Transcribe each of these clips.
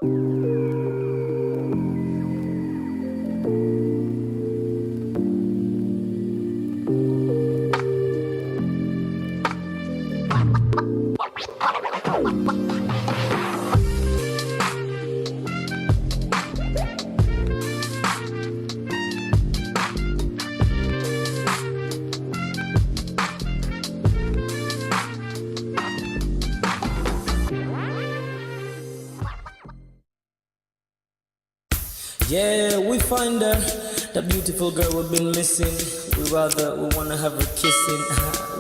Yeah, we find her, the beautiful girl we've been missing. We wanna have her kissing.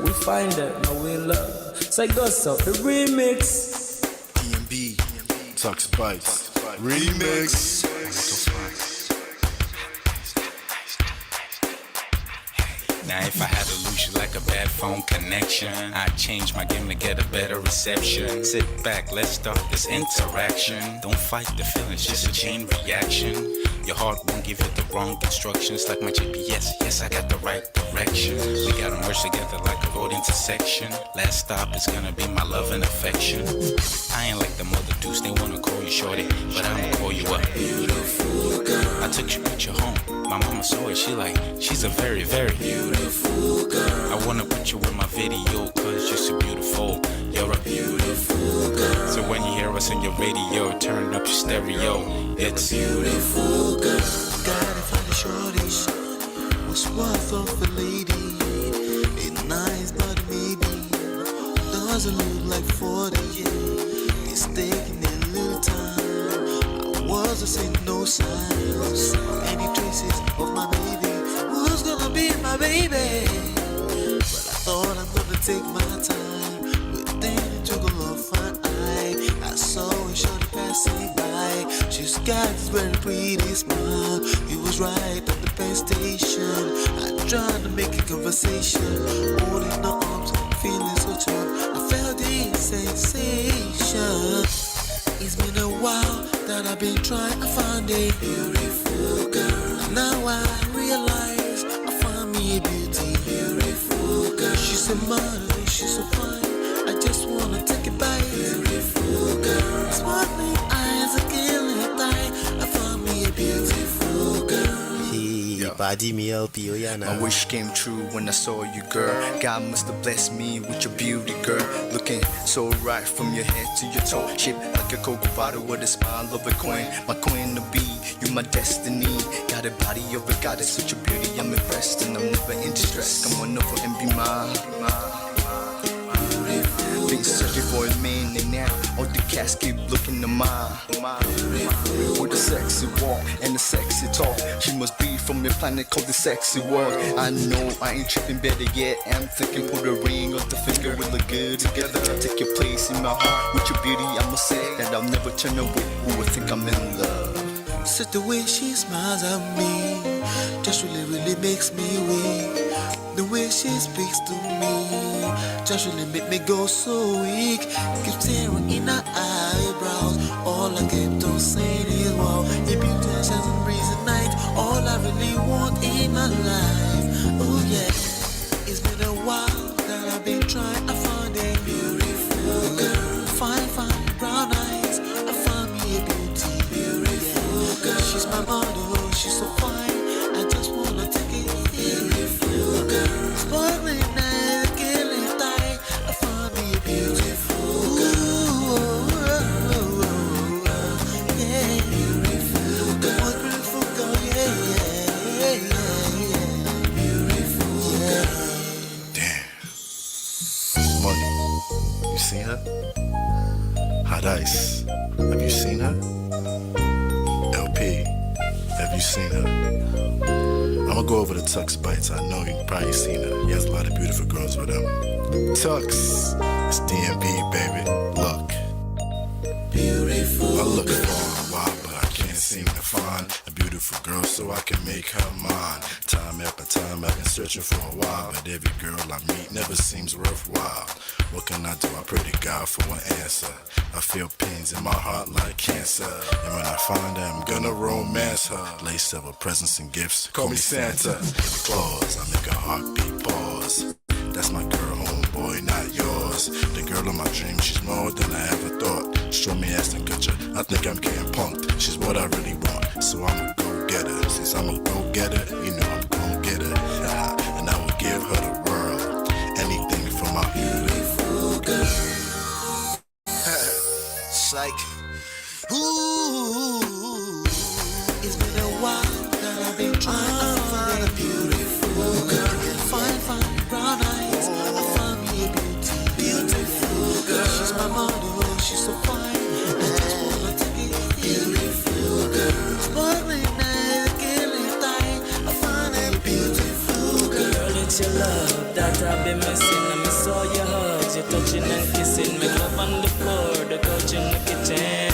We find her, now we in love. So I got so the remix. DMB, Tuck Spice, remix. Now if I had to lose you like a bad phone connection, I'd change my game to get a better reception. Sit back, let's start this interaction. Don't fight the feelings, just a chain reaction. Your heart won't give you the wrong instructions. Like my GPS, yes I got the right direction. We gotta merge together like a road intersection. Last stop is gonna be my love and affection. I ain't like the mother dudes, they wanna call you shorty, but I'ma call you a beautiful girl. I took your picture home, my mama saw it, she's a very, very beautiful girl. I wanna put you in my video, cause you're so beautiful. You're a beautiful girl. So when you hear us on your radio, turn up your stereo. It's beautiful girl. Gotta find a shorty, what's worth of a lady. It's nice but maybe doesn't look like 40. It's taking a little time. I wasn't seeing no signs, any traces of my baby. Who's gonna be my baby? But I thought I'm gonna take my time within a juggle of fun eye. I saw a shorty passing by. She's got this very pretty smile. It was right at the bus station. I tried to make a conversation, holding her arms, feeling so charmed. I felt the sensation. It's been a while that I've been trying to find a beautiful girl. Now I realize I found me a beautiful girl. She's a model, she's so fine. I just wanna take it by. Beautiful girl. Sparkling eyes are killing time. I found me a beautiful girl. My wish came true when I saw you, girl. God must have blessed me with your beauty, girl. Looking so right from your head to your toe. Shaped like a cocoa bottle with a smile of a queen. My queen to be, you my destiny. Got a body of a goddess, such a beauty, I'm impressed. And I'm never in distress. Come on over and be mine. Been searching for a man and now all the cats keep looking to mine. With a sexy walk and a sexy talk, she must be from a planet called the sexy world. I know I ain't tripping, better yet I'm thinking put a ring on the finger, we look good together. Take your place in my heart with your beauty, I'ma say that I'll never turn away. Who would think I'm in love? So the way she smiles at me just really makes me weak. The way she speaks to me just really make me go so weak. Keep staring in her eyebrows. All I kept on saying is wow. Your beauty shines and breeze at night. All I really want in my life. Oh yeah. It's been a while that I've been trying to find a beautiful girl. Fine brown eyes. I found me a beautiful girl. She's my model, she's so fine. I just wanna take it. Beautiful girl. Sparkling eyes, killing tight. I found me a beautiful girl. Yeah, beautiful girl. One beautiful girl, yeah. Beautiful girl. Damn. Money, you seen her? Hot Ice, have you seen her? LP, have you seen her? I'ma go over to Tux Bites. I know you've probably seen her. He has a lot of beautiful girls with him. Tux, it's DMB, baby. Look. Beautiful. I look for a while, but I can't seem to find a beautiful girl so I can make her mine. Time after time, I've been searching for a while, but every girl I meet never seems worthwhile. What can I do? I pray to God for an answer. I feel pains in my heart like cancer, and when I find her, I'm gonna romance her. Lace up with presents and gifts, call me Santa Claus. I make a heartbeat pause. That's my girl, homeboy, not yours. The girl of my dreams, she's more than I ever thought. Show me Aston Kutcher, I I think I'm getting punked. She's what I really want, so I'ma go get her. Since I'm a go getter, you know I'm gon' get her. And I will give her the world, anything for my beautiful girl. Psych. Ooh, it's been a while that I've been trying to find a beautiful girl. Fine brown eyes. I found me a beautiful girl. She's my model, she's so fine. I just wanna take it. Beautiful girl. Sparkling eyes, killing time. I found a beautiful girl. Girl, it's your love that I've been missing. I miss all your hugs, your touching and kissing. Make love on the floor, the couch in the kitchen.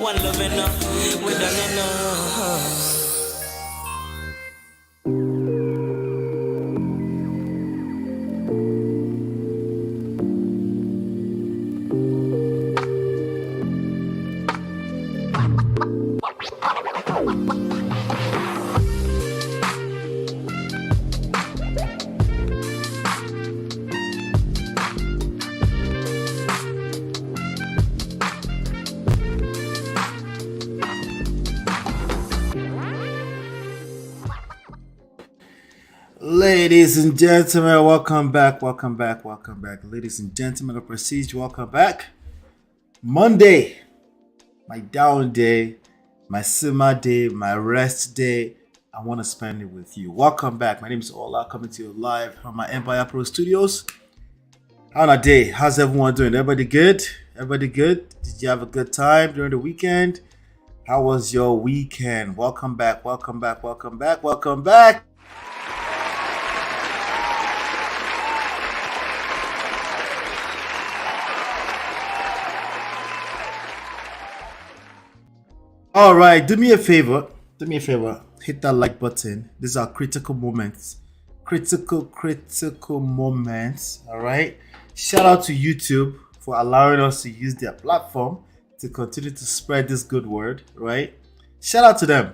One love enough, we done enough. Ladies and gentlemen, welcome back. Ladies and gentlemen of Prestige, welcome back. Monday, my down day, my simmer day, my rest day. I want to spend it with you. Welcome back. My name is Ola, coming to you live from my Empire Pro Studios. How a day? How's everyone doing? Everybody good? Did you have a good time during the weekend? How was your weekend? Welcome back. All right, do me a favor. Hit that like button. These are critical moments. Critical moments. All right. Shout out to YouTube for allowing us to use their platform to continue to spread this good word. Right. Shout out to them.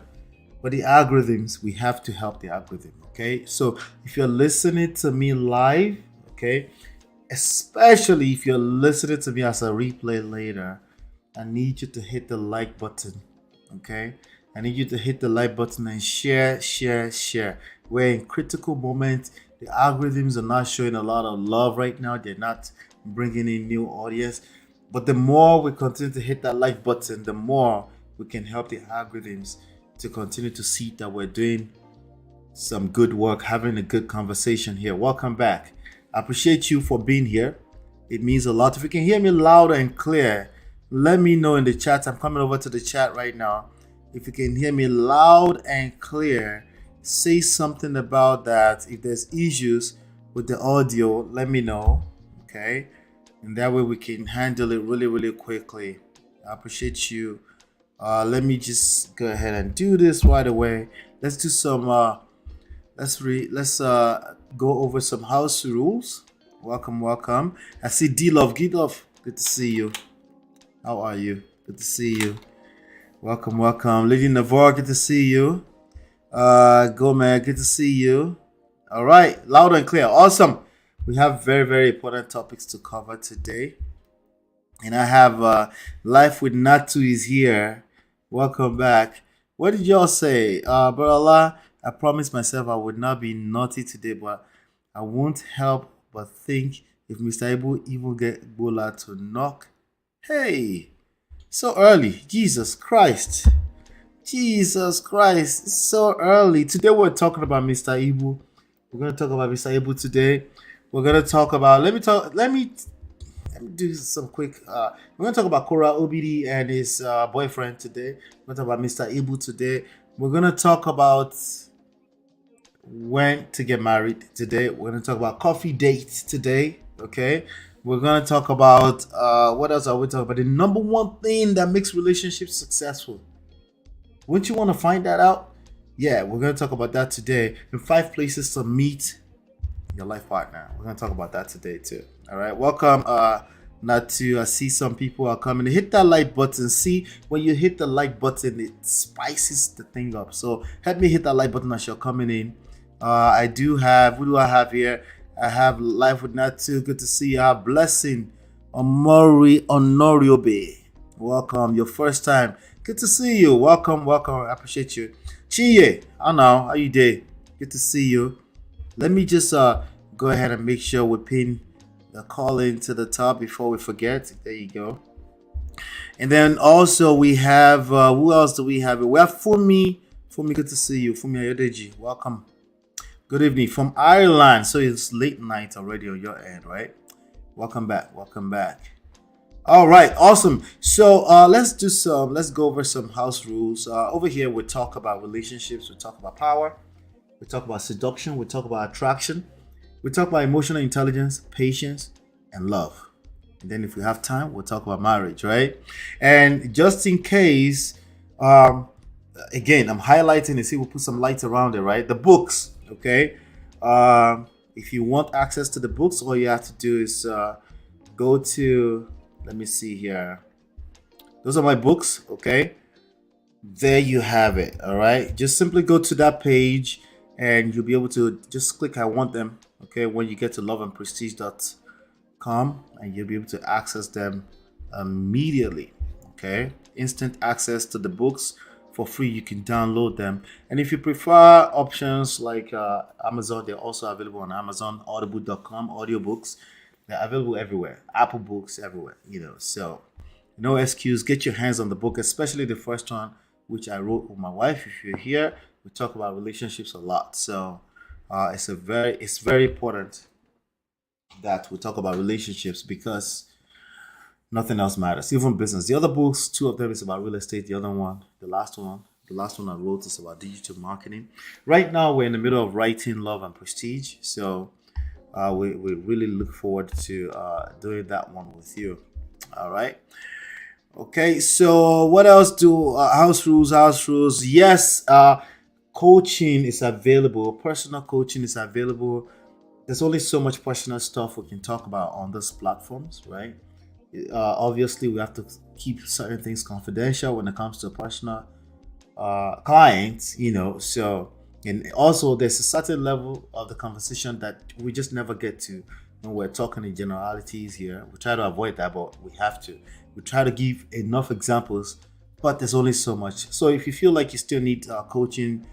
But the algorithms, we have to help the algorithm. Okay. So if you're listening to me live, okay, especially if you're listening to me as a replay later, I need you to hit the like button. Okay, I need you to hit the like button and share. We're in critical moments. The algorithms are not showing a lot of love right now. They're not bringing in new audience. But the more we continue to hit that like button, the more we can help the algorithms to continue to see that we're doing some good work, having a good conversation here. Welcome back. I appreciate you for being here. It means a lot. If you can hear me loud and clear, let me know in the chat. I'm coming over to the chat right now. If you can hear me loud and clear, say something about that. If there's issues with the audio, let me know. Okay? And that way we can handle it really quickly. I appreciate you. Let me just go ahead and do this right away. Let's do some let's go over some house rules. Welcome. I see D-Love. Good to see you. How are you? Good to see you. Welcome. Lady Navarre, good to see you. Gomez, good to see you. All right, loud and clear. Awesome. We have very important topics to cover today. And I have Life with Natu is here. Welcome back. What did y'all say? Brother Allah, I promised myself I would not be naughty today, but I won't help but think if Mr. Ibu even get Bola to knock. Hey, so early. Jesus Christ. It's so early. Today we're talking about Mr. Ibu. We're going to talk about Mr. Ibu today. We're going to talk about, let me do some quick, we're going to talk about Korra, Obidi, and his boyfriend today. We're going to talk about Mr. Ibu today. We're going to talk about when to get married today. We're going to talk about coffee dates today. Okay. We're going to talk about, what else are we talking about? The number one thing that makes relationships successful. Wouldn't you want to find that out? Yeah, we're going to talk about that today. And 5 places to meet your life partner. We're going to talk about that today too. All right. Welcome, Natu. I see some people are coming. Hit that like button. See, when you hit the like button, it spices the thing up. So help me hit that like button as you're coming in. I do have, who do I have here? I have Life with Natu. Good to see you. I have Blessing Omori Onoriobe. welcome. Your first time. Good to see you. Welcome, welcome. I appreciate you. Chiye, I know. How you doing? Good to see you. Let me just go ahead and make sure we pin the call in to the top before we forget. There you go. And then also we have who else do we have? We have Fumi. Fumi, good to see you. Fumi Ayodeji, welcome. Good evening from Ireland. So it's late night already on your end, right? Welcome back. Welcome back. All right, awesome. So let's go over some house rules. Over here we talk about relationships, we talk about power, we talk about seduction, we talk about attraction, we talk about emotional intelligence, patience, and love. And then if we have time, we'll talk about marriage, right? And just in case, again, I'm highlighting and see we'll put some light around it, right? The books, okay? If you want access to the books, all you have to do is go to, let me see here. Those are my books, okay? There you have it, all right? Just simply go to that page and you'll be able to just click I want them, okay? When you get to loveandprestige.com, and you'll be able to access them immediately, okay? Instant access to the books for free. You can download them. And if you prefer options like Amazon, they're also available on Amazon, audible.com, audiobooks. They're available everywhere. Apple Books, everywhere, So no excuse. Get your hands on the book, especially the first one, which I wrote with my wife. If you're here, we talk about relationships a lot. So it's very important that we talk about relationships because nothing else matters, even business. The other books, two of them is about real estate. The other one, the last one I wrote is about digital marketing. Right now, we're in the middle of writing Love and Prestige. So we really look forward to doing that one with you. All right. Okay. So what else do house rules? Yes. Coaching is available. Personal coaching is available. There's only so much personal stuff we can talk about on these platforms, right? Obviously, we have to keep certain things confidential when it comes to personal clients, So, and also there's a certain level of the conversation that we just never get to when we're talking in generalities here. We try to avoid that, but we have to. We try to give enough examples, but there's only so much. So if you feel like you still need coaching,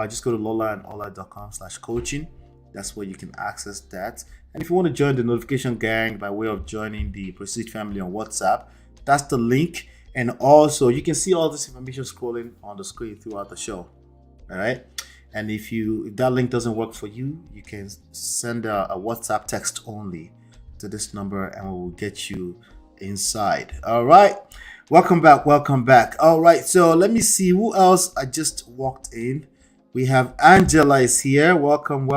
just go to lolaandola.com/coaching. That's where you can access that. And if you want to join the notification gang by way of joining the Prestige family on WhatsApp, that's the link. And also you can see all this information scrolling on the screen throughout the show. All right. And if that link doesn't work for you, you can send a WhatsApp text only to this number and we will get you inside. All right. Welcome back. All right. So let me see who else I just walked in. We have Angela is here. Welcome.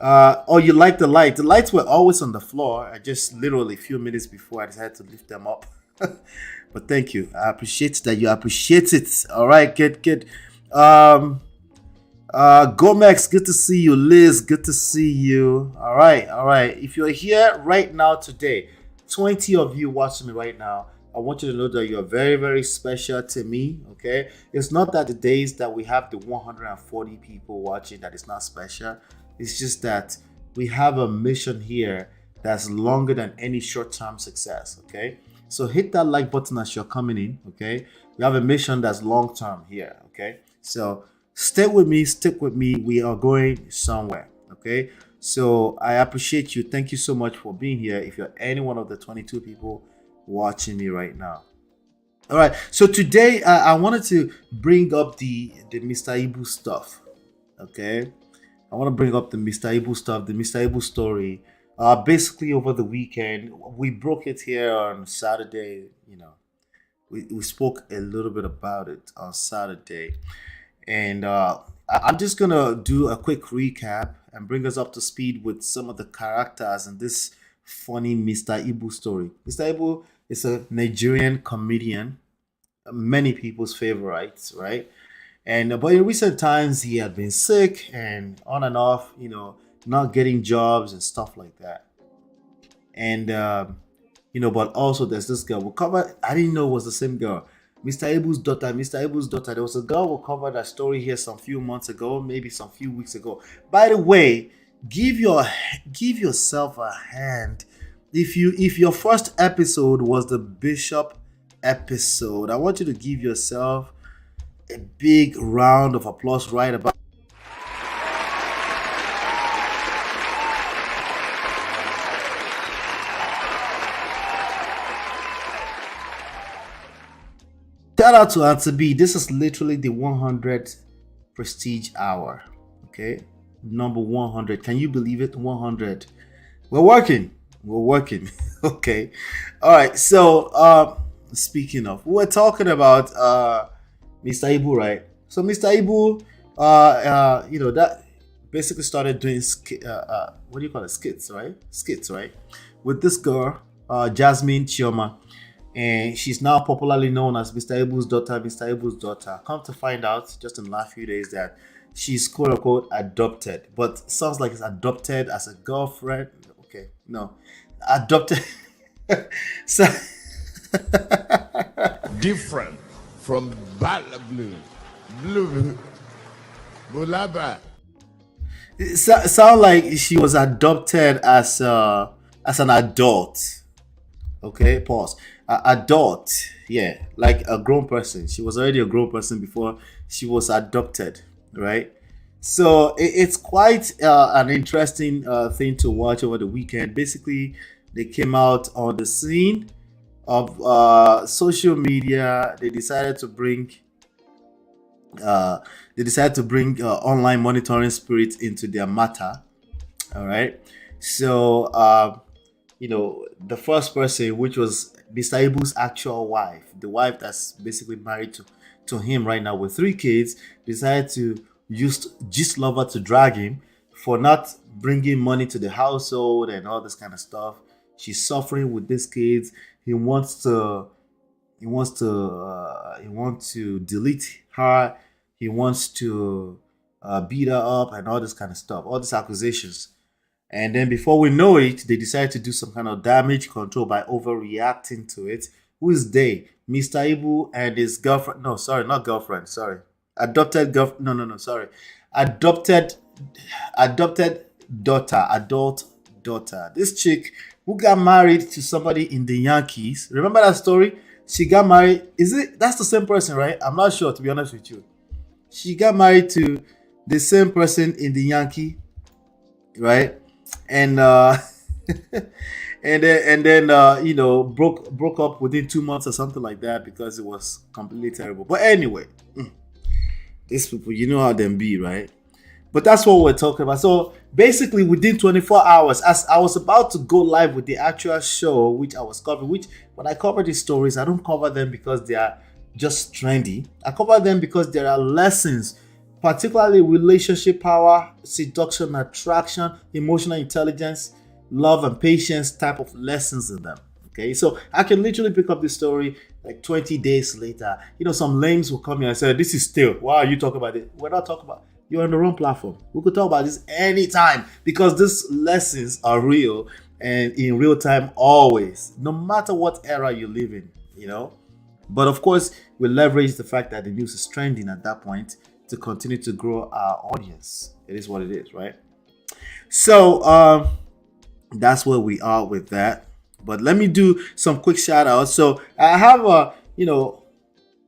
Oh, you like the light? The lights were always on the floor. I just literally a few minutes before I decided to lift them up. But thank you. I appreciate that you appreciate it. All right. Good. Gomex, good to see you. Liz, good to see you. All right. If you're here right now today, 20 of you watching me right now, I want you to know that you're very, very special to me, okay? It's not that the days that we have the 140 people watching that it's not special. It's just that we have a mission here that's longer than any short-term success, okay? So hit that like button as you're coming in, okay? We have a mission that's long-term here, okay? So stick with me. We are going somewhere, okay? So I appreciate you. Thank you so much for being here. If you're any one of the 22 people watching me right now. All right. So today I wanted to bring up the Mr. Ibu stuff, okay? I want to bring up the Mr. Ibu stuff, the Mr. Ibu story. Basically over the weekend, we broke it here on Saturday, we spoke a little bit about it on Saturday. And I'm just going to do a quick recap and bring us up to speed with some of the characters in this funny Mr. Ibu story. Mr. Ibu is a Nigerian comedian, many people's favorites, right? And but in recent times, he had been sick and on and off, not getting jobs and stuff like that. And, but also there's this girl. We'll cover, I didn't know it was the same girl. Mr. Ibu's daughter. There was a girl who covered that story here some few months ago, maybe some few weeks ago. By the way, give yourself a hand. If your first episode was the Bishop episode. I want you to give yourself a big round of applause right about. Shout out to Auntie B. This is literally the 100th prestige hour. Okay, number 100. Can you believe it? 100. We're working. Okay. All right. So, speaking of, we're talking about Mr. Ibu, right? So, Mr. Ibu, that basically started doing what do you call it? Skits, right? With this girl, Jasmine Chioma. And she's now popularly known as Mr. Ibu's daughter. Come to find out just in the last few days that she's quote unquote adopted. But sounds like it's adopted as a girlfriend. Okay, no. Adopted. So different from blue, bulaba. Sound like she was adopted as an adult. Okay, pause. Adult, yeah, like a grown person. She was already a grown person before she was adopted, right? So it's quite an interesting thing to watch over the weekend. Basically, they came out on the scene of social media. They decided to bring online monitoring spirits into their matter. All right, so the first person, which was Mr. Ibu's actual wife, the wife that's basically married to him right now with 3 kids, decided to use Gist Lover to drag him for not bringing money to the household and all this kind of stuff. She's suffering with these kids. He wants to delete her. He wants to beat her up and all this kind of stuff, all these accusations. And then before we know it, they decide to do some kind of damage control by overreacting to it. Who is they? Mr. Ibu and his girlfriend. No, sorry, not girlfriend. Sorry. Adopted girlfriend. No, sorry. Adopted daughter. Adult daughter. This chick who got married to somebody in the Yankees. Remember that story? She got married. That's the same person, right? I'm not sure, to be honest with you. She got married to the same person in the Yankee, right? And and then broke up within 2 months or something like that because it was completely terrible. But anyway, these people, you know how them be, right? But that's what we're talking about. So basically, within 24 hours, as I was about to go live with the actual show, which I was covering, which when I cover these stories, I don't cover them because they are just trendy. I cover them because there are lessons, particularly relationship power, seduction, attraction, emotional intelligence, love and patience type of lessons in them. Okay, so I can literally pick up this story like 20 days later. Some lames will come here and say, this is still, why are you talking about it? We're not talking about, you're on the wrong platform. We could talk about this anytime because these lessons are real and in real time always, no matter what era you live in, But of course, we leverage the fact that the news is trending at that point to continue to grow our audience. It is what it is, right? So that's where we are with that. But let me do some quick shout outs. So I have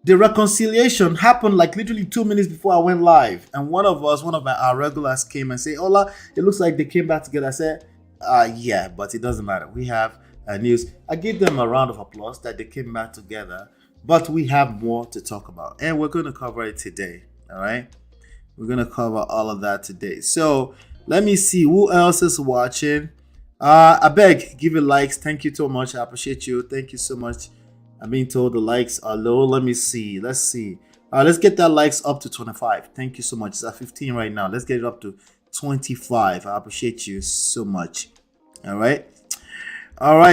the reconciliation happened like literally 2 minutes before I went live, and one of our regulars came and said, "Hola, it looks like they came back together." I said, "Yeah, but it doesn't matter. We have news." I gave them a round of applause that they came back together, but we have more to talk about, and we're going to cover it today. All right, we're gonna cover all of that today. So let me see who else is watching. I beg, give it likes. Thank you so much. I appreciate you. Thank you so much. I'm being told the likes are low. Let me see. Let's see. Let's get that likes up to 25. Thank you so much. It's at 15 right now. Let's get it up to 25. I appreciate you so much. All right.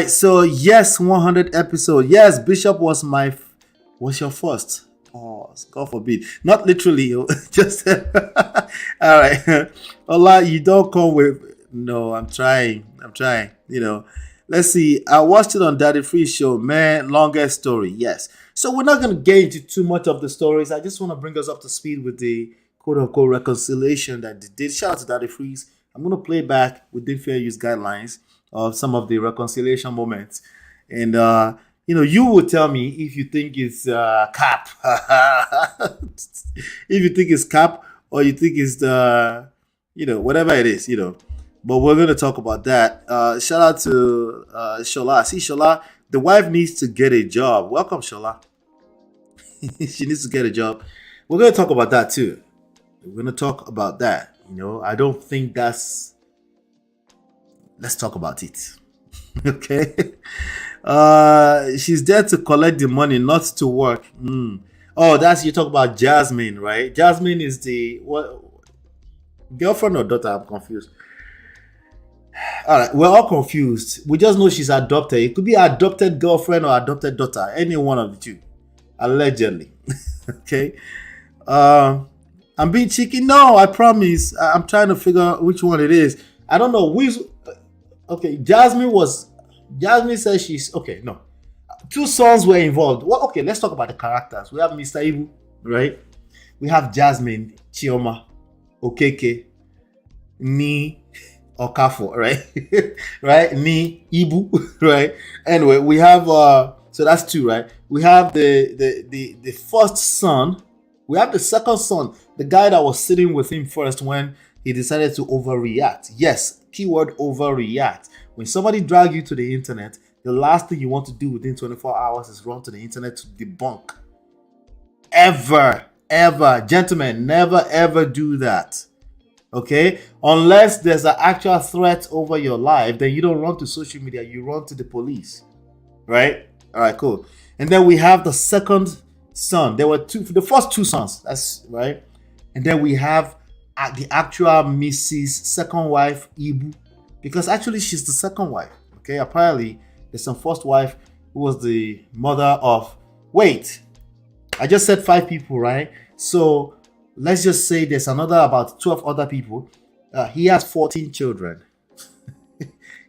So yes, 100 episode. Yes, Bishop was your first. Oh, God forbid. Not literally. Just all right. Allah, you don't come with. No, I'm trying. Let's see. I watched it on Daddy Free Show. Man, longest story. Yes. So we're not going to get into too much of the stories. I just want to bring us up to speed with the quote-unquote reconciliation that they did. Shout out to Daddy Freeze. I'm going to play back within fair use guidelines of some of the reconciliation moments. And You would tell me if you think it's cap. If you think it's cap, or you think it's the, whatever it is, But we're going to talk about that. Shout out to Shola. See, Shola, the wife needs to get a job. Welcome, Shola. She needs to get a job. We're going to talk about that too. We're going to talk about that. I don't think that's... Let's talk about it. Okay? She's there to collect the money, not to work. Oh, that's... You talk about Jasmine, right? Jasmine is the... what? Girlfriend or daughter? I'm confused. All right, we're all confused. We just know she's adopted. It could be adopted girlfriend or adopted daughter. Any one of the two. Allegedly. Okay? I'm being cheeky. No, I promise. I'm trying to figure out which one it is. I don't know which... Okay, Jasmine says she's... Okay, no. 2 sons were involved. Well, okay, let's talk about the characters. We have Mr. Ibu, right? We have Jasmine, Chioma, Okeke, Ni, Okafo, right? Right? Ni, Ibu, right? Anyway, we have... so that's 2, right? We have the first son. We have the second son. The guy that was sitting with him first when he decided to overreact. Yes, keyword overreact. When somebody drag you to the internet, the last thing you want to do within 24 hours is run to the internet to debunk. Ever. Gentlemen, never ever do that. Okay? Unless there's an actual threat over your life, then you don't run to social media, you run to the police. Right? All right, cool. And then we have the second son. There were the first 2 sons. That's right. And then we have the actual Mrs. second wife, Ibu. Because actually she's the second wife. Okay, apparently there's some first wife who was the mother of... Wait, I just said 5 people, right? So let's just say there's another about 12 other people. He has 14 children.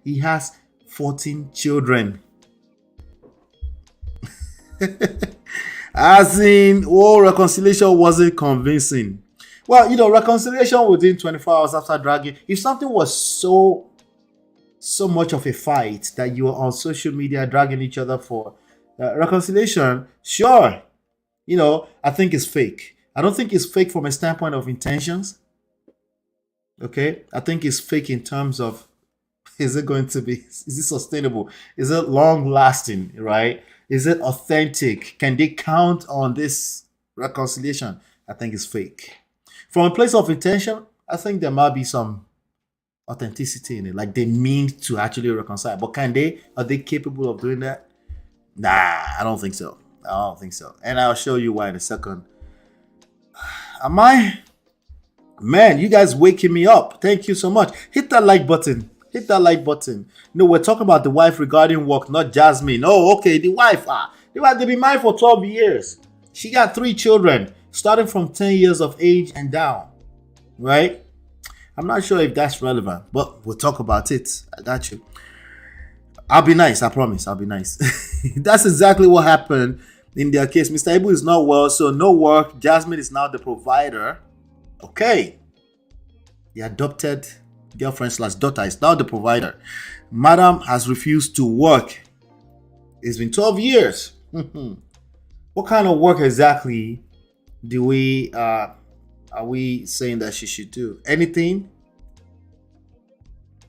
He has 14 children. As in, reconciliation wasn't convincing. Well, reconciliation within 24 hours after dragging. If something was so much of a fight that you were on social media dragging each other for reconciliation, sure. I think it's fake. I don't think it's fake from a standpoint of intentions. Okay? I think it's fake in terms of, is it sustainable? Is it long lasting, right? Is it authentic? Can they count on this reconciliation? I think it's fake. From a place of intention, I think there might be some authenticity in it. Like they mean to actually reconcile. But are they capable of doing that? Nah, I don't think so. And I'll show you why in a second. Am I? Man, you guys waking me up. Thank you so much. Hit that like button. No, we're talking about the wife regarding work, not Jasmine. Oh, okay, the wife. They've been married for 12 years. She got 3 children, starting from 10 years of age and down. Right? I'm not sure if that's relevant, but we'll talk about it. I got you. I'll be nice. I promise. I'll be nice. That's exactly what happened in their case. Mr. Ibu is not well, so no work. Jasmine is now the provider. Okay. The adopted girlfriend/daughter is now the provider. Madam has refused to work. It's been 12 years. What kind of work exactly are we saying that she should do? Anything?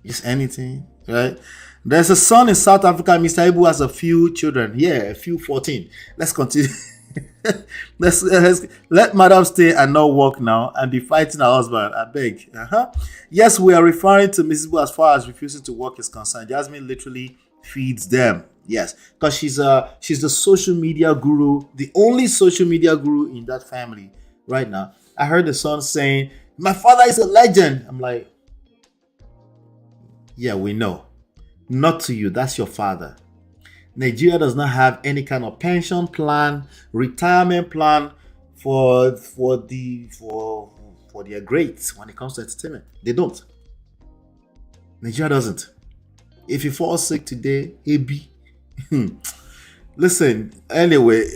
Just anything, right? There's a son in South Africa. Mr. Ibu has a few children. Yeah, a few 14. Let's continue. let's let madam stay and not work now and be fighting her husband. I beg. Yes, we are referring to Mrs. Ibu as far as refusing to work is concerned. Jasmine literally feeds them. Yes, because she's the social media guru, the only social media guru in that family right now. I heard the son saying, "My father is a legend." I'm like, yeah, we know. Not to you. That's your father. Nigeria does not have any kind of pension plan, retirement plan for their greats when it comes to entertainment. They don't. Nigeria doesn't. If you fall sick today, AB. Listen, anyway.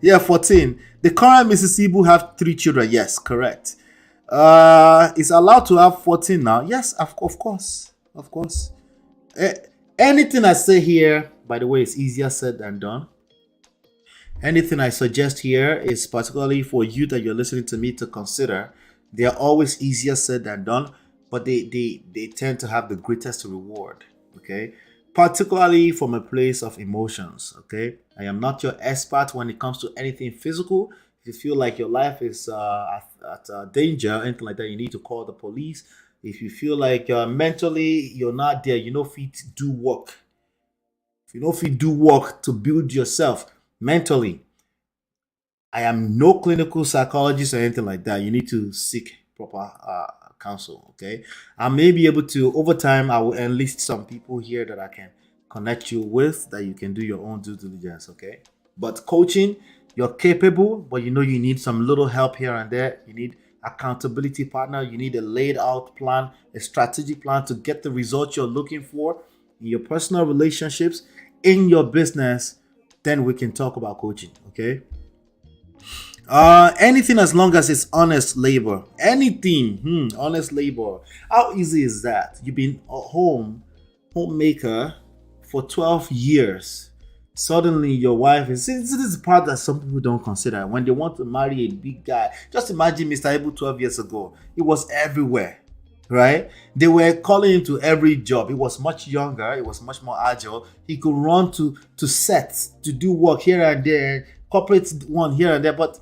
Yeah, 14. The current Mrs. Ibu have 3 children. Yes, correct. Is allowed to have 14 now. Yes, of course. Of course. Anything I say here by the way, it's easier said than done. Anything I suggest here is particularly for you that you're listening to me to consider. They are always easier said than done, but they tend to have the greatest reward. Okay, particularly from a place of emotions. Okay, I am not your expert when it comes to anything physical. If you feel like your life is at danger, anything like that, you need to call the police. If you feel like mentally you're not there, you know, fit do work. If you know fit do work to build yourself mentally, I am no clinical psychologist or anything like that. You need to seek proper counsel. Okay, I may be able to over time. I will enlist some people here that I can connect you with that you can do your own due diligence. Okay, but coaching, you're capable, but you know you need some little help here and there. You need accountability partner. You need a laid out plan, a strategic plan to get the results you're looking for in your personal relationships, in your business. Then we can talk about coaching. Okay. Anything as long as it's honest labor. Anything, honest labor. How easy is that? You've been a homemaker for 12 years. Suddenly your wife is, this is the part that some people don't consider. When they want to marry a big guy, just imagine Mr. Abel 12 years ago. It was everywhere, right? They were calling him to every job. He was much younger. He was much more agile. He could run to sets, to do work here and there, corporate one here and there. But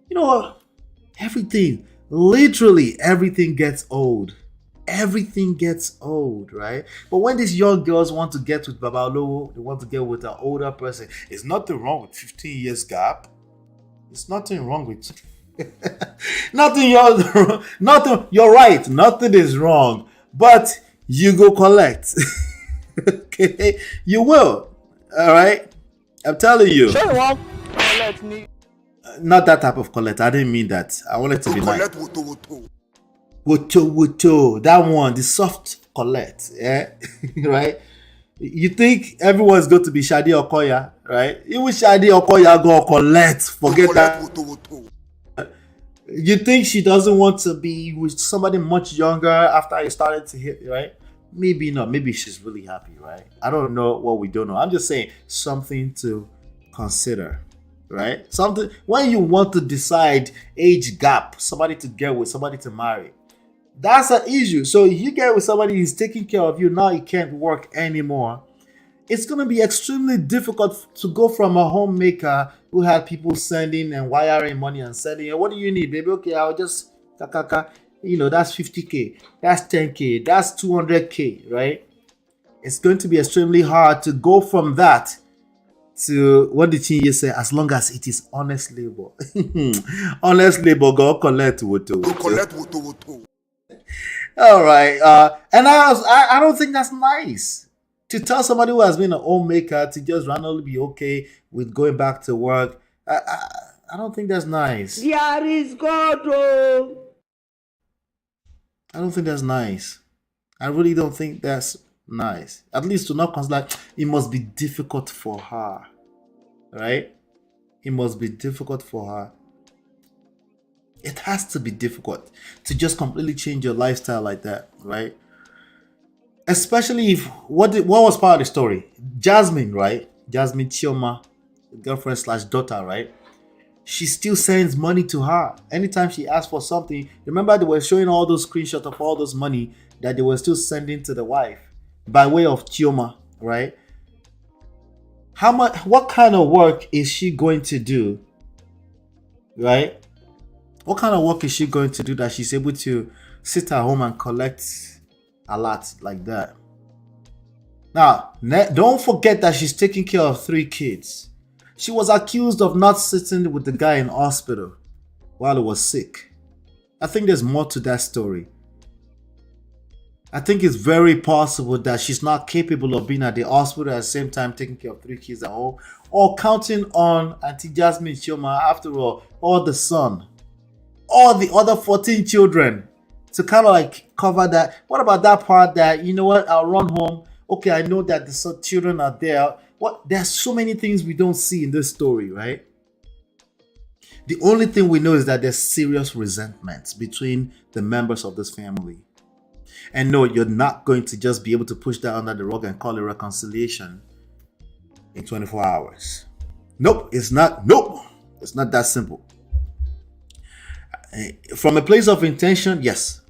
you know, everything, literally everything gets old. Everything gets old, right? But when these young girls want to get with Babalo, they want to get with an older person. It's nothing wrong with 15 years gap. It's nothing wrong with nothing. You're right. Nothing is wrong. But you go collect. Okay, you will. All right. I'm telling you. Not that type of collect. I didn't mean that. I wanted to be nice. Woto. That one, the soft collect. Yeah. Right? You think everyone's going to be Shadi Okoya, right? Even Shadi Okoya go collect. Forget that. You think she doesn't want to be with somebody much younger after you started to hit, right? Maybe not. Maybe she's really happy, right? I don't know what we don't know. I'm just saying something to consider. Right? Something when you want to decide age gap, somebody to get with, somebody to marry, that's an issue. So if you get with somebody who's taking care of you, now you can't work anymore. It's going to be extremely difficult to go from a homemaker who had people sending and wiring money and sending. What do you need, baby? Okay, I'll just that's 50K, that's 10K, that's 200K, right? It's going to be extremely hard to go from that to what did you say? As long as it is honest labor. Honest labor, go collect woto. All right. And I don't think that's nice. To tell somebody who has been an homemaker to just randomly be okay with going back to work. I don't think that's nice. There is God. Oh. I don't think that's nice. I really don't think that's nice. At least to not consider it must be difficult for her. Right? It must be difficult for her. It has to be difficult to just completely change your lifestyle like that, right? Especially if what was part of the story? Jasmine, right? Jasmine Chioma, girlfriend / daughter, right? She still sends money to her. Anytime she asks for something, remember they were showing all those screenshots of all those money that they were still sending to the wife by way of Chioma, right? What kind of work is she going to do? Right? What kind of work is she going to do that she's able to sit at home and collect a lot like that? Now, don't forget that she's taking care of 3 kids. She was accused of not sitting with the guy in hospital while he was sick. I think there's more to that story. I think it's very possible that she's not capable of being at the hospital at the same time taking care of 3 kids at home, or counting on Auntie Jasmine Chioma, after all the son, all the other 14 children, to kind of like cover that. What about that part that, you know what, I'll run home. Okay, I know that the children are there. There's so many things we don't see in this story, right? The only thing we know is that there's serious resentment between the members of this family. And no, you're not going to just be able to push that under the rug and call it reconciliation. in 24 hours. Nope, it's not. Nope, it's not that simple. From a place of intention, yes,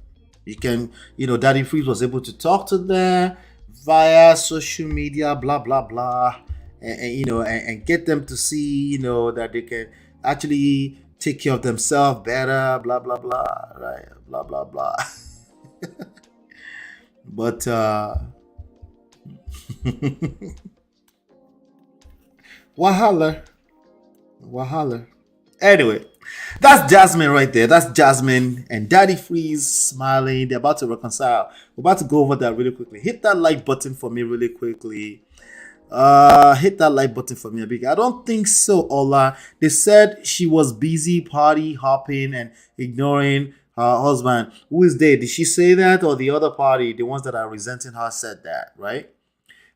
you can. Daddy Freeze was able to talk to them via social media, blah blah blah, and get them to see, that they can actually take care of themselves better, blah blah blah, right? Blah blah blah. But Wahala. Anyway, that's Jasmine right there. That's Jasmine and Daddy Freeze smiling. They're about to reconcile. We're about to go over that really quickly. Hit that like button for me really quickly. Hit that like button for me, Abika. I don't think so, Ola. They said she was busy party hopping and ignoring her husband. Who is there? Did she say that, or the other party, the ones that are resenting her, said that, right?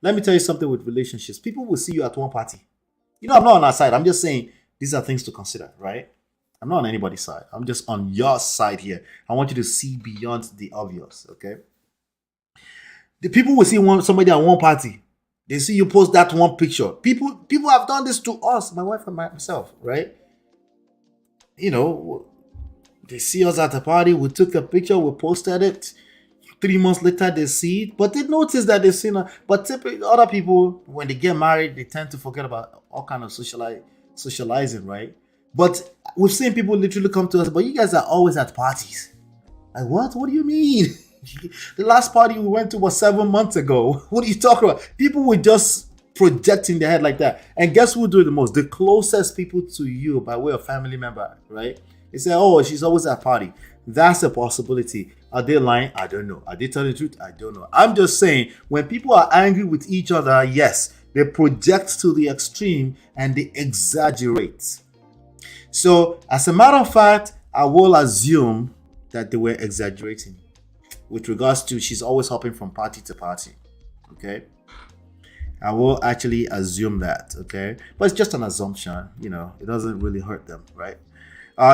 Let me tell you something with relationships. People will see you at one party. I'm not on our side. I'm just saying these are things to consider, right? I'm not on anybody's side. I'm just on your side here. I want you to see beyond the obvious, okay? The people will see somebody at one party. They see you post that one picture. People have done this to us, my wife and myself, right? They see us at a party. We took a picture. We posted it. 3 months later, they see it, but they notice that they've seen it. But typically, other people, when they get married, they tend to forget about all kind of socializing, right? But we've seen people literally come to us, but you guys are always at parties. Like, what? What do you mean? The last party we went to was 7 months ago. What are you talking about? People will just project in their head like that. And guess who do it the most? The closest people to you by way of family member, right? They say, oh, she's always at party. That's a possibility. Are they lying? I don't know. Are they telling the truth? I don't know. I'm just saying, when people are angry with each other, yes, they project to the extreme and they exaggerate. So, as a matter of fact, I will assume that they were exaggerating with regards to she's always hopping from party to party. Okay? I will actually assume that. Okay? But it's just an assumption. It doesn't really hurt them, right?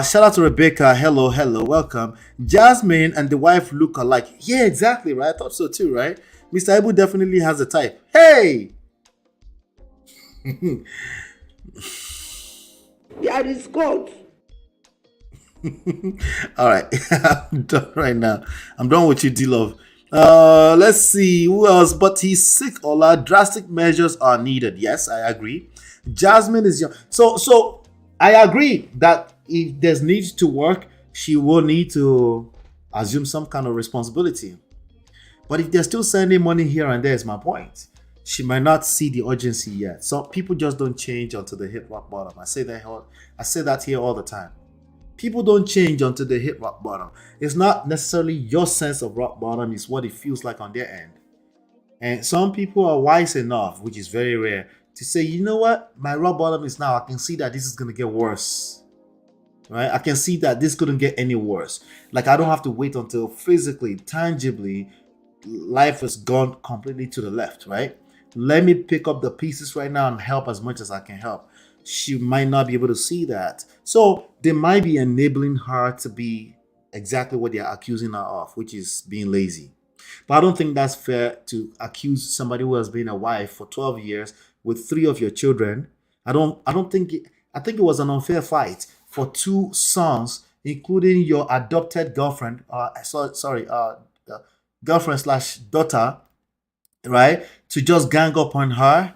Shout out to Rebecca. Hello, welcome. Jasmine and the wife look alike. Yeah, exactly, right? I thought so too, right? Mr. Ibu definitely has a type. Hey! There is God. All right. I'm done right now. I'm done with you, D-Love. Let's see. Who else? But he's sick, Ola. Drastic measures are needed. Yes, I agree. Jasmine is young. So I agree that if there's need to work, she will need to assume some kind of responsibility. But if they're still sending money here and there, is my point. She might not see the urgency yet. So people just don't change until they hit rock bottom. I say that here all the time. People don't change until they hit rock bottom. It's not necessarily your sense of rock bottom, it's what it feels like on their end. And some people are wise enough, which is very rare, to say, you know what? My rock bottom is now. I can see that this is going to get worse. Right? I can see that this couldn't get any worse. Like, I don't have to wait until physically, tangibly, life has gone completely to the left, right? Let me pick up the pieces right now and help as much as I can help. She might not be able to see that. So they might be enabling her to be exactly what they're accusing her of, which is being lazy. But I don't think that's fair to accuse somebody who has been a wife for 12 years with 3 of your children. I think it was an unfair fight for 2 sons, including your adopted girlfriend, girlfriend/daughter, right? To just gang up on her.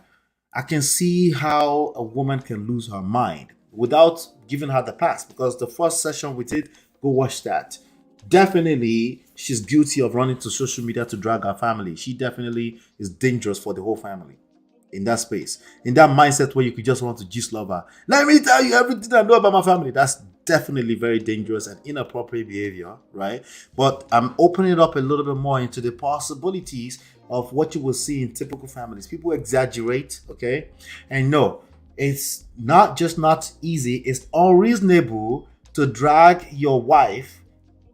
I can see how a woman can lose her mind without giving her the pass, because the first session we did, go watch that. Definitely, she's guilty of running to social media to drag her family. She definitely is dangerous for the whole family in that space. In that mindset where you could just want to just love her. Let me tell you everything I know about my family. That's definitely very dangerous and inappropriate behavior, right? But I'm opening it up a little bit more into the possibilities of what you will see in typical families. People exaggerate, okay? And no, it's not just not easy, it's unreasonable to drag your wife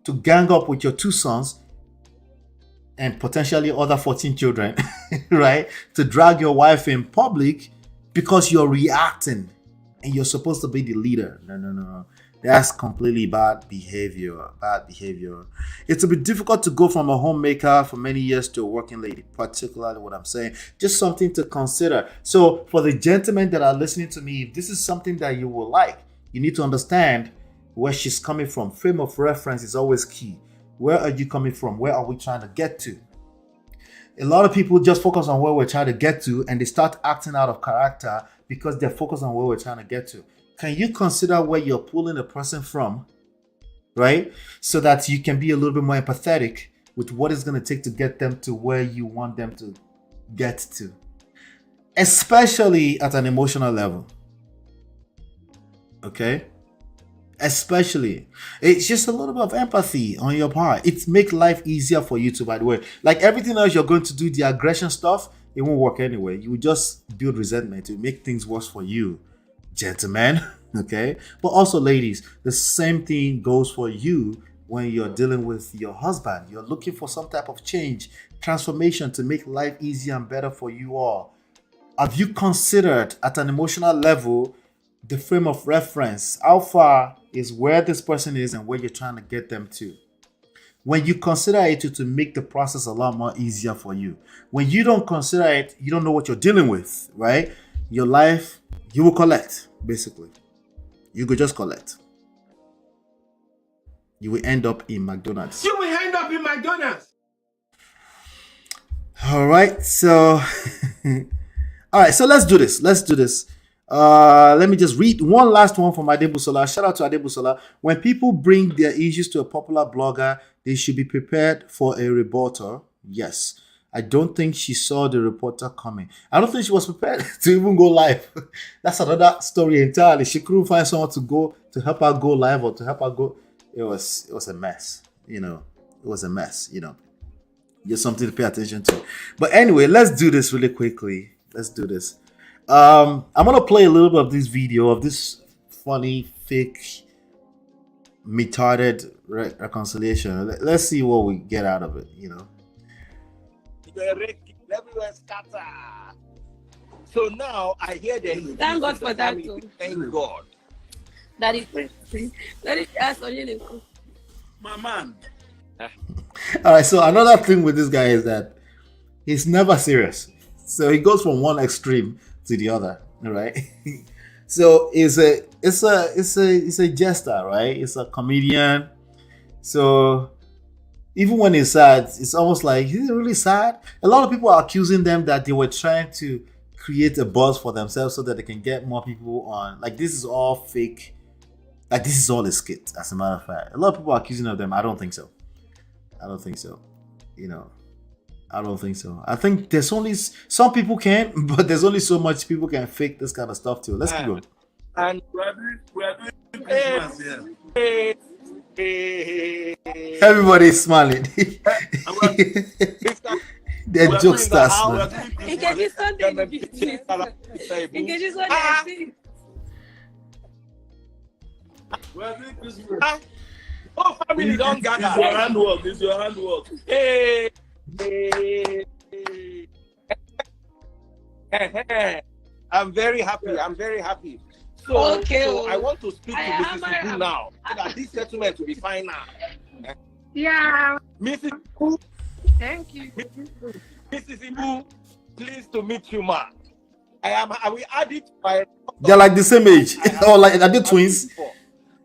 to gang up with your 2 sons and potentially other 14 children, right? To drag your wife in public because you're reacting and you're supposed to be the leader. No. That's completely bad behavior. Bad behavior. It's a bit difficult to go from a homemaker for many years to a working lady, particularly what I'm saying. Just something to consider. So for the gentlemen that are listening to me, if this is something that you will like, you need to understand where she's coming from. Frame of reference is always key. Where are you coming from? Where are we trying to get to? A lot of people just focus on where we're trying to get to, and they start acting out of character because they're focused on where we're trying to get to. Can you consider where you're pulling a person from, right? So that you can be a little bit more empathetic with what it's going to take to get them to where you want them to get to, especially at an emotional level. Okay? Especially. It's just a little bit of empathy on your part. It makes life easier for you to, by the way. Like everything else you're going to do, the aggression stuff, it won't work anyway. You will just build resentment. It will make things worse for you, gentlemen. Okay? But also ladies, the same thing goes for you when you're dealing with your husband. You're looking for some type of change, transformation to make life easier and better for you all. Have you considered at an emotional level the frame of reference? How far is where this person is and where you're trying to get them to? When you consider it to make the process a lot more easier for you. When you don't consider it, you don't know what you're dealing with, right? Your life, you will collect, basically. You could just collect. You will end up in McDonald's. You will end up in McDonald's. All right, so let's do this. Let me just read one last one from Adebusola. Shout out to Adebusola. When people bring their issues to a popular blogger, they should be prepared for a rebuttal. Yes. I don't think she saw the reporter coming. I don't think she was prepared to even go live. That's another story entirely. She couldn't find someone to help her go live or to help her go. It was a mess. It was a mess. Just something to pay attention to. But anyway, let's do this really quickly. Let's do this. I'm gonna play a little bit of this video of this funny, fake, retarded reconciliation. Let's see what we get out of it. Everywhere scatter. So now I hear the Thank God for that too. Thank God. That is ask My man. All right. So another thing with this guy is that he's never serious. So he goes from one extreme to the other, right? So it's a jester, right? It's a comedian. So even when he's sad, it's almost like he's really sad. A lot of people are accusing them that they were trying to create a buzz for themselves so that they can get more people on. Like this is all fake. Like this is all a skit, as a matter of fact. A lot of people are accusing of them. I don't think so. I don't think so. I think there's only some people can, but there's only so much people can fake this kind of stuff too. Let's keep going. And we're doing Christmas here. Everybody's smiling. They're jokesters. We're doing Christmas. Oh, family don't gather. It's your handwork. Hey. I'm very happy. So I want to speak to Mrs. Ibu now. So that this settlement will be fine now. Yeah. Mrs. Ibu. Thank you. Mrs. Ibu, pleased to meet you, ma. I will add it by. They're like the same age. Or like are they twins?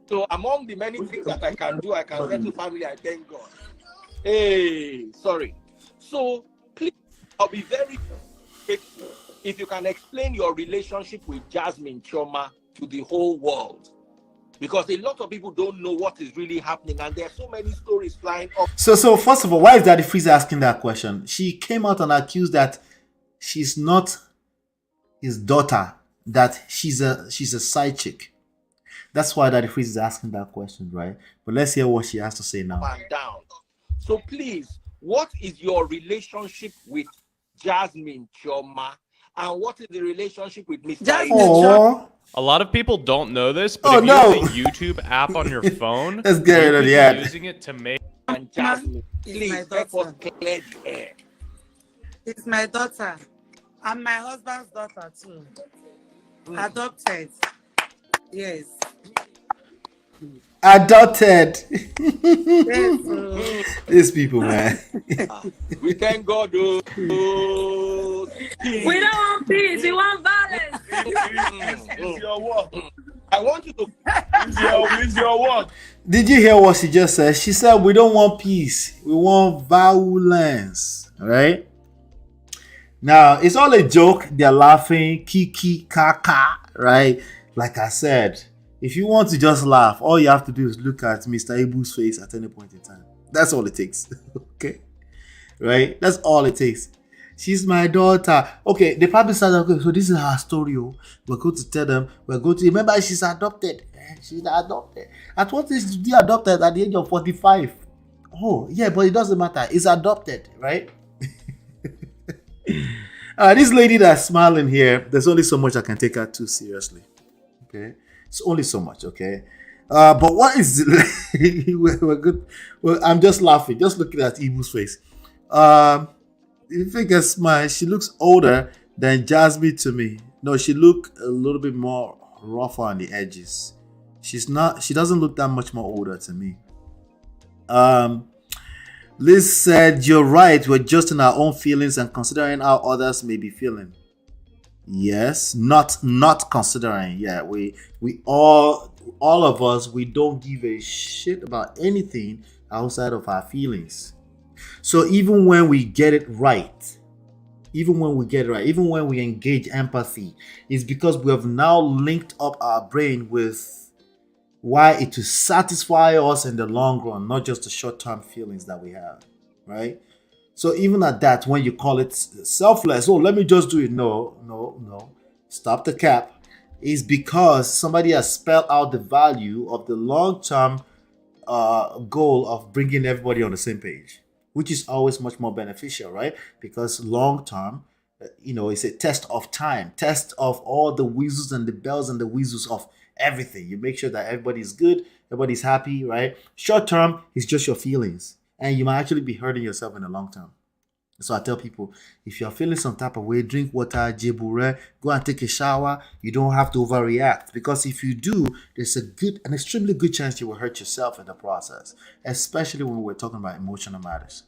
So among the many things that I can do, I can settle family. I thank God. Hey, sorry. So please, I'll be very grateful if you can explain your relationship with Jasmine Choma to the whole world, because a lot of people don't know what is really happening, and there are so many stories flying up. So first of all, why is Daddy Freeze asking that question? She came out and accused that she's not his daughter, that she's a side chick. That's why Daddy Freeze is asking that question, right? But let's hear what she has to say now. And down. So please, what is your relationship with Jasmine Choma, and what is the relationship with Mr. Choma? A lot of people don't know this, but if you have the YouTube app on your phone, let's get rid of the ad. Using it to make. And Jasmine, please help us clear the air. It's my daughter. I'm my husband's daughter too. Adopted. Yes. Adopted. Yes. These people, man. We thank God. We don't want peace. We want violence. It's your work. I want you to. It's your work. Did you hear what she just said? She said, we don't want peace. We want violence. All right? Now, it's all a joke. They're laughing. Kiki, kaka. Right? Like I said, if you want to just laugh, all you have to do is look at Mr. Ibu's face at any point in time. That's all it takes. Okay? Right? That's all it takes. She's my daughter. Okay, they probably said, okay, so this is her story. Oh. We're going to tell them. We're going to remember she's adopted. She's adopted. At what age did you adopted? At the age of 45. Oh, yeah, but it doesn't matter. It's adopted, right? This lady that's smiling here, there's only so much I can take her too seriously. Okay? It's only so much, okay? But what is we're good. Well, I'm just laughing, just looking at Ibu's face. If you can smile, she looks older than Jasmine to me. No, she look a little bit more rougher on the edges. She doesn't look that much more older to me. Liz said, you're right, we're just in our own feelings and considering how others may be feeling. Yes, not considering. Yeah, we all of us, we don't give a shit about anything outside of our feelings. So even when we get it right, even when we engage empathy, it's because we have now linked up our brain with why it will satisfy us in the long run, not just the short-term feelings that we have, right? So even at that, when you call it selfless, oh, let me just do it. No. Stop the cap. It's because somebody has spelled out the value of the long-term goal of bringing everybody on the same page, which is always much more beneficial, right? Because long-term, it's a test of time, test of all the whistles and the bells and the whistles of everything. You make sure that everybody's good, everybody's happy, right? Short term is just your feelings, and you might actually be hurting yourself in the long term. So I tell people, if you're feeling some type of way, drink water, jebure, go and take a shower. You don't have to overreact, because if you do, there's an extremely good chance you will hurt yourself in the process, especially when we're talking about emotional matters.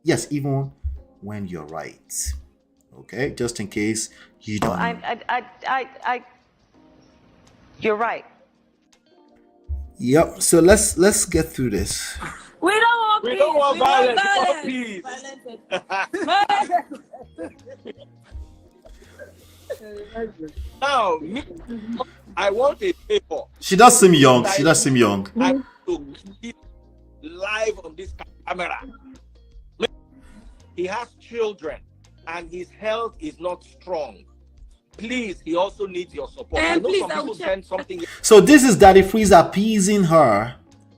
Yes, even when you're right. Okay, just in case you don't. You're right. Yep. So let's get through this. We don't want peace. We don't want violence. We want peace. Now, me, I want a favor. She does seem young. I have to keep live on this camera. He has children, and his health is not strong. Please, he also needs your support. I know some people send something. So this is Daddy Freeze appeasing her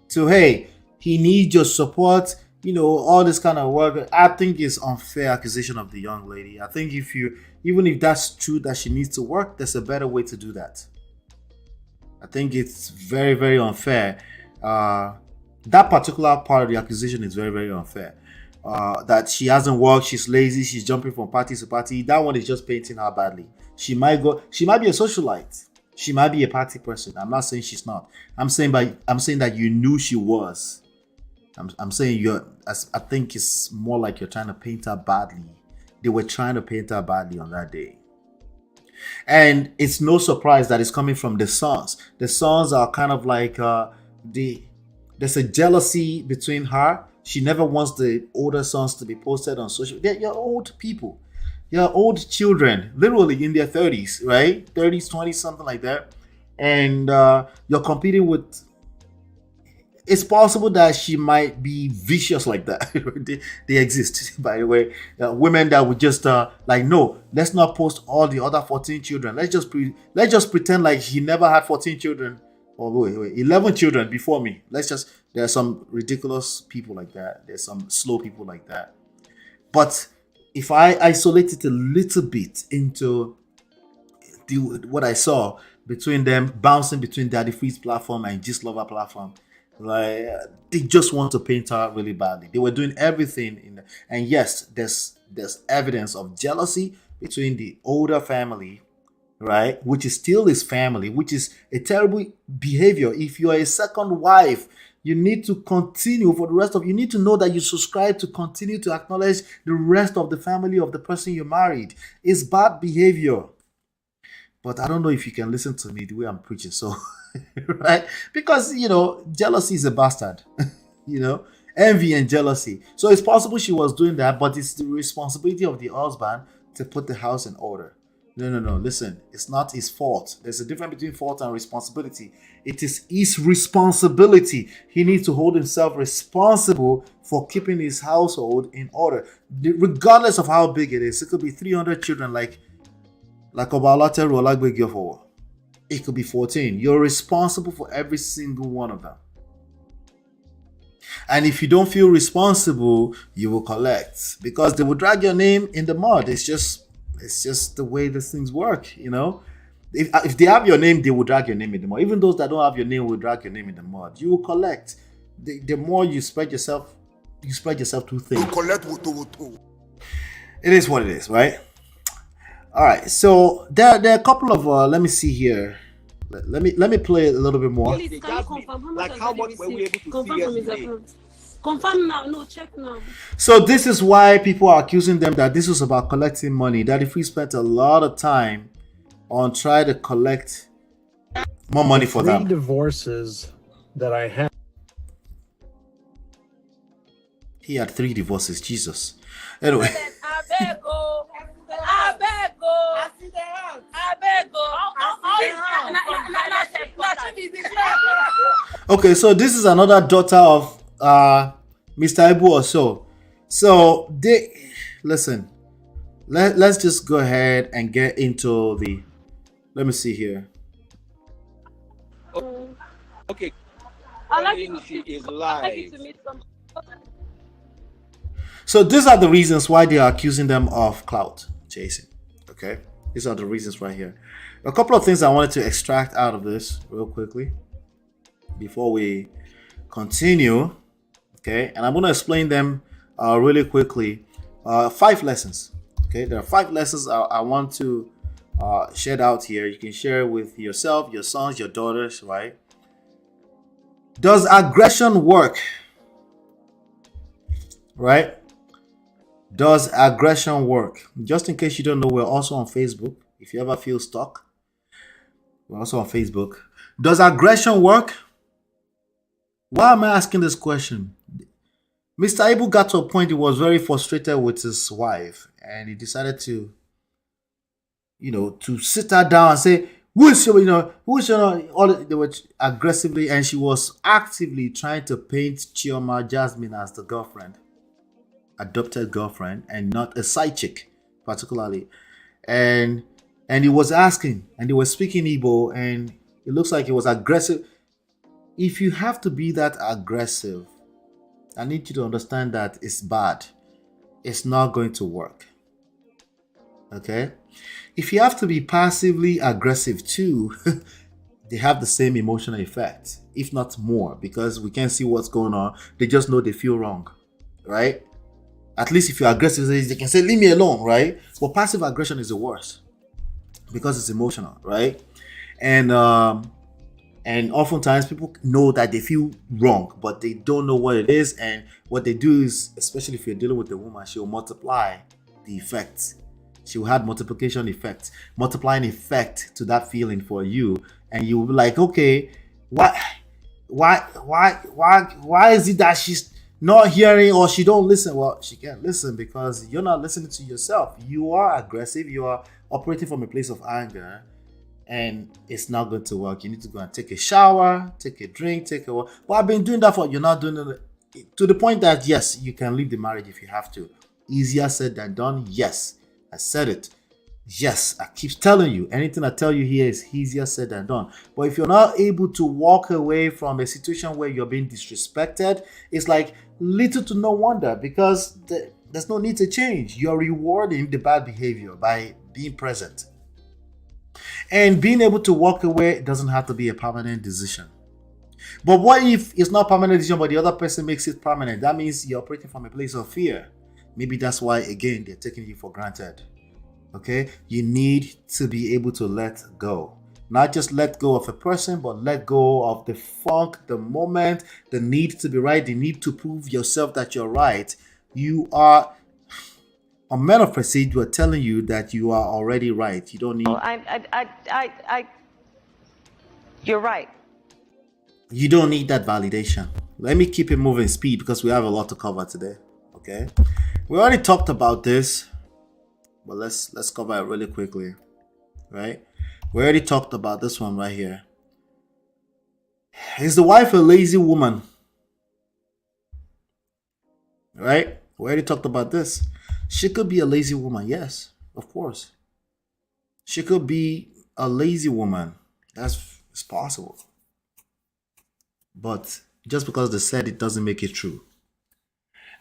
to, hey, he needs your support, all this kind of work. I think it's unfair accusation of the young lady. I think even if that's true that she needs to work, there's a better way to do that. I think it's very, very unfair. That particular part of the accusation is very, very unfair. That she hasn't worked, she's lazy, she's jumping from party to party. That one is just painting her badly. She might be a socialite. She might be a party person. I'm not saying she's not. I'm saying that you knew she was. I'm saying I think it's more like you're trying to paint her badly. They were trying to paint her badly on that day. And it's no surprise that it's coming from the sons. The sons are kind of like there's a jealousy between her. She never wants the older sons to be posted on social. You're old people. You're old children, literally in their 30s, right? 30s, 20s, something like that. And you're competing with... It's possible that she might be vicious like that. They exist, by the way. Women that would just no, let's not post all the other 14 children. Let's just pretend like he never had 14 children. Or wait, 11 children before me. There are some ridiculous people like that. There's some slow people like that. But if I isolate it a little bit into what I saw between them, bouncing between Daddy Freeze platform and Gist Lover platform, like they just want to paint her really badly. They were doing everything and yes, there's evidence of jealousy between the older family right? Which is still his family, which is a terrible behavior. If you are a second wife, you need to continue for the rest of, you need to know that you subscribe to continue to acknowledge the rest of the family of the person you married. It's bad behavior. But I don't know if you can listen to me the way I'm preaching. So, right? Because, jealousy is a bastard. Envy and jealousy. So it's possible she was doing that, but it's the responsibility of the husband to put the house in order. No. Listen, it's not his fault. There's a difference between fault and responsibility. It is his responsibility. He needs to hold himself responsible for keeping his household in order, regardless of how big it is. It could be 300 children, like Obalate or like Begyofor. It could be 14. You're responsible for every single one of them. And if you don't feel responsible, you will collect, because they will drag your name in the mud. It's just the way these things work, If they have your name, they will drag your name in the mud. Even those that don't have your name will drag your name in the mud. You will collect. The more you spread yourself too thin. It is what it is, right? All right. So there are a couple of let me see here. Let me play it a little bit more. Please, can you confirm How much were we able to confirm see from his yesterday? account? Confirm now. No, check now. So this is why people are accusing them that this was about collecting money. That if we spent a lot of time on trying to collect more money for them. Divorces that I had. He had 3 divorces. Jesus. Anyway. Okay, so this is another daughter of Mr. Ibu or so. So they listen. Let's just go ahead and get into the. Let me see here. Okay. I like you She is I like you live. to meet some. So these are the reasons why they are accusing them of clout chasing. Okay, these are the reasons right here. A couple of things I wanted to extract out of this real quickly before we continue. Okay, and I'm going to explain them really quickly. 5 lessons. Okay, there are 5 lessons I want to share out here. You can share with yourself, your sons, your daughters, right? Does aggression work? Right? Does aggression work? Just in case you don't know, we're also on Facebook. If you ever feel stuck, we're also on Facebook. Does aggression work? Why am I asking this question? Mr. Ibu got to a point he was very frustrated with his wife, and he decided to, to sit her down and say, they were aggressively, and she was actively trying to paint Chioma Jasmine as the girlfriend, adopted girlfriend, and not a side chick, particularly. And he was asking, and they were speaking Igbo, and it looks like he was aggressive. If you have to be that aggressive, I need you to understand that it's bad. It's not going to work. Okay? If you have to be passively aggressive too, they have the same emotional effect, if not more, because we can't see what's going on. They just know they feel wrong, right? At least if you're aggressive, they can say, leave me alone, right? But passive aggression is the worst because it's emotional, right? And oftentimes people know that they feel wrong, but they don't know what it is. And what they do is, especially if you're dealing with a woman, she'll multiply the effects. She'll have multiplication effect, multiplying effect to that feeling for you. And you'll be like, okay, why is it that she's not hearing or she don't listen? Well, she can't listen because you're not listening to yourself. You are aggressive. You are operating from a place of anger. And it's not going to work. You need to go and take a shower, take a drink, take a walk. But I've been doing that you're not doing it to the point that, yes, you can leave the marriage if you have to. Easier said than done. Yes, I said it. Yes, I keep telling you. Anything I tell you here is easier said than done. But if you're not able to walk away from a situation where you're being disrespected, it's like little to no wonder because there's no need to change. You're rewarding the bad behavior by being present. And being able to walk away doesn't have to be a permanent decision. But what if it's not a permanent decision, but the other person makes it permanent? That means you're operating from a place of fear. Maybe that's why, again, they're taking you for granted. Okay, you need to be able to let go. Not just let go of a person, but let go of the funk, the moment, the need to be right, the need to prove yourself that you're right. You are a man of procedure telling you that you are already right. You don't need. You're right. You don't need that validation. Let me keep it moving speed because we have a lot to cover today. Okay, we already talked about this, but let's cover it really quickly. Right? We already talked about this one right here. Is the wife a lazy woman? Right? We already talked about this. She could be a lazy woman. Yes, of course. She could be a lazy woman. It's possible. But just because they said it doesn't make it true.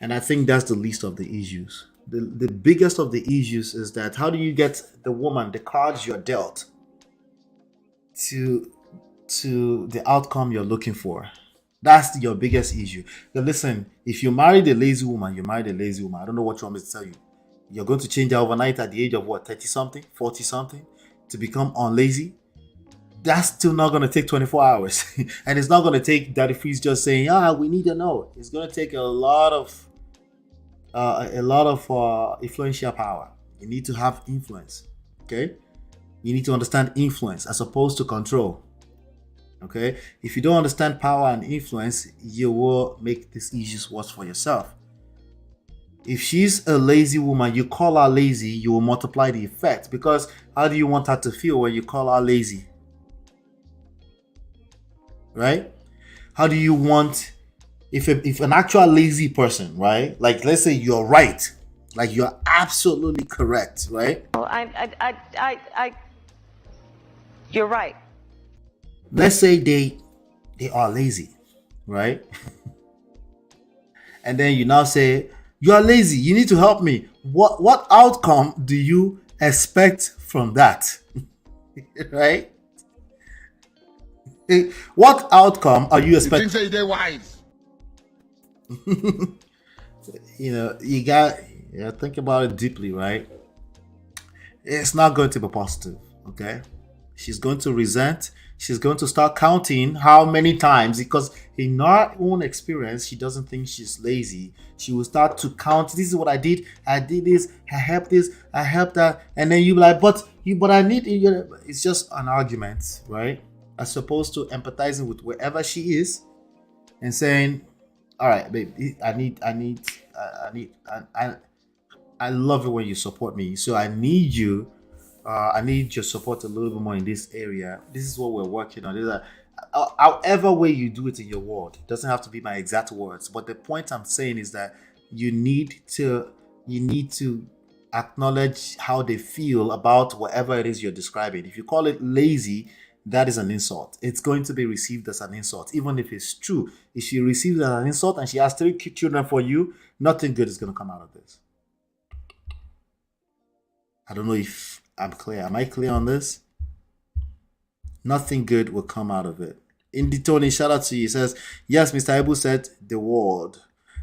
And I think that's the least of the issues. The biggest of the issues is that how do you get the woman, the cards you're dealt, to the outcome you're looking for? That's your biggest issue. Now listen, if you married a lazy woman, you married a lazy woman. I don't know what you want me to tell you. You're going to change her overnight at the age of what, 30 something, 40 something, to become unlazy? That's still not going to take 24 hours. And it's not going to take Daddy Freeze just saying, we need to know. It's going to take a lot of influential power. You need to have influence. Okay? You need to understand influence as opposed to control. Okay? If you don't understand power and influence, you will make these issues worse for yourself. If she's a lazy woman, you call her lazy, you will multiply the effect. Because how do you want her to feel when you call her lazy? Right? How do you want, if an actual lazy person, right? Like, let's say you're right, like you're absolutely correct, right? You're right. Let's say they are lazy, right? And then you now say, you are lazy, you need to help me. What outcome do you expect from that? Right? What outcome are you expecting? You think they're wise? You got think about it deeply, right? It's not going to be positive. Okay, she's going to resent. She's going to start counting how many times, because in her own experience, she doesn't think she's lazy. She will start to count. This is what I did. I did this. I helped this. I helped that. And then you be like, but I need. It's just an argument, right? As opposed to empathizing with wherever she is and saying, all right, babe, I love it when you support me. So I need you. I need your support a little bit more in this area. This is what we're working on. However way you do it in your word, it doesn't have to be my exact words. But the point I'm saying is that you need to acknowledge how they feel about whatever it is you're describing. If you call it lazy, that is an insult. It's going to be received as an insult, even if it's true. If she receives it as an insult and she has 3 children for you, nothing good is going to come out of this. I don't know if I'm clear. Am I clear on this? Nothing good will come out of it. Indy Tony, shout out to you. He says, yes, Mr. Ibu said the word.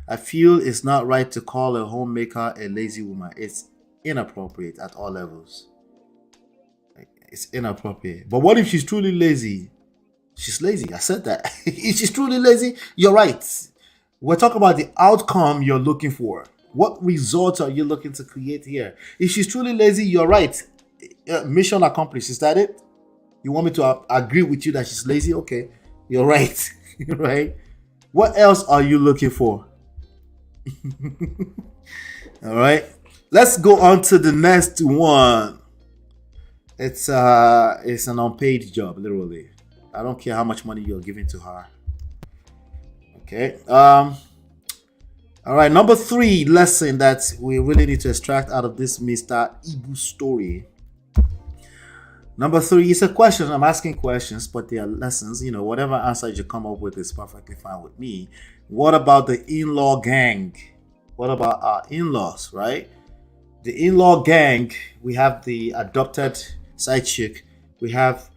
I feel it's not right to call a homemaker a lazy woman. It's inappropriate at all levels. It's inappropriate. But what if she's truly lazy? She's lazy. I said that. If she's truly lazy, you're right. We're talking about the outcome you're looking for. What results are you looking to create here? If she's truly lazy, you're right. Mission accomplished. Is that it? You want me to agree with you that she's lazy? Okay, you're right. Right? What else are you looking for? All right. Let's go on to the next one. It's an unpaid job, literally. I don't care how much money you're giving to her. Okay. All right. Number 3 lesson that we really need to extract out of this Mr. Ibu story. Number 3 is a question. I'm asking questions, but they are lessons. Whatever answer you come up with is perfectly fine with me. What about the in-law gang? What about our in-laws, right? The in-law gang, we have the adopted side chick. We have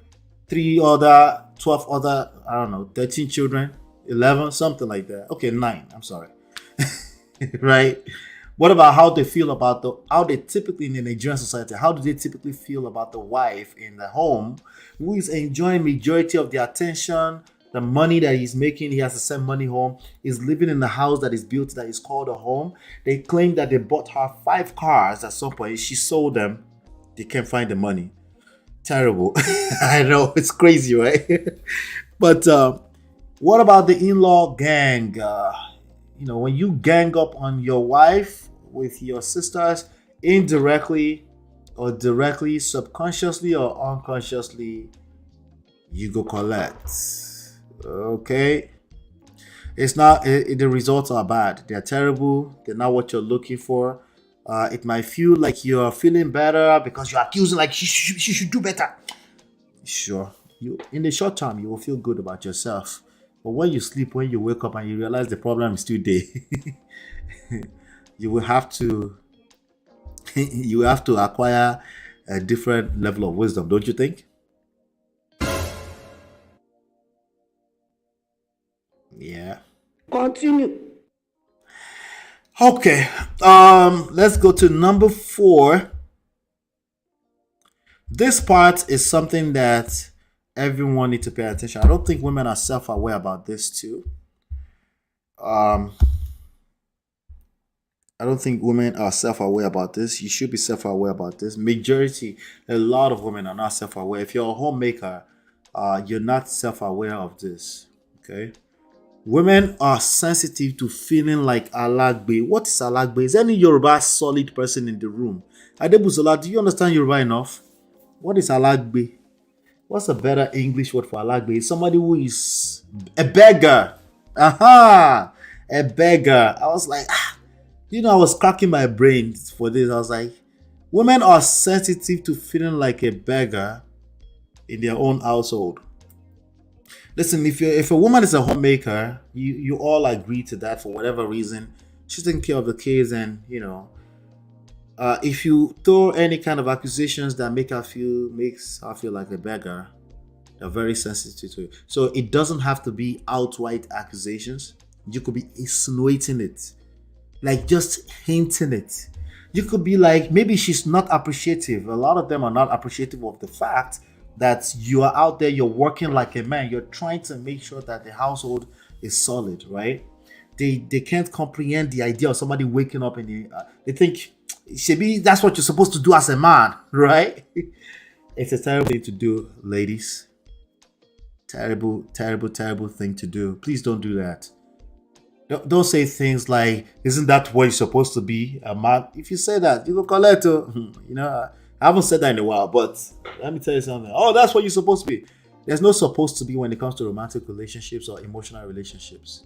12 other, 13 children, 11, something like that. Okay, 9, I'm sorry. Right? What about how they feel about how they typically in the Nigerian society, how do they typically feel about the wife in the home who is enjoying majority of the attention, the money that he's making, he has to send money home, he's living in the house that is built that is called a home. They claim that they bought her 5 cars at some point. She sold them. They can't find the money. Terrible. I know, it's crazy, right? But what about the in-law gang? When you gang up on your wife with your sisters, indirectly or directly, subconsciously or unconsciously, you go collect. Okay? It's not, the results are bad. They're terrible. They're not what you're looking for. It might feel like you're feeling better because you're accusing, like, she should do better. Sure. In the short term, you will feel good about yourself. But when you sleep, when you wake up and you realize the problem is still there, you will have to acquire a different level of wisdom, don't you think? Yeah. Continue. Okay. Let's go to number 4. This part is something that everyone needs to pay attention. I don't think women are self-aware about this too. I don't think women are self-aware about this. You should be self-aware about this. A lot of women are not self-aware. If you're a homemaker, you're not self-aware of this. Okay? Women are sensitive to feeling like alagbe. What is alagbe? Is any Yoruba solid person in the room? Adebusola, do you understand Yoruba enough? What is alagbe? What's a better English word for alagbe? It's somebody who is a beggar. Aha! A beggar. I was like, I was cracking my brain for this. I was like, women are sensitive to feeling like a beggar in their own household. Listen, if a woman is a homemaker, you all agree to that for whatever reason. She's taking care of the kids, and if you throw any kind of accusations that makes her feel like a beggar, they're very sensitive to it. So it doesn't have to be outright accusations. You could be insinuating it, like just hinting it. You could be like, maybe she's not appreciative. A lot of them are not appreciative of the fact that you are out there, you're working like a man, you're trying to make sure that the household is solid, right? They can't comprehend the idea of somebody waking up and they think, Shebi, that's what you're supposed to do as a man, right? It's a terrible thing to do, ladies. Terrible, terrible, terrible thing to do. Please don't do that. Don't say things like, isn't that what you're supposed to be, a man? If you say that, you go collect it. I haven't said that in a while, but let me tell you something. Oh, that's what you're supposed to be. There's no supposed to be when it comes to romantic relationships or emotional relationships.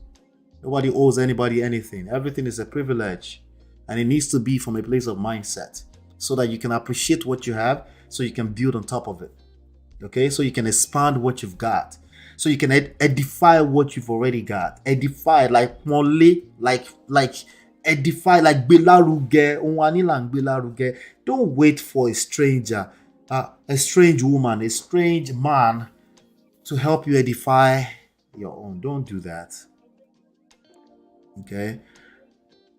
Nobody owes anybody anything. Everything is a privilege. And it needs to be from a place of mindset so that you can appreciate what you have, so you can build on top of it. Okay? So you can expand what you've got. So you can edify what you've already got. Edify, like Monle, like edify, like Belaruge, Unwanilang Belaruge. Don't wait for a stranger, a strange woman, a strange man to help you edify your own. Don't do that. Okay?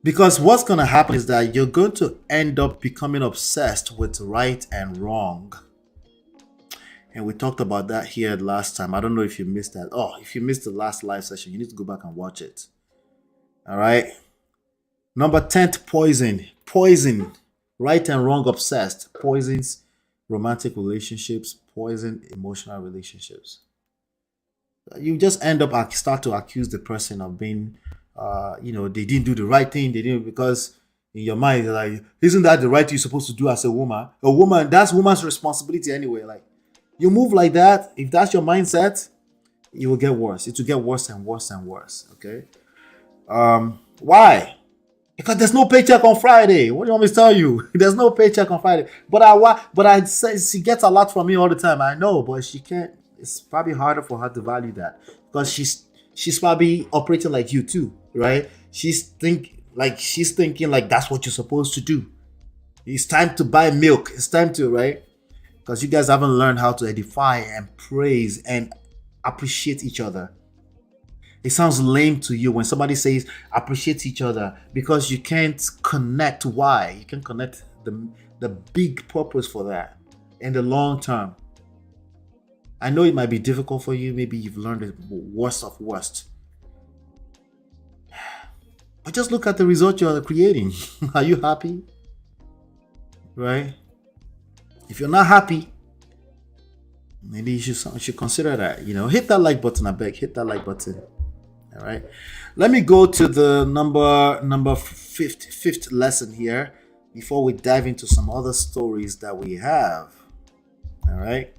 Because what's going to happen is that you're going to end up becoming obsessed with right and wrong. And we talked about that here last time. I don't know if you missed that. Oh, if you missed the last live session, you need to go back and watch it. All right? Number 10, poison. Poison. Right and wrong obsessed. Poisons romantic relationships. Poison emotional relationships. You just end up start to accuse the person of being, they didn't do the right thing. They didn't, because in your mind, you're like, isn't that the right thing you're supposed to do as a woman? A woman, that's woman's responsibility anyway. Like, you move like that, if that's your mindset, it will get worse. It will get worse and worse and worse. Okay. Why? Because there's no paycheck on Friday. What do you want me to tell you? There's no paycheck on Friday. But I say she gets a lot from me all the time. I know, but she can't. It's probably harder for her to value that because she's probably operating like you too, right? She's thinking like that's what you're supposed to do. It's time to buy milk. It's time to, right? Because you guys haven't learned how to edify and praise and appreciate each other. It sounds lame to you when somebody says appreciate each other because you can't connect why. You can connect the big purpose for that in the long term. I know it might be difficult for you. Maybe you've learned the worst of worst. But just look at the result you're creating. Are you happy? Right? If you're not happy, maybe you should consider that. Hit that like button, I beg. Hit that like button. All right. Let me go to the number fifth lesson here before we dive into some other stories that we have. All right.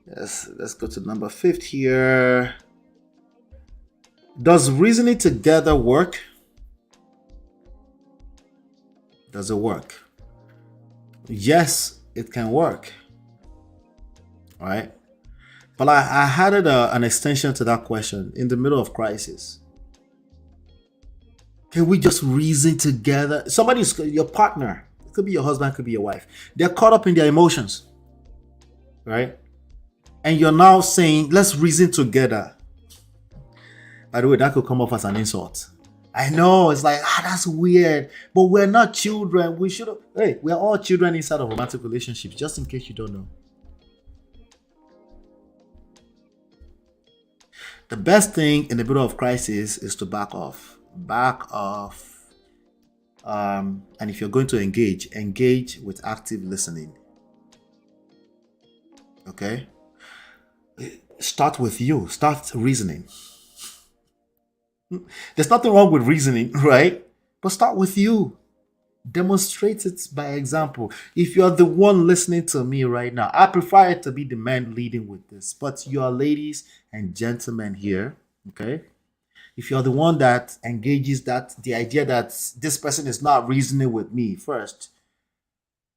Yes, let's go to number 5 here. Does reasoning together work? Does it work? Yes, it can work. All right. But I had an extension to that question in the middle of crisis. Can we just reason together? Somebody's your partner. It could be your husband, it could be your wife. They're caught up in their emotions. Right? And you're now saying, let's reason together. By the way, that could come off as an insult. I know, it's like, that's weird. But we're not children. We're all children inside of romantic relationships, just in case you don't know. The best thing in the middle of crisis is to back off. Back off. And if you're going to engage with active listening. Okay? Start with you. Start reasoning. There's nothing wrong with reasoning, right? But start with you. Demonstrate it by example. If you're the one listening to me right now, I prefer it to be the man leading with this. But you are ladies and gentlemen here, okay? If you're the one that engages the idea that this person is not reasoning with me first,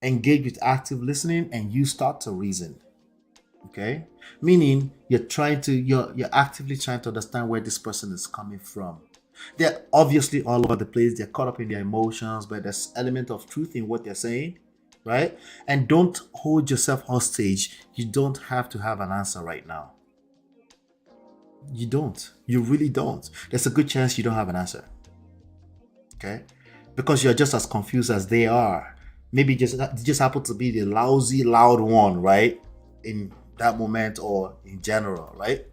engage with active listening and you start to reason. Okay? Meaning you're actively trying to understand where this person is coming from. They're obviously all over the place. They're caught up in their emotions, but there's element of truth in what they're saying, right? And don't hold yourself hostage. You don't have to have an answer right now. You don't. You really don't. There's a good chance you don't have an answer. Okay? Because you're just as confused as they are. Maybe you just happen to be the lousy, loud one, right? In that moment or in general, right?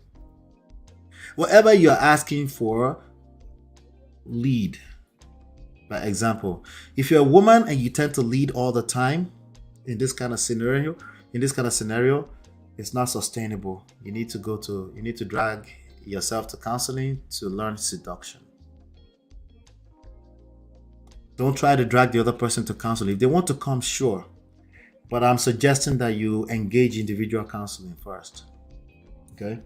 Whatever you're asking for, lead. By example, if you're a woman and you tend to lead all the time in this kind of scenario, it's not sustainable. You need to drag yourself to counseling to learn seduction. Don't try to drag the other person to counseling. If they want to come, sure. But I'm suggesting that you engage individual counseling first. Okay?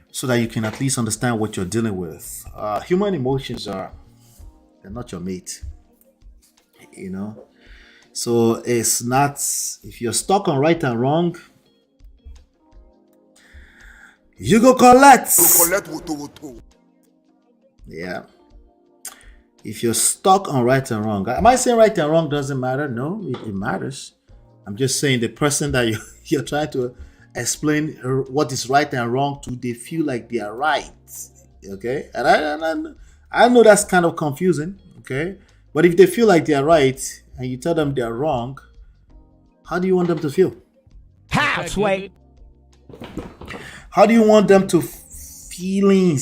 So that you can at least understand what you're dealing with. Human emotions they're not your mate. So it's not, if you're stuck on right and wrong, you go collect. Yeah. If you're stuck on right and wrong, am I saying right and wrong doesn't matter? No, it matters. I'm just saying the person that you're trying to explain what is right and wrong to, they feel like they are right. Okay? And I know that's kind of confusing. Okay? But if they feel like they are right and you tell them they are wrong, how do you want them to feel? How, Sway? How do you want them to feeling?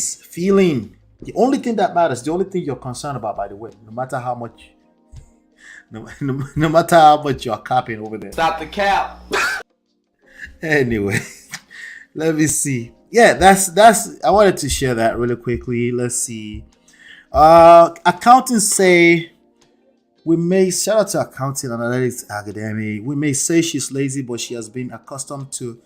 The only thing that matters, the only thing you're concerned about, by the way, no matter how much you're capping over there. Stop the cap. Anyway, let me see. Yeah, that's I wanted to share that really quickly. Let's see. Accountants say shout out to Accounting Analytics Academy. We may say she's lazy, but she has been accustomed to,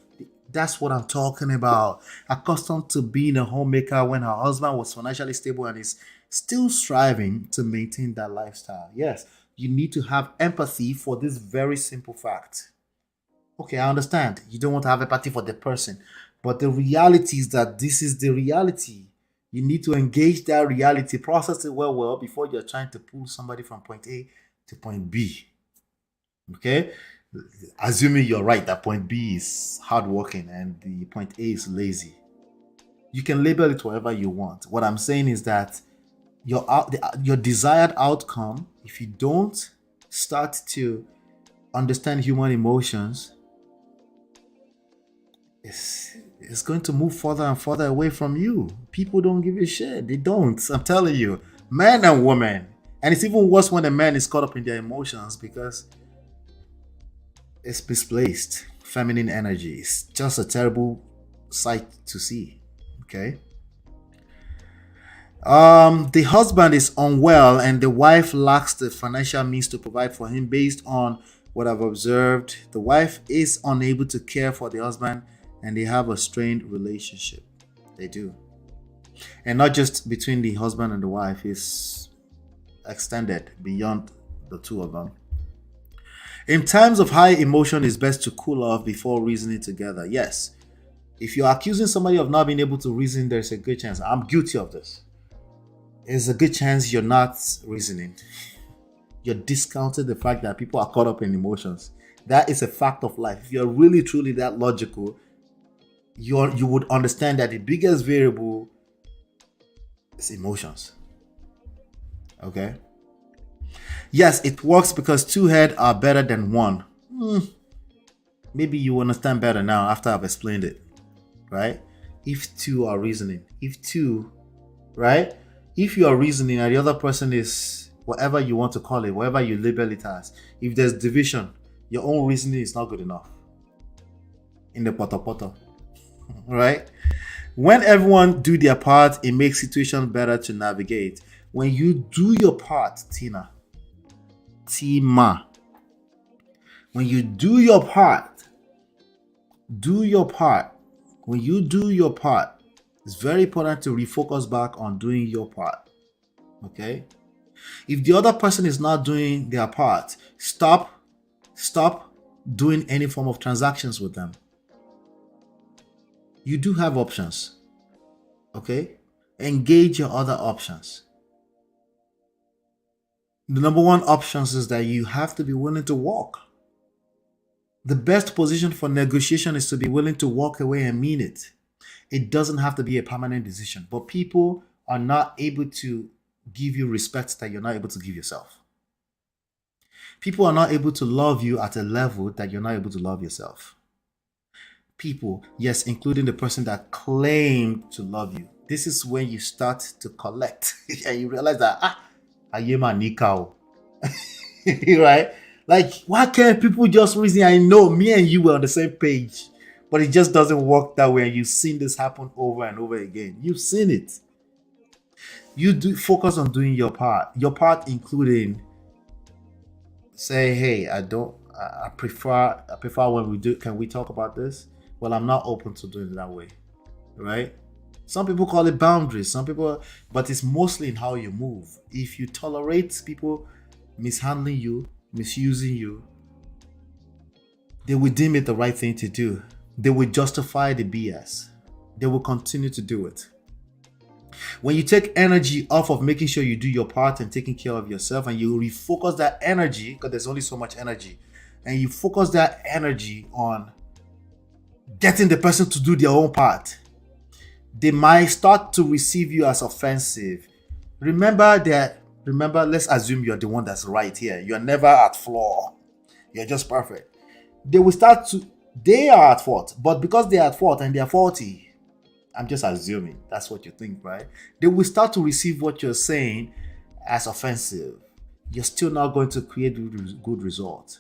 that's what I'm talking about. Accustomed to being a homemaker when her husband was financially stable and is still striving to maintain that lifestyle. Yes, you need to have empathy for this very simple fact. Okay, I understand. You don't want to have empathy for the person. But the reality is that this is the reality. You need to engage that reality, process it well before you're trying to pull somebody from point A to point B. Okay? Assuming you're right that point B is hardworking and the point A is lazy. You can label it whatever you want. What I'm saying is that your desired outcome, if you don't start to understand human emotions, it's going to move further and further away from you. People don't give a shit. They don't. I'm telling you, men and women. And it's even worse when a man is caught up in their emotions because it's misplaced. Feminine energy. It's just a terrible sight to see. Okay. The husband is unwell and the wife lacks the financial means to provide for him. Based on what I've observed, the wife is unable to care for the husband and they have a strained relationship. They do. And not just between the husband and the wife, it's extended beyond the two of them. In times of high emotion, it's best to cool off before reasoning together. Yes. If you're accusing somebody of not being able to reason, there's a good chance. I'm guilty of this. There's a good chance you're not reasoning. You're discounting the fact that people are caught up in emotions. That is a fact of life. If you're really truly that logical, you would understand that the biggest variable is emotions. Okay? Yes, it works because two heads are better than one. Maybe you understand better now after I've explained it. Right? If two are reasoning. Right? If you are reasoning and the other person is whatever you want to call it, whatever you label it as, if there's division, your own reasoning is not good enough. In the poto. Right? When everyone do their part, it makes situations better to navigate. When you do your part, Tima. When you do your part, when you do your part, it's very important to refocus back on doing your part. Okay? If the other person is not doing their part, stop doing any form of transactions with them. You do have options. Okay? Engage your other options. The number one option is that you have to be willing to walk. The best position for negotiation is to be willing to walk away and mean it. It doesn't have to be a permanent decision, but people are not able to give you respect that you're not able to give yourself. People are not able to love you at a level that you're not able to love yourself. People, yes, including the person that claimed to love you. This is when you start to collect and you realize that, I am a nikao. Right? Like, why can't people just reason? I know me and you were on the same page. But it just doesn't work that way. And you've seen this happen over and over again. You've seen it. You do focus on doing your part. Your part including say, hey, I prefer when we do, can we talk about this? Well, I'm not open to doing it that way. Right? Some people call it boundaries. But it's mostly in how you move. If you tolerate people mishandling you, misusing you, they will deem it the right thing to do. They will justify the BS. They will continue to do it. When you take energy off of making sure you do your part and taking care of yourself, and you refocus that energy, because there's only so much energy, and you focus that energy on getting the person to do their own part, they might start to receive you as offensive. Remember, let's assume you're the one that's right here. You're never at flaw. You're just perfect. They are at fault, but because they are at fault and they are faulty, I'm just assuming that's what you think, right? They will start to receive what you're saying as offensive. You're still not going to create good results.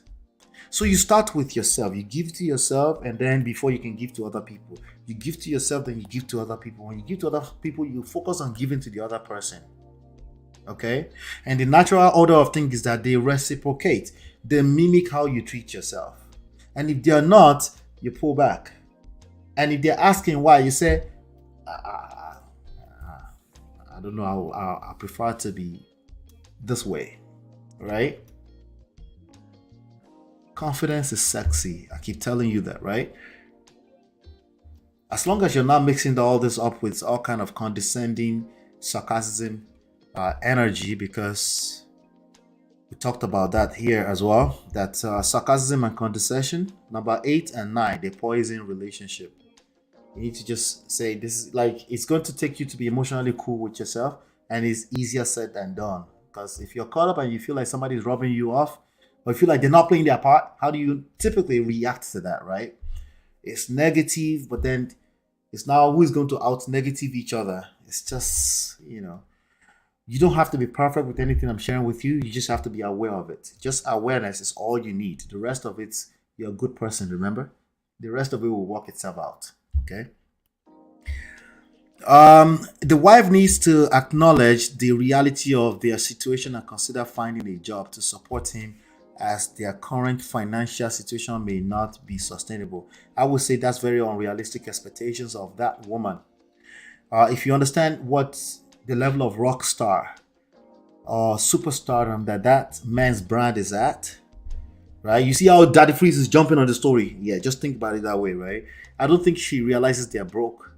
So you start with yourself. You give to yourself, and then before you can give to other people, you give to yourself, then you give to other people. When you give to other people, you focus on giving to the other person. Okay? And the natural order of things is that they reciprocate. They mimic how you treat yourself. And if they're not, you pull back. And if they're asking why, you say, I don't know, I prefer to be this way, right? Confidence is sexy. I keep telling you that, right? As long as you're not mixing all this up with all kind of condescending, sarcasm, energy, because we talked about that here as well, that sarcasm and condescension, number 8 and 9, they poison relationship. You need to just say this is like it's going to take you to be emotionally cool with yourself, and it's easier said than done. Because if you're caught up and you feel like somebody's rubbing you off, or you feel like they're not playing their part, how do you typically react to that, right? It's negative, but then it's now who's going to out negative each other. It's just, you don't have to be perfect with anything I'm sharing with you. You just have to be aware of it. Just awareness is all you need. The rest of it's you're a good person, remember? The rest of it will work itself out. Okay. The wife needs to acknowledge the reality of their situation and consider finding a job to support him as their current financial situation may not be sustainable. I would say that's very unrealistic expectations of that woman. If you understand what the level of rock star or superstardom that man's brand is at, right? You see how Daddy Freeze is jumping on the story. Yeah, just think about it that way, right? I don't think she realizes they're broke.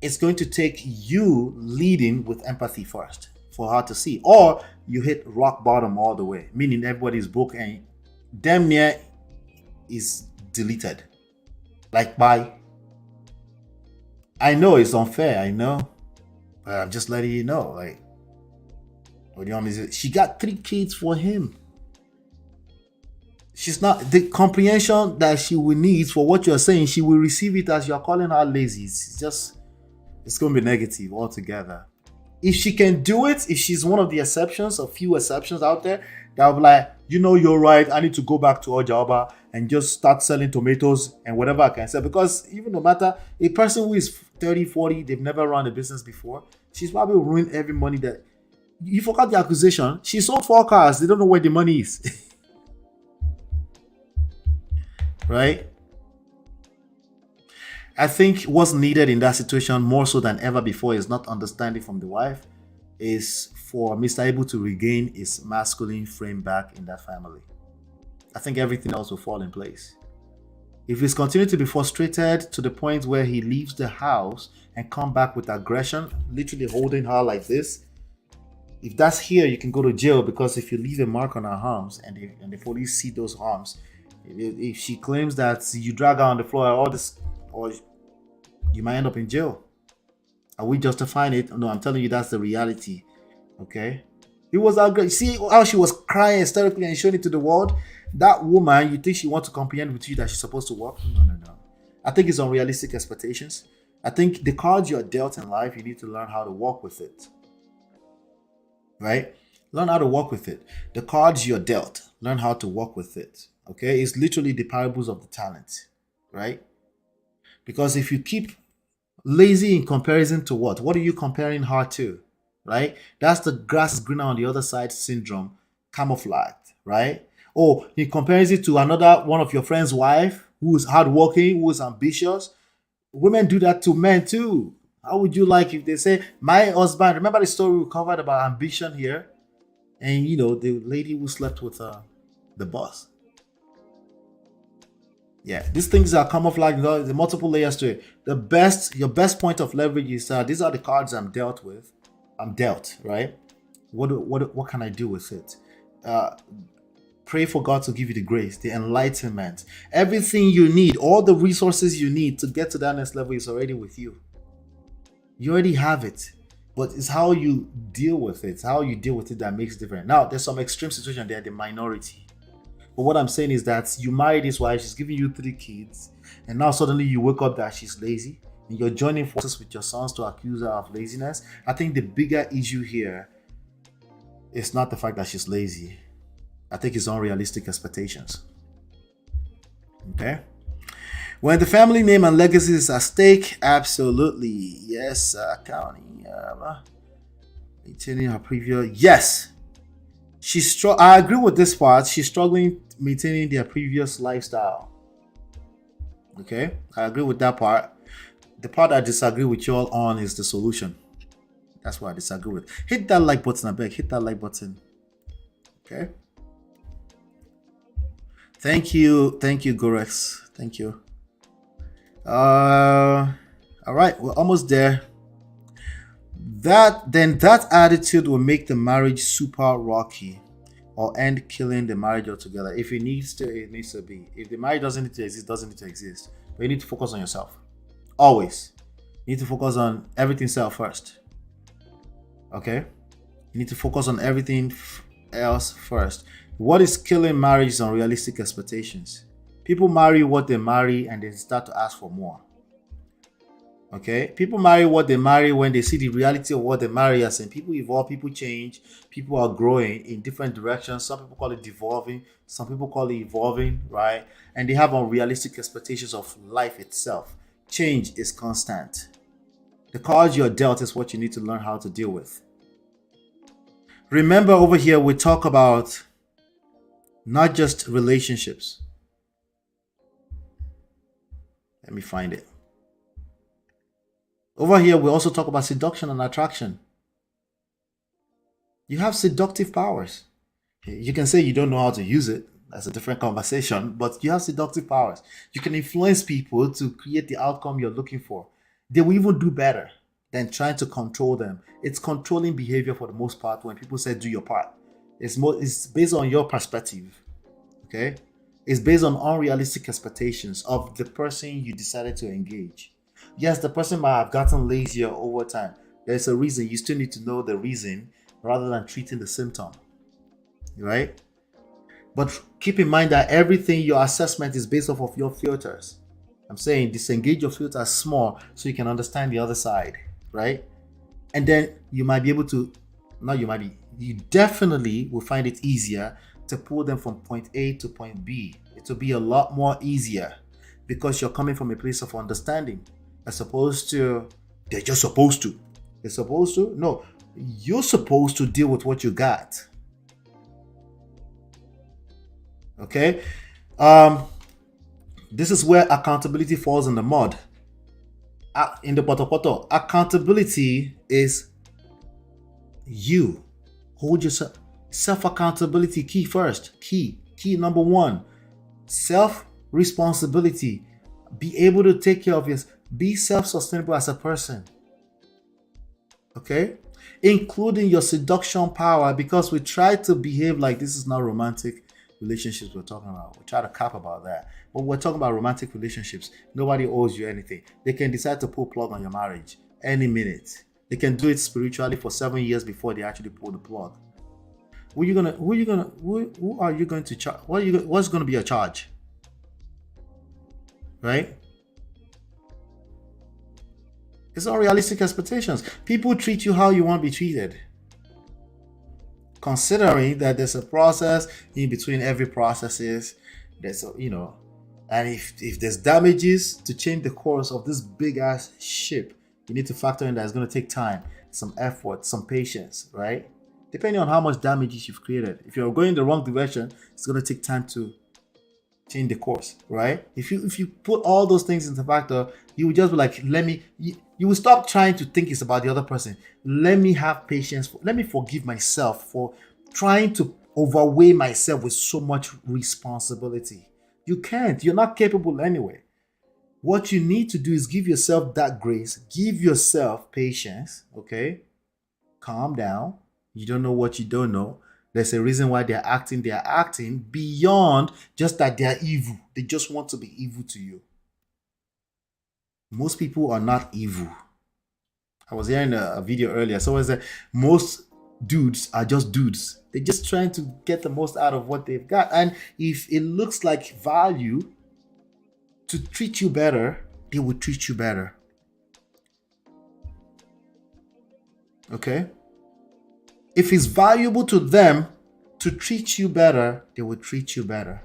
It's going to take you leading with empathy first for her to see. Or you hit rock bottom all the way, meaning everybody's broke and damn near is deleted. Like, bye. I know it's unfair, I know. But I'm just letting you know, like, what do you want me to say? She got 3 kids for him. She's not, the comprehension that she will need for what you're saying, she will receive it as you're calling her lazy. It's going to be negative altogether. If she can do it, if she's one of the exceptions, a few exceptions out there, that will be like, you're right, I need to go back to Ojaba and just start selling tomatoes and whatever I can sell. Because even no matter, a person who is 30, 40, they've never run a business before, she's probably ruined every money that, you forgot the accusation, she sold 4 cars, they don't know where the money is. Right? I think what's needed in that situation more so than ever before is not understanding from the wife, is for Mr. Able to regain his masculine frame back in that family. I think everything else will fall in place. If he's continuing to be frustrated to the point where he leaves the house and come back with aggression, literally holding her like this, if that's here, you can go to jail, because if you leave a mark on her arms and the police see those arms, if she claims that you drag her on the floor or all this, or you might end up in jail. Are we justifying it? No, I'm telling you that's the reality. Okay? It was ugly. See how she was crying hysterically and showing it to the world? That woman, you think she wants to comprehend with you that she's supposed to work? No. I think it's unrealistic expectations. I think the cards you're dealt in life, you need to learn how to work with it. Right? Learn how to work with it. The cards you're dealt, learn how to work with it. Okay? It's literally the parables of the talent. Right? Because if you keep lazy in comparison to what? What are you comparing her to? Right? That's the grass is greener on the other side syndrome, camouflaged, right? Oh, he compares it to another one of your friend's wife who is hardworking, who is ambitious. Women do that to men too. How would you like if they say, my husband, remember the story we covered about ambition here? And the lady who slept with the boss. Yeah, these things are camouflaged. The multiple layers to it. Your best point of leverage is these are the cards I'm dealt with. I'm dealt, right? What can I do with it? Pray for God to give you the grace, the enlightenment, everything you need, all the resources you need to get to that next level is already with you. You already have it, but it's how you deal with it. It's how you deal with it that makes it different. Now, there's some extreme situation there, the minority. But what I'm saying is that you marry this wife, she's giving you 3 kids, and now suddenly you wake up that she's lazy, and you're joining forces with your sons to accuse her of laziness. I think the bigger issue here is not the fact that she's lazy. I think it's unrealistic expectations. Okay? When the family name and legacy is at stake, absolutely. Yes, County. Maintaining her previous. Yes. I agree with this part. She's struggling maintaining their previous lifestyle. Okay, I agree with that part. The part I disagree with you all on is the solution. That's what I disagree with. Hit that like button, I beg. Hit that like button. Okay. Thank you, Gorex. Thank you. All right, we're almost there. That attitude will make the marriage super rocky or end killing the marriage altogether. If it needs to be. If the marriage doesn't need to exist, doesn't need to exist. But you need to focus on yourself. Always. You need to focus on everything self first. Okay? You need to focus on everything else first. What is killing marriage is unrealistic expectations. People marry what they marry and they start to ask for more. Okay? People marry what they marry when they see the reality of what they marry as in people evolve, people change, people are growing in different directions. Some people call it devolving, some people call it evolving, right? And they have unrealistic expectations of life itself. Change is constant. The cards you're dealt is what you need to learn how to deal with. Remember, over here we talk about not just relationships. Let me find it. Over here we also talk about seduction and attraction. You have seductive powers. You can say you don't know how to use it. That's a different conversation. But you have seductive powers. You can influence people to create the outcome you're looking for. They will even do better than trying to control them. It's controlling behavior for the most part when people say do your part. It's based on your perspective. Okay? It's based on unrealistic expectations of the person you decided to engage. Yes, the person might have gotten lazier over time. There's a reason. You still need to know the reason rather than treating the symptom. Right? But keep in mind that everything, your assessment is based off of your filters. I'm saying disengage your filters small so you can understand the other side, right? And then you might be able to, you definitely will find it easier to pull them from point A to point B. It will be a lot more easier because you're coming from a place of understanding as opposed to, they're just supposed to. They're supposed to? No, you're supposed to deal with what you got. Okay? This is where accountability falls in the mud. In the poto. Accountability is you. Hold yourself. Self-accountability, key first. Key number one. Self-responsibility. Be able to take care of yourself. Be self-sustainable as a person. Okay? Including your seduction power, because we try to behave like this is not romantic relationships we're talking about. We try to cap about that. But we're talking about romantic relationships. Nobody owes you anything. They can decide to pull plug on your marriage any minute. They can do it spiritually for 7 years before they actually pull the plug. Who are you going to charge? What's going to be your charge? Right? It's unrealistic expectations. People treat you how you want to be treated. Considering that there's a process in between every processes, and if there's damages to change the course of this big ass ship, you need to factor in that it's going to take time, some effort, some patience, right? Depending on how much damages you've created. If you're going the wrong direction, it's going to take time to change the course, right? If you put all those things into factor, you will just be like, you will stop trying to think it's about the other person. Let me have patience. Let me forgive myself for trying to overweigh myself with so much responsibility. You can't. You're not capable anyway. What you need to do is give yourself that grace. Give yourself patience, okay? Calm down. You don't know what you don't know. There's a reason why they're acting. They're acting beyond just that they're evil. They just want to be evil to you. Most people are not evil. I was hearing a video earlier. Someone said most dudes are just dudes. They're just trying to get the most out of what they've got. And if it looks like value to treat you better, they will treat you better. Okay? If it's valuable to them to treat you better, they will treat you better.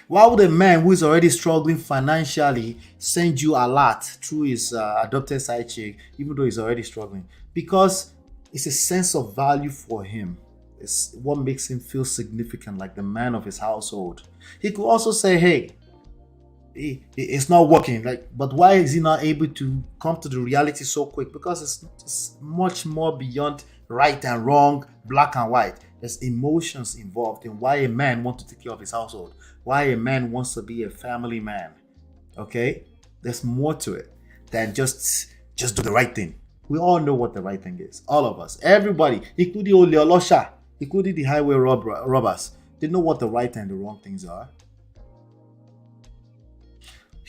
Why would a man who is already struggling financially send you a lot through his adopted side chick, even though he's already struggling? Because it's a sense of value for him. It's what makes him feel significant, like the man of his household. He could also say, hey, it's not working. But why is he not able to come to the reality so quick? Because it's much more beyond right and wrong, black and white. There's emotions involved in why a man wants to take care of his household, why a man wants to be a family man. Okay? There's more to it than just do the right thing. We all know what the right thing is. All of us. Everybody, including Oleolosha, including the highway robbers. They know what the right and the wrong things are.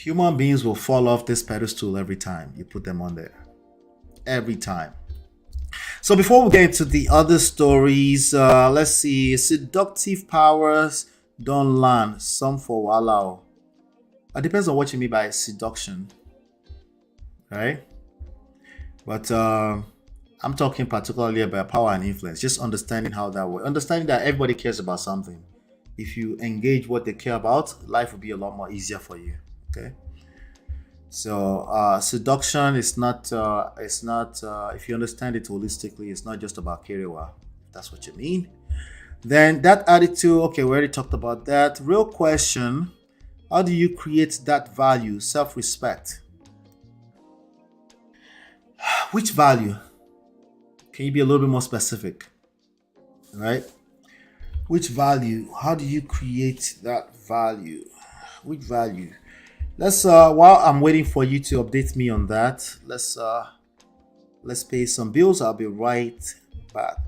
Human beings will fall off this pedestal every time you put them on there. Every time. So before we get into the other stories, let's see. Seductive powers don't land. Some for walao. It depends on what you mean by seduction, right? But I'm talking particularly about power and influence. Just understanding how that works. Understanding that everybody cares about something. If you engage what they care about, life will be a lot more easier for you. Okay. So seduction is not. If you understand it holistically, it's not just about kerewa. If that's what you mean. Then that attitude. Okay, we already talked about that. Real question: how do you create that value, self-respect? Which value? Can you be a little bit more specific? Right? Which value? How do you create that value? Which value? Let's while I'm waiting for you to update me on that, let's pay some bills. I'll be right back.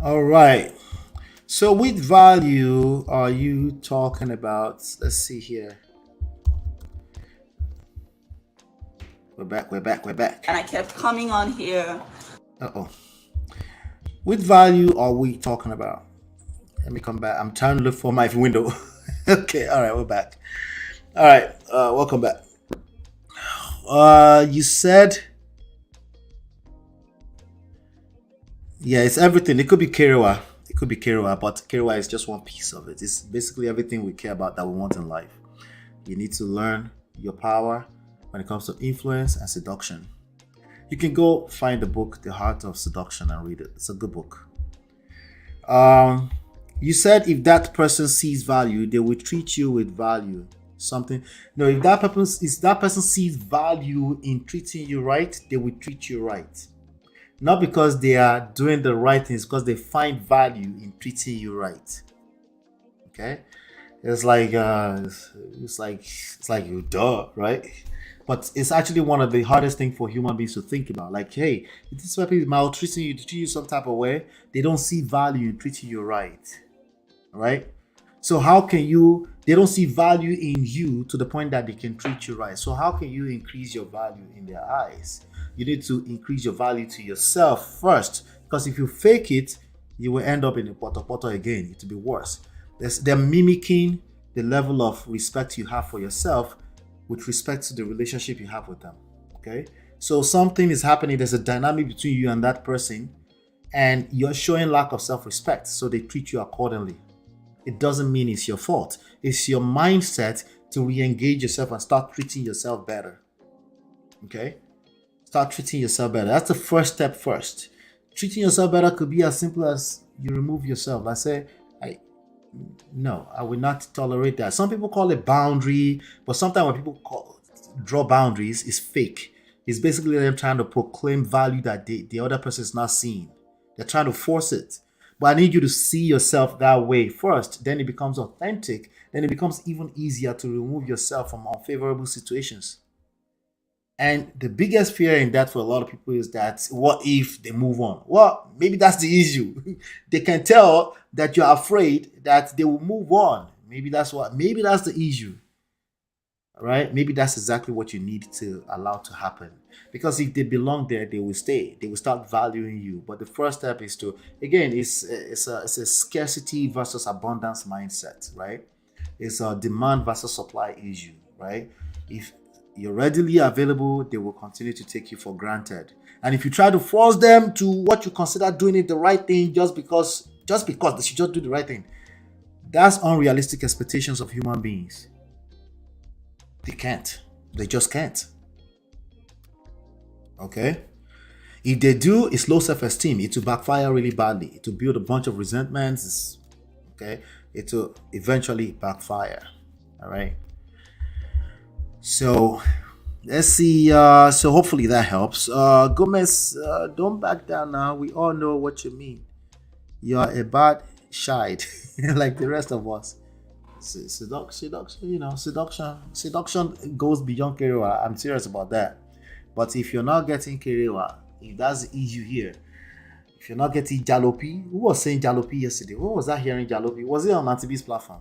All right. So which value are you talking about? Let's see here. We're back. And I kept coming on here. Uh-oh. Which value are we talking about? Let me come back. I'm trying to look for my window. Okay, all right, we're back. All right, welcome back. You said... Yeah, it's everything. It could be kerewa. But kerewa is just one piece of it. It's basically everything we care about that we want in life. You need to learn your power when it comes to influence and seduction. You can go find the book, The Heart of Seduction, and read it. It's a good book. You said if that person sees value, they will treat you with value. Something. No, if that person sees value in treating you right, they will treat you right. Not because they are doing the right things, because they find value in treating you right. Okay, it's like you duh, right? But it's actually one of the hardest things for human beings to think about. Like, hey, if this person is maltreating you, to treat you some type of way, they don't see value in treating you right, right? So how can you? They don't see value in you to the point that they can treat you right. So how can you increase your value in their eyes? You need to increase your value to yourself first, because if you fake it, you will end up in a poto again. It will be worse. They're mimicking the level of respect you have for yourself with respect to the relationship you have with them. Okay, so something is happening. There's a dynamic between you and that person, and you're showing lack of self-respect, so they treat you accordingly. It doesn't mean it's your fault. It's your mindset to re-engage yourself and start treating yourself better. Okay. Start treating yourself better. That's the first step first. Treating yourself better could be as simple as you remove yourself. I say, no, I will not tolerate that. Some people call it boundary, but sometimes when people draw boundaries, it's fake. It's basically them trying to proclaim value that the other person is not seeing. They're trying to force it. But I need you to see yourself that way first. Then it becomes authentic. Then it becomes even easier to remove yourself from unfavorable situations. And the biggest fear in that for a lot of people is that what if they move on? Well, maybe that's the issue. They can tell that you're afraid that they will move on. Maybe that's the issue. All right? Maybe that's exactly what you need to allow to happen. Because if they belong there, they will stay. They will start valuing you. But the first step is to, again, it's a scarcity versus abundance mindset, right? It's a demand versus supply issue, right? If you're readily available, they will continue to take you for granted. And if you try to force them to what you consider doing it the right thing just because they should just do the right thing, that's unrealistic expectations of human beings. They can't. They just can't. Okay? If they do, it's low self-esteem. It will backfire really badly. It will build a bunch of resentments. Okay, it will eventually backfire. All right. So let's see. So hopefully that helps. Gomez, don't back down now. We all know what you mean. You're a bad shide, like the rest of us. Seduction, seduction goes beyond Kerewa. I'm serious about that. But if you're not getting Kerewa, if that's the issue here, if you're not getting Jalopi, who was saying Jalopi yesterday? Who was that hearing Jalopi? Was it on Antibi's platform?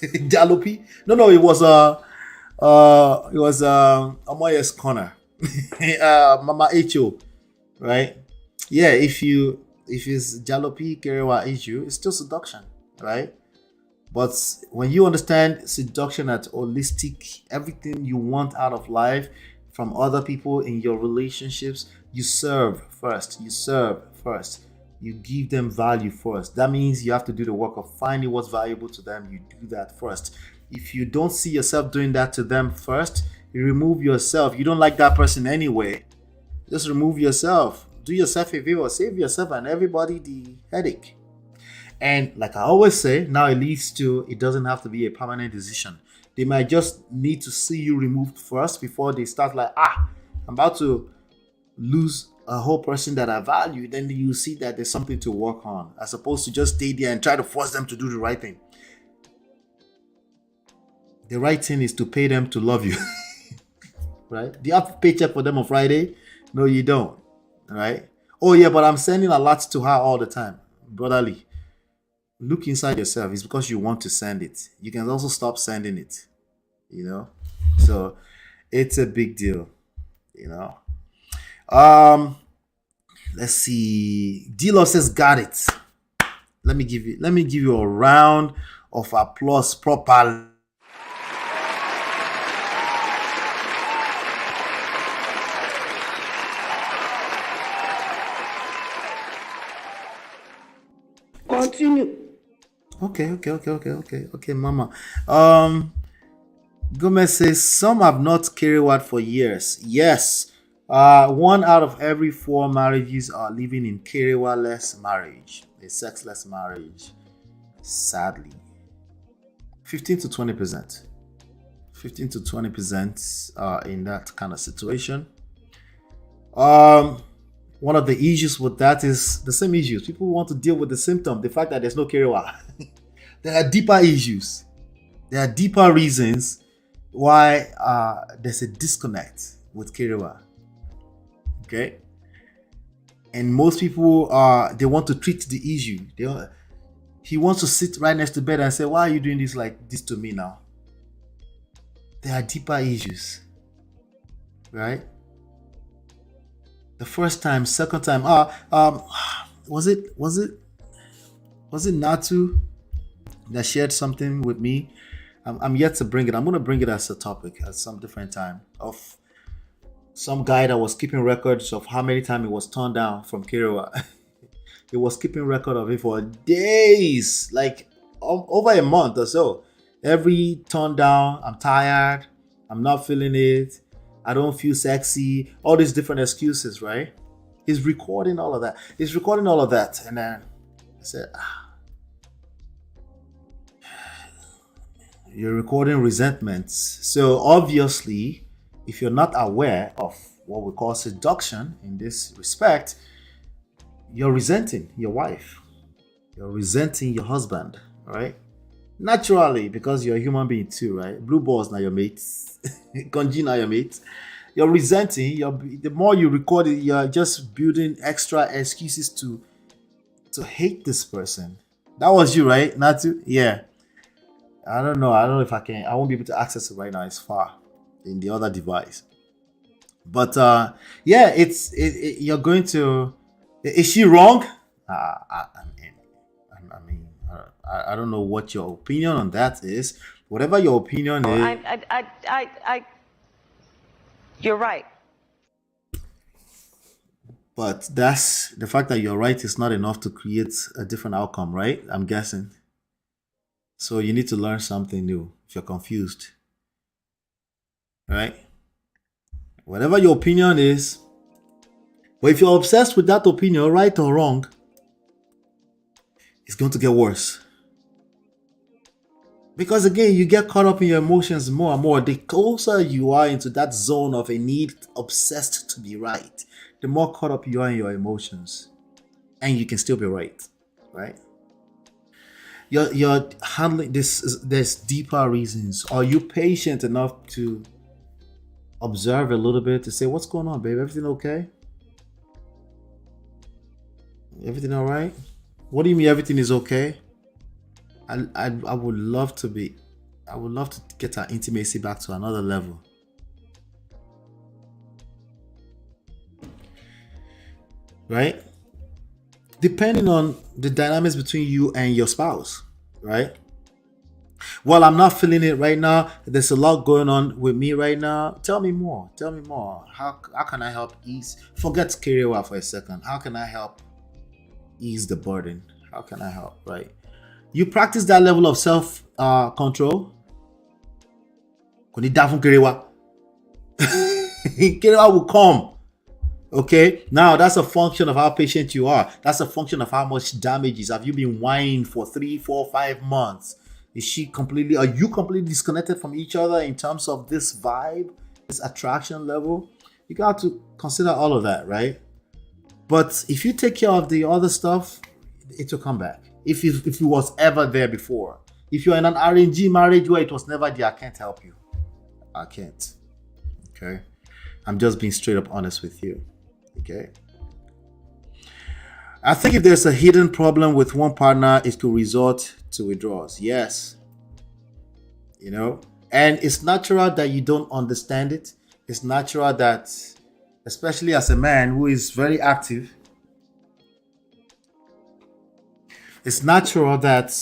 Jalopi? No, it was Amoye's corner. Mama Ho, right? Yeah, if it's Jalopi Kerewa issue, it's still seduction, right? But when you understand seduction as holistic, everything you want out of life from other people in your relationships, you serve first. You give them value first. That means you have to do the work of finding what's valuable to them. You do that first. If you don't see yourself doing that to them first, you remove yourself. You don't like that person anyway. Just remove yourself. Do yourself a favor. Save yourself and everybody the headache. And like I always say, now it leads to, it doesn't have to be a permanent decision. They might just need to see you removed first before they start like, I'm about to lose a whole person that I value. Then you see that there's something to work on, as opposed to just stay there and try to force them to do the right thing. The right thing is to pay them to love you. Right? Do you have a paycheck for them on Friday? No, you don't. Right? Oh yeah, but I'm sending a lot to her all the time. Brotherly, look inside yourself. It's because you want to send it. You can also stop sending it. So it's a big deal. Let's see. D-Law says got it. Let me give you a round of applause properly. Continue. Okay, Mama. Gomez says some have not carried out for years. Yes. 1 out of every 4 marriages are living in Kerewa-less marriage, a sexless marriage. Sadly, 15 to 20%. 15 to 20% are in that kind of situation. One of the issues with that is the same issues. People want to deal with the symptom, the fact that there's no Kerewa. There are deeper issues. There are deeper reasons why there's a disconnect with Kerewa. Okay? And most people they want to treat the issue. He wants to sit right next to bed and say, why are you doing this like this to me now? There are deeper issues. Right? The first time, second time, was it Natu that shared something with me? I'm yet to bring it. I'm going to bring it as a topic at some different time, of some guy that was keeping records of how many times he was turned down from Kerewa. He was keeping record of it for days, like over a month or so. Every turn down, I'm tired, I'm not feeling it, I don't feel sexy, all these different excuses, right? He's recording all of that. And then I said, you're recording resentments. So obviously, if you're not aware of what we call seduction in this respect, you're resenting your wife. You're resenting your husband, right? Naturally, because you're a human being too, right? Blue balls now your mates. Konji now your mates. You're resenting. The more you record it, you're just building extra excuses to hate this person. That was you, right? Natu? Yeah. I don't know if I can. I won't be able to access it right now. It's far in the other device. But yeah, you're going to. Is she wrong? I don't know what your opinion on that is. Whatever your opinion is. You're right. But that's the fact that you're right is not enough to create a different outcome, right? I'm guessing. So you need to learn something new if you're confused. Right? Whatever your opinion is, But if you're obsessed with that opinion, right or wrong, it's going to get worse. Because again, you get caught up in your emotions more and more. The closer you are into that zone of a need obsessed to be right, the more caught up you are in your emotions. And you can still be right, right? You're handling this. There's deeper reasons. Are you patient enough to observe a little bit to say, what's going on, babe? Everything okay? Everything all right? What do you mean everything is okay? I would love to get our intimacy back to another level. Right? Depending on the dynamics between you and your spouse, right? Well, I'm not feeling it right now. There's a lot going on with me right now. Tell me more. Tell me more. How can I help ease? Forget Kerewa for a second. How can I help ease the burden? How can I help, right? You practice that level of self control. Kerewa will come. Okay, now that's a function of how patient you are. That's a function of how much damage is. Have you been whining for 3, 4, 5 months? Are you completely disconnected from each other in terms of this vibe, this attraction level? You got to consider all of that, right? But if you take care of the other stuff, it will come back. If it was ever there before. If you're in an RNG marriage where it was never there, I can't help you. I can't. Okay? I'm just being straight up honest with you. Okay? I think if there's a hidden problem with one partner, it could resort to withdrawals. Yes. You know? And it's natural that you don't understand it. It's natural that, especially as a man who is very active, it's natural that,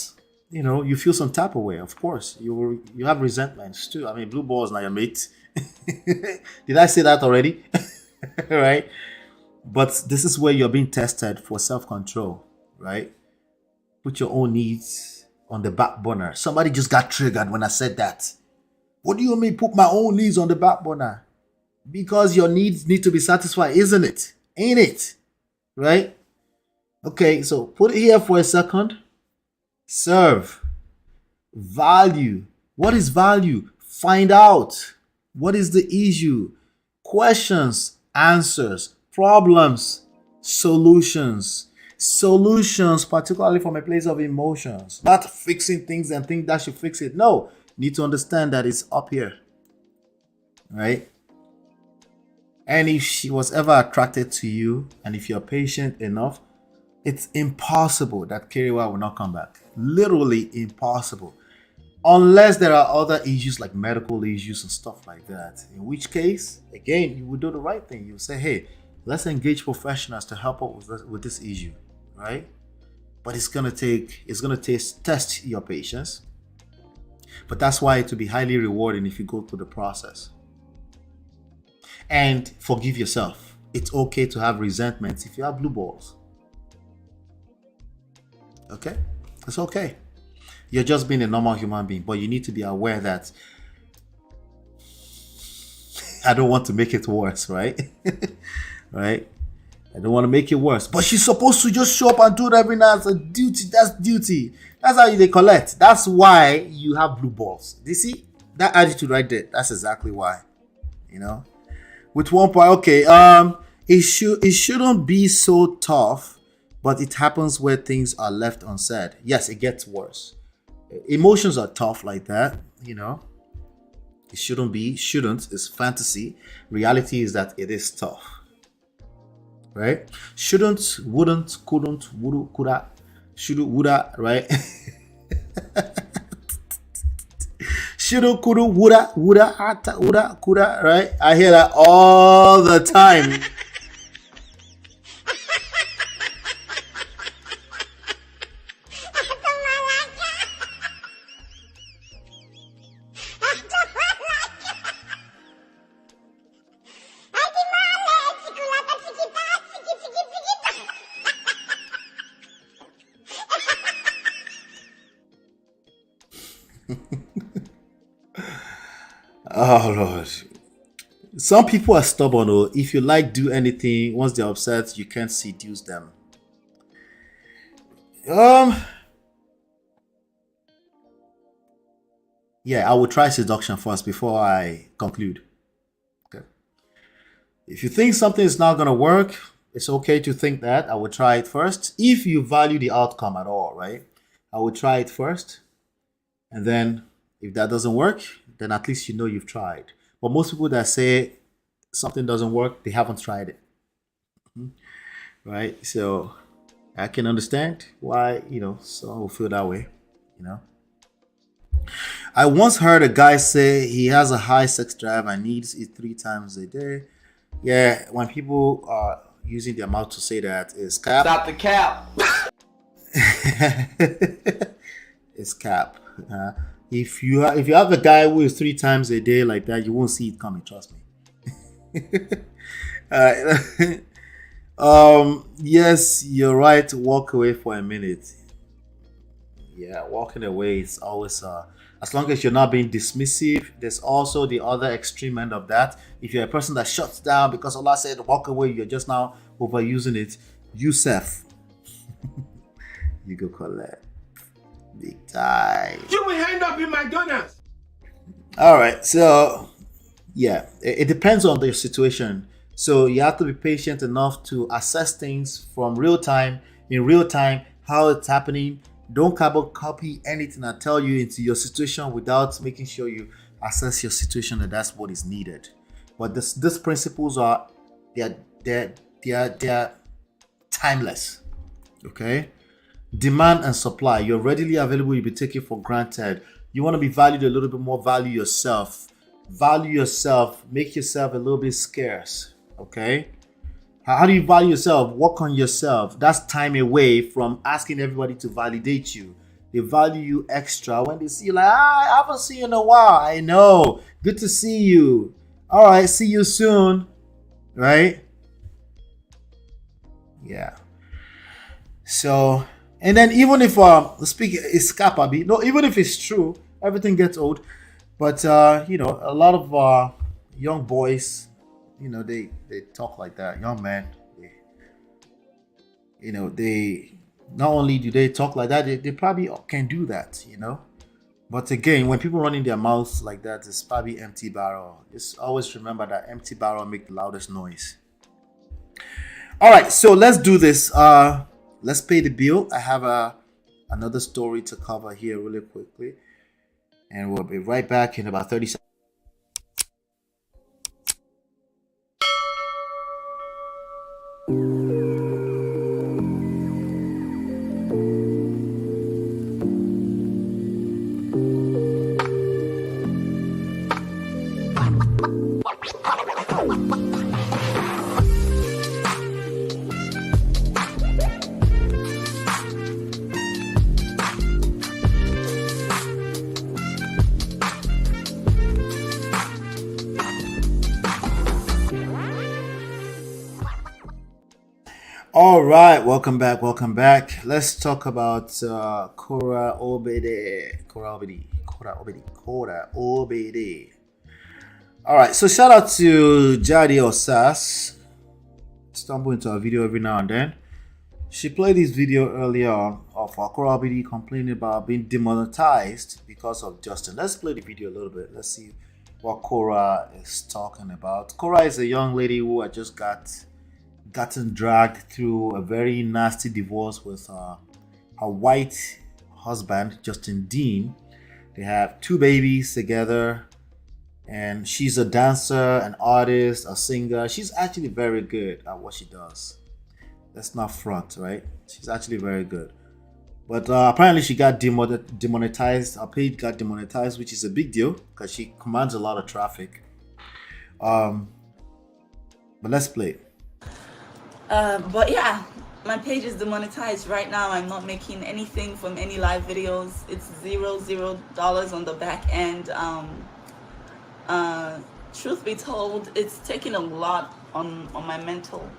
you know, you feel some type of way. Of course, you have resentments too. I mean, blue balls now your mate. Did I say that already? Right? But this is where you're being tested for self-control, right? Put your own needs on the back burner. Somebody just got triggered when I said that. What do you mean put my own needs on the back burner? Because your needs need to be satisfied, isn't it? Ain't it? Right? Okay, so put it here for a second. Serve. Value. What is value? Find out. What is the issue? Questions, answers, problems, solutions. Solutions, particularly from a place of emotions. Not fixing things and think that should fix it. No, you need to understand that it's up here. Right? And if she was ever attracted to you, and if you're patient enough, it's impossible that Kerewa will not come back. Literally impossible. Unless there are other issues like medical issues and stuff like that. In which case, again, you would do the right thing. You would say, hey, let's engage professionals to help out with this issue, right? But it's gonna test your patience. But that's why it will be highly rewarding if you go through the process. And forgive yourself. It's okay to have resentments if you have blue balls. Okay? It's okay. You're just being a normal human being, but you need to be aware that I don't want to make it worse, right? Right? I don't want to make it worse. But she's supposed to just show up and do it every night as a duty. That's duty. That's how they collect. That's why you have blue balls. Do you see? That attitude right there. That's exactly why. You know? With one point, okay, it shouldn't be so tough, but it happens where things are left unsaid. Yes, it gets worse. Emotions are tough like that, you know. It shouldn't. It's fantasy. Reality is that it is tough. Right? Shouldn't, wouldn't, couldn't, woulda, coulda, shoulda, woulda, right? Shoulda, coulda, woulda, hata, woulda, coulda, right? I hear that all the time. Oh Lord. Some people are stubborn, or if you like do anything, once they're upset, you can't seduce them. Yeah, I will try seduction first before I conclude. Okay. If you think something is not gonna work, it's okay to think that. I will try it first. If you value the outcome at all, right? I will try it first. And then if that doesn't work, then at least you know you've tried. But most people that say something doesn't work, they haven't tried it. Right? So I can understand why, someone will feel that way, I once heard a guy say he has a high sex drive and needs it 3 times a day. Yeah, when people are using their mouth to say that, it's cap. Stop the cap. It's cap. If you have a guy who is 3 times a day like that, you won't see it coming. Trust me. Yes, you're right. Walk away for a minute. Yeah, walking away is always as long as you're not being dismissive. There's also the other extreme end of that. If you're a person that shuts down because Allah said walk away, you're just now overusing it. Yusuf, you go collect big time. You will end up in McDonald's. All right, so yeah, it depends on the situation. So you have to be patient enough to assess things from in real time, how it's happening. Don't copy anything I tell you into your situation without making sure you assess your situation, and that's what is needed. But these principles are they're timeless. Okay, demand and supply. You're readily available. You'll be taken for granted. You want to be valued a little bit more. Value yourself. Value yourself. Make yourself a little bit scarce. Okay. How do you value yourself? Work on yourself. That's time away from asking everybody to validate you. They value you extra when they see you like, I haven't seen you in a while. I know. Good to see you. All right. See you soon. Right? Yeah. So, and then even if speaking is Kapabi, no, even if it's true, everything gets old. But a lot of young boys, they talk like that. Young men, they not only do they talk like that, they probably can do that, But again, when people run in their mouths like that, it's probably empty barrel. Just always remember that empty barrel make the loudest noise. All right, so let's do this. Let's pay the bill. I have another story to cover here really quickly, and we'll be right back in about 30 seconds. All right, welcome back. Let's talk about Korra Obidi. All right, so shout out to Jadi Osas. Stumble into a video every now and then. She played this video earlier of Korra Obidi complaining about being demonetized because of Justin. Let's play the video a little bit. Let's see what Korra is talking about. Korra is a young lady who had just gotten dragged through a very nasty divorce with her white husband, Justin Dean. They have 2 babies together, and she's a dancer, an artist, a singer. She's actually very good at what she does. Let's not front, right? She's actually very good. But apparently she got demonetized. Her page got demonetized, which is a big deal because she commands a lot of traffic. But let's play. But yeah, my page is demonetized right now. I'm not making anything from any live videos. It's $0 on the back end. Truth be told, it's taking a lot on my mental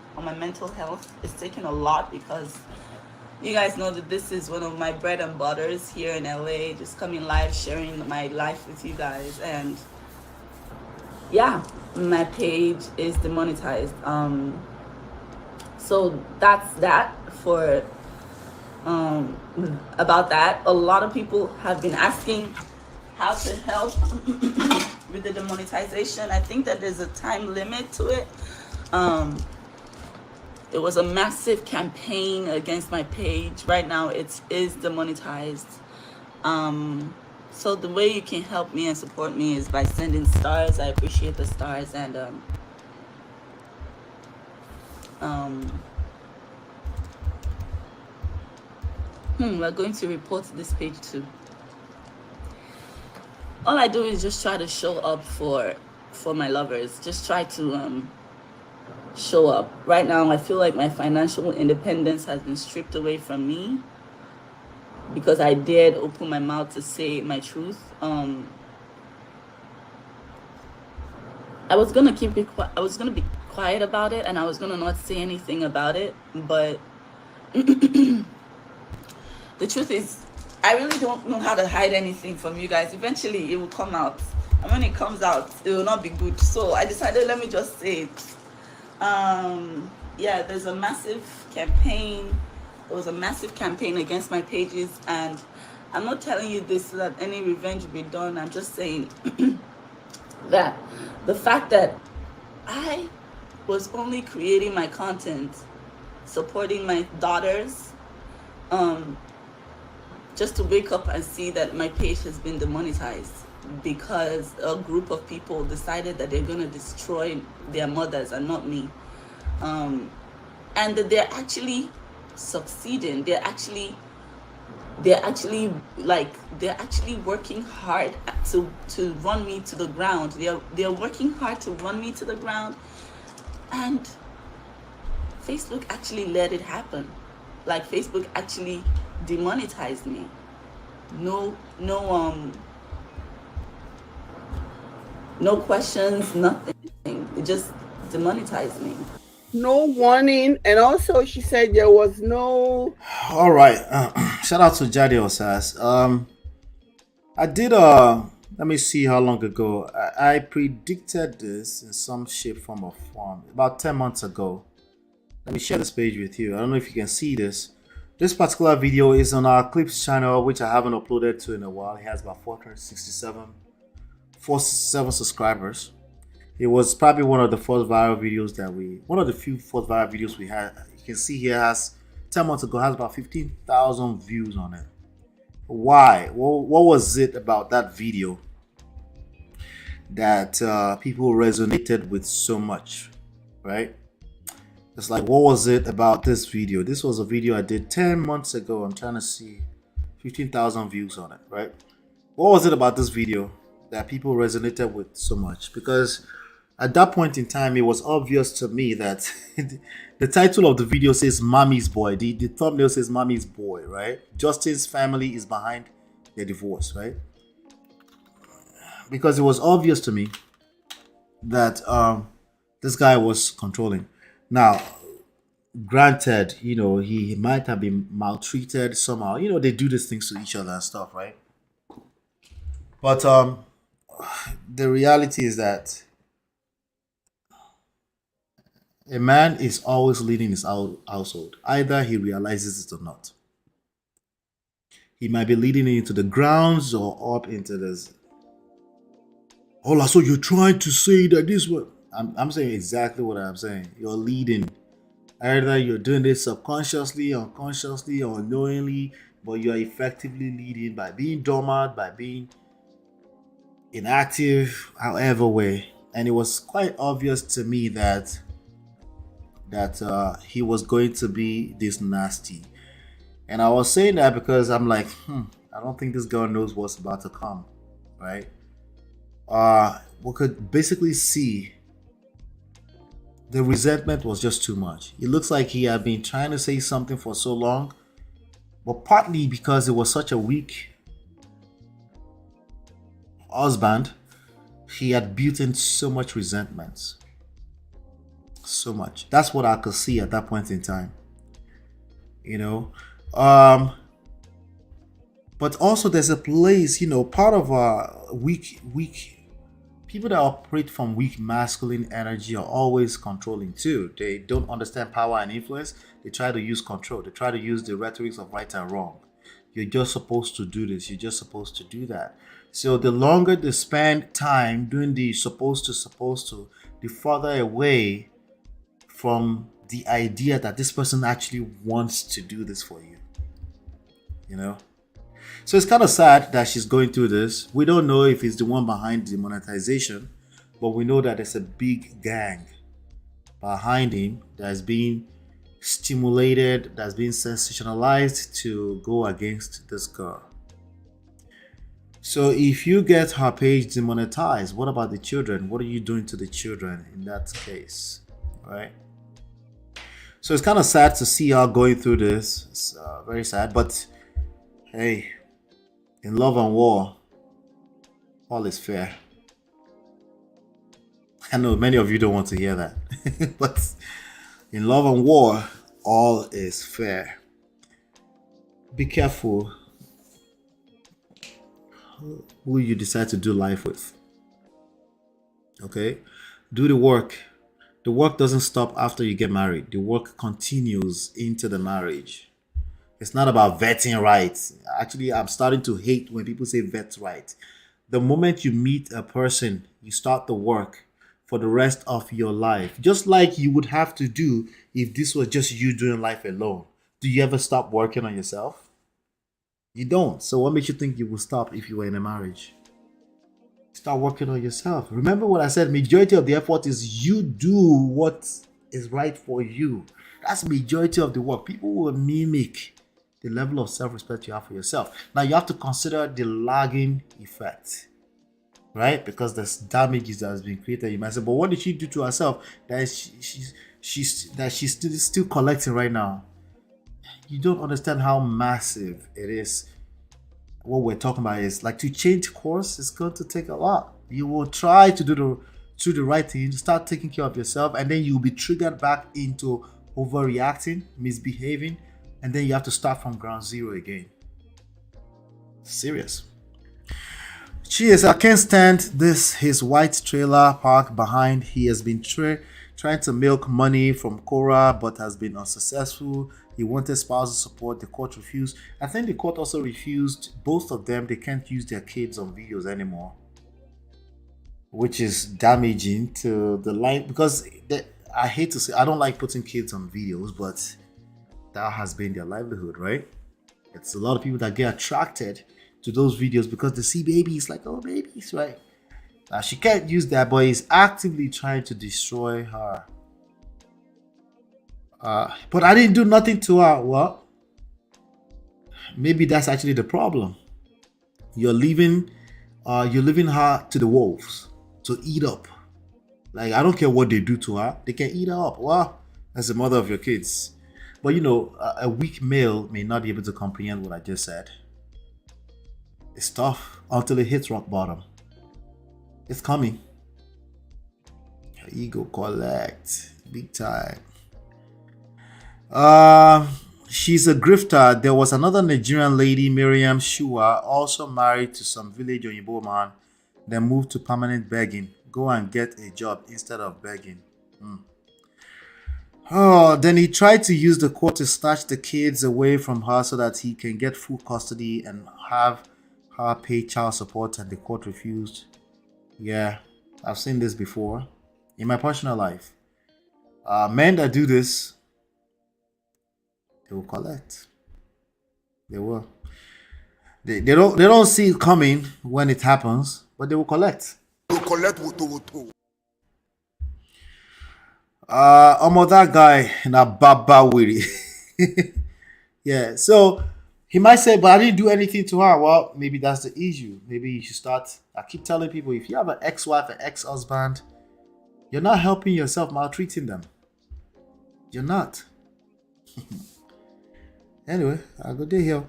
health. It's taking a lot because you guys know that this is one of my bread and butters here in LA, just coming live, sharing my life with you guys. And yeah, my page is demonetized. So that's that for about that. A lot of people have been asking how to help with the demonetization. I think that there's a time limit to it. It was a massive campaign against my page. Right now it is demonetized. So the way you can help me and support me is by sending stars. I appreciate the stars. And we're going to report this page too. All I do is just try to show up for my lovers. Just try to show up. Right now I feel like my financial independence has been stripped away from me because I dared open my mouth to say my truth. I was gonna keep it I was gonna be quiet about it, and I was gonna not say anything about it, but the truth is I really don't know how to hide anything from you guys. Eventually it will come out, and when it comes out it will not be good. So I decided, let me just say it. Yeah, there's a massive campaign. There was a massive campaign against my pages, and I'm not telling you this so that any revenge will be done. I'm just saying that the fact that I was only creating my content, supporting my daughters, just to wake up and see that my page has been demonetized because a group of people decided that they're going to destroy their mothers and not me. And that they're actually succeeding. They're actually working hard to run me to the ground. They're working hard to run me to the ground, and Facebook actually let it happen. Like, Facebook actually demonetized me. No questions, nothing. It just demonetized me. No warning, and also she said there was no. All right. Shout out to Jadi Osas. I did let me see how long ago. I predicted this in some shape, form, or form about 10 months ago. Let me share this page with you. I don't know if you can see this. This particular video is on our Clips channel, which I haven't uploaded to in a while. It has about 467 subscribers. It was probably one of the first viral videos one of the few first viral videos we had. You can see here has 10 months ago has about 15,000 views on it. Why? What was it about that video that people resonated with so much, right? It's like, what was it about this video? This was a video I did 10 months ago. I'm trying to see 15,000 views on it, right? What was it about this video that people resonated with so much? Because at that point in time, it was obvious to me that the title of the video says Mommy's Boy. The thumbnail says Mommy's Boy, right? Justin's family is behind their divorce, right? Because it was obvious to me that this guy was controlling. Now, granted, he might have been maltreated somehow. They do these things to each other and stuff, right? But the reality is that a man is always leading his household. Either he realizes it or not. He might be leading it into the grounds or up into this. Oh, so you're trying to say that this was... I'm saying exactly what I'm saying. You're leading. Either you're doing this subconsciously, unconsciously, or unknowingly, but you are effectively leading by being dormant, by being inactive, however way. And it was quite obvious to me that he was going to be this nasty. And I was saying that because I'm like, I don't think this girl knows what's about to come, right? We could basically see the resentment was just too much. It looks like he had been trying to say something for so long, but partly because it was such a weak husband, he had built in so much resentment. So much. That's what I could see at that point in time. But also there's a place, part of weak people that operate from weak masculine energy are always controlling too. They don't understand power and influence. They try to use control. They try to use the rhetorics of right and wrong. You're just supposed to do this. You're just supposed to do that. So the longer they spend time doing the supposed to, the further away from the idea that this person actually wants to do this for you. You know? So it's kind of sad that she's going through this. We don't know if it's the one behind the monetization, but we know that there's a big gang behind him that's being stimulated, that's being sensationalized to go against this girl. So if you get her page demonetized, what about the children? What are you doing to the children in that case? Right? So it's kind of sad to see her going through this. It's very sad, but hey, in love and war, all is fair. I know many of you don't want to hear that, but in love and war, all is fair. Be careful who you decide to do life with. Okay? Do the work. The work doesn't stop after you get married. The work continues into the marriage. It's not about vetting rights. Actually, I'm starting to hate when people say vet right. The moment you meet a person, you start the work for the rest of your life. Just like you would have to do if this was just you doing life alone. Do you ever stop working on yourself? You don't. So what makes you think you will stop if you were in a marriage? Start working on yourself. Remember what I said, majority of the effort is you do what is right for you. That's majority of the work. People will mimic the level of self-respect you have for yourself. Now you have to consider the lagging effect, right? Because there's damages that has been created. You might say, but what did she do to herself that she's still collecting right now? You don't understand how massive it is. What we're talking about is like to change course is going to take a lot. You will try to do the right thing, start taking care of yourself, and then you'll be triggered back into overreacting, misbehaving, and then you have to start from ground zero again. Serious. Cheers, I can't stand this. His white trailer park behind. He has been trying to milk money from Korra, but has been unsuccessful. He wanted spousal support. The court refused. I think the court also refused both of them. They can't use their kids on videos anymore, which is damaging to the life, because I hate to say, I don't like putting kids on videos, but that has been their livelihood, right? It's a lot of people that get attracted to those videos because they see babies, like, oh, babies, right? Now she can't use that, but he's actively trying to destroy her. But I didn't do nothing to her. Well, maybe that's actually the problem. You're leaving her to the wolves to eat up. Like, I don't care what they do to her, they can eat her up. Well, as the mother of your kids. But you know, a weak male may not be able to comprehend what I just said. It's tough until it hits rock bottom. It's coming. Your ego collect big time. She's a grifter. There was another Nigerian lady, Miriam Shua, also married to some village Oyinbo man, then moved to permanent begging. Go and get a job instead of begging. Oh, then he tried to use the court to snatch the kids away from her so that he can get full custody and have her pay child support, and the court refused. Yeah, I've seen this before in my personal life. Men that do this, they will collect. They will. They don't see it coming when it happens, but they will collect. That guy in a baba wiri. Yeah, so he might say, but I didn't do anything to her. Well, maybe that's the issue. Maybe you should start. I keep telling people, if you have an ex-wife, an ex-husband, you're not helping yourself, maltreating them. You're not. Anyway, I'll go there here.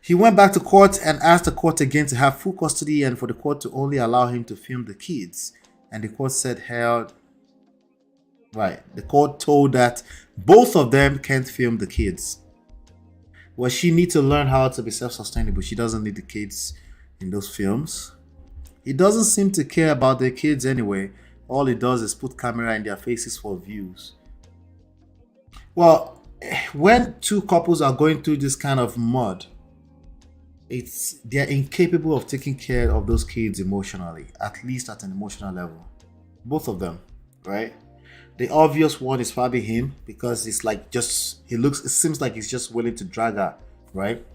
He went back to court and asked the court again to have full custody and for the court to only allow him to film the kids. And the court said, hell, right. The court told that both of them can't film the kids. Well, she needs to learn how to be self-sustainable. She doesn't need the kids in those films. He doesn't seem to care about their kids anyway. All he does is put camera in their faces for views. Well, when two couples are going through this kind of mud, they're incapable of taking care of those kids emotionally, at least at an emotional level. Both of them, right? The obvious one is probably him, because it's like it seems like he's just willing to drag her, right?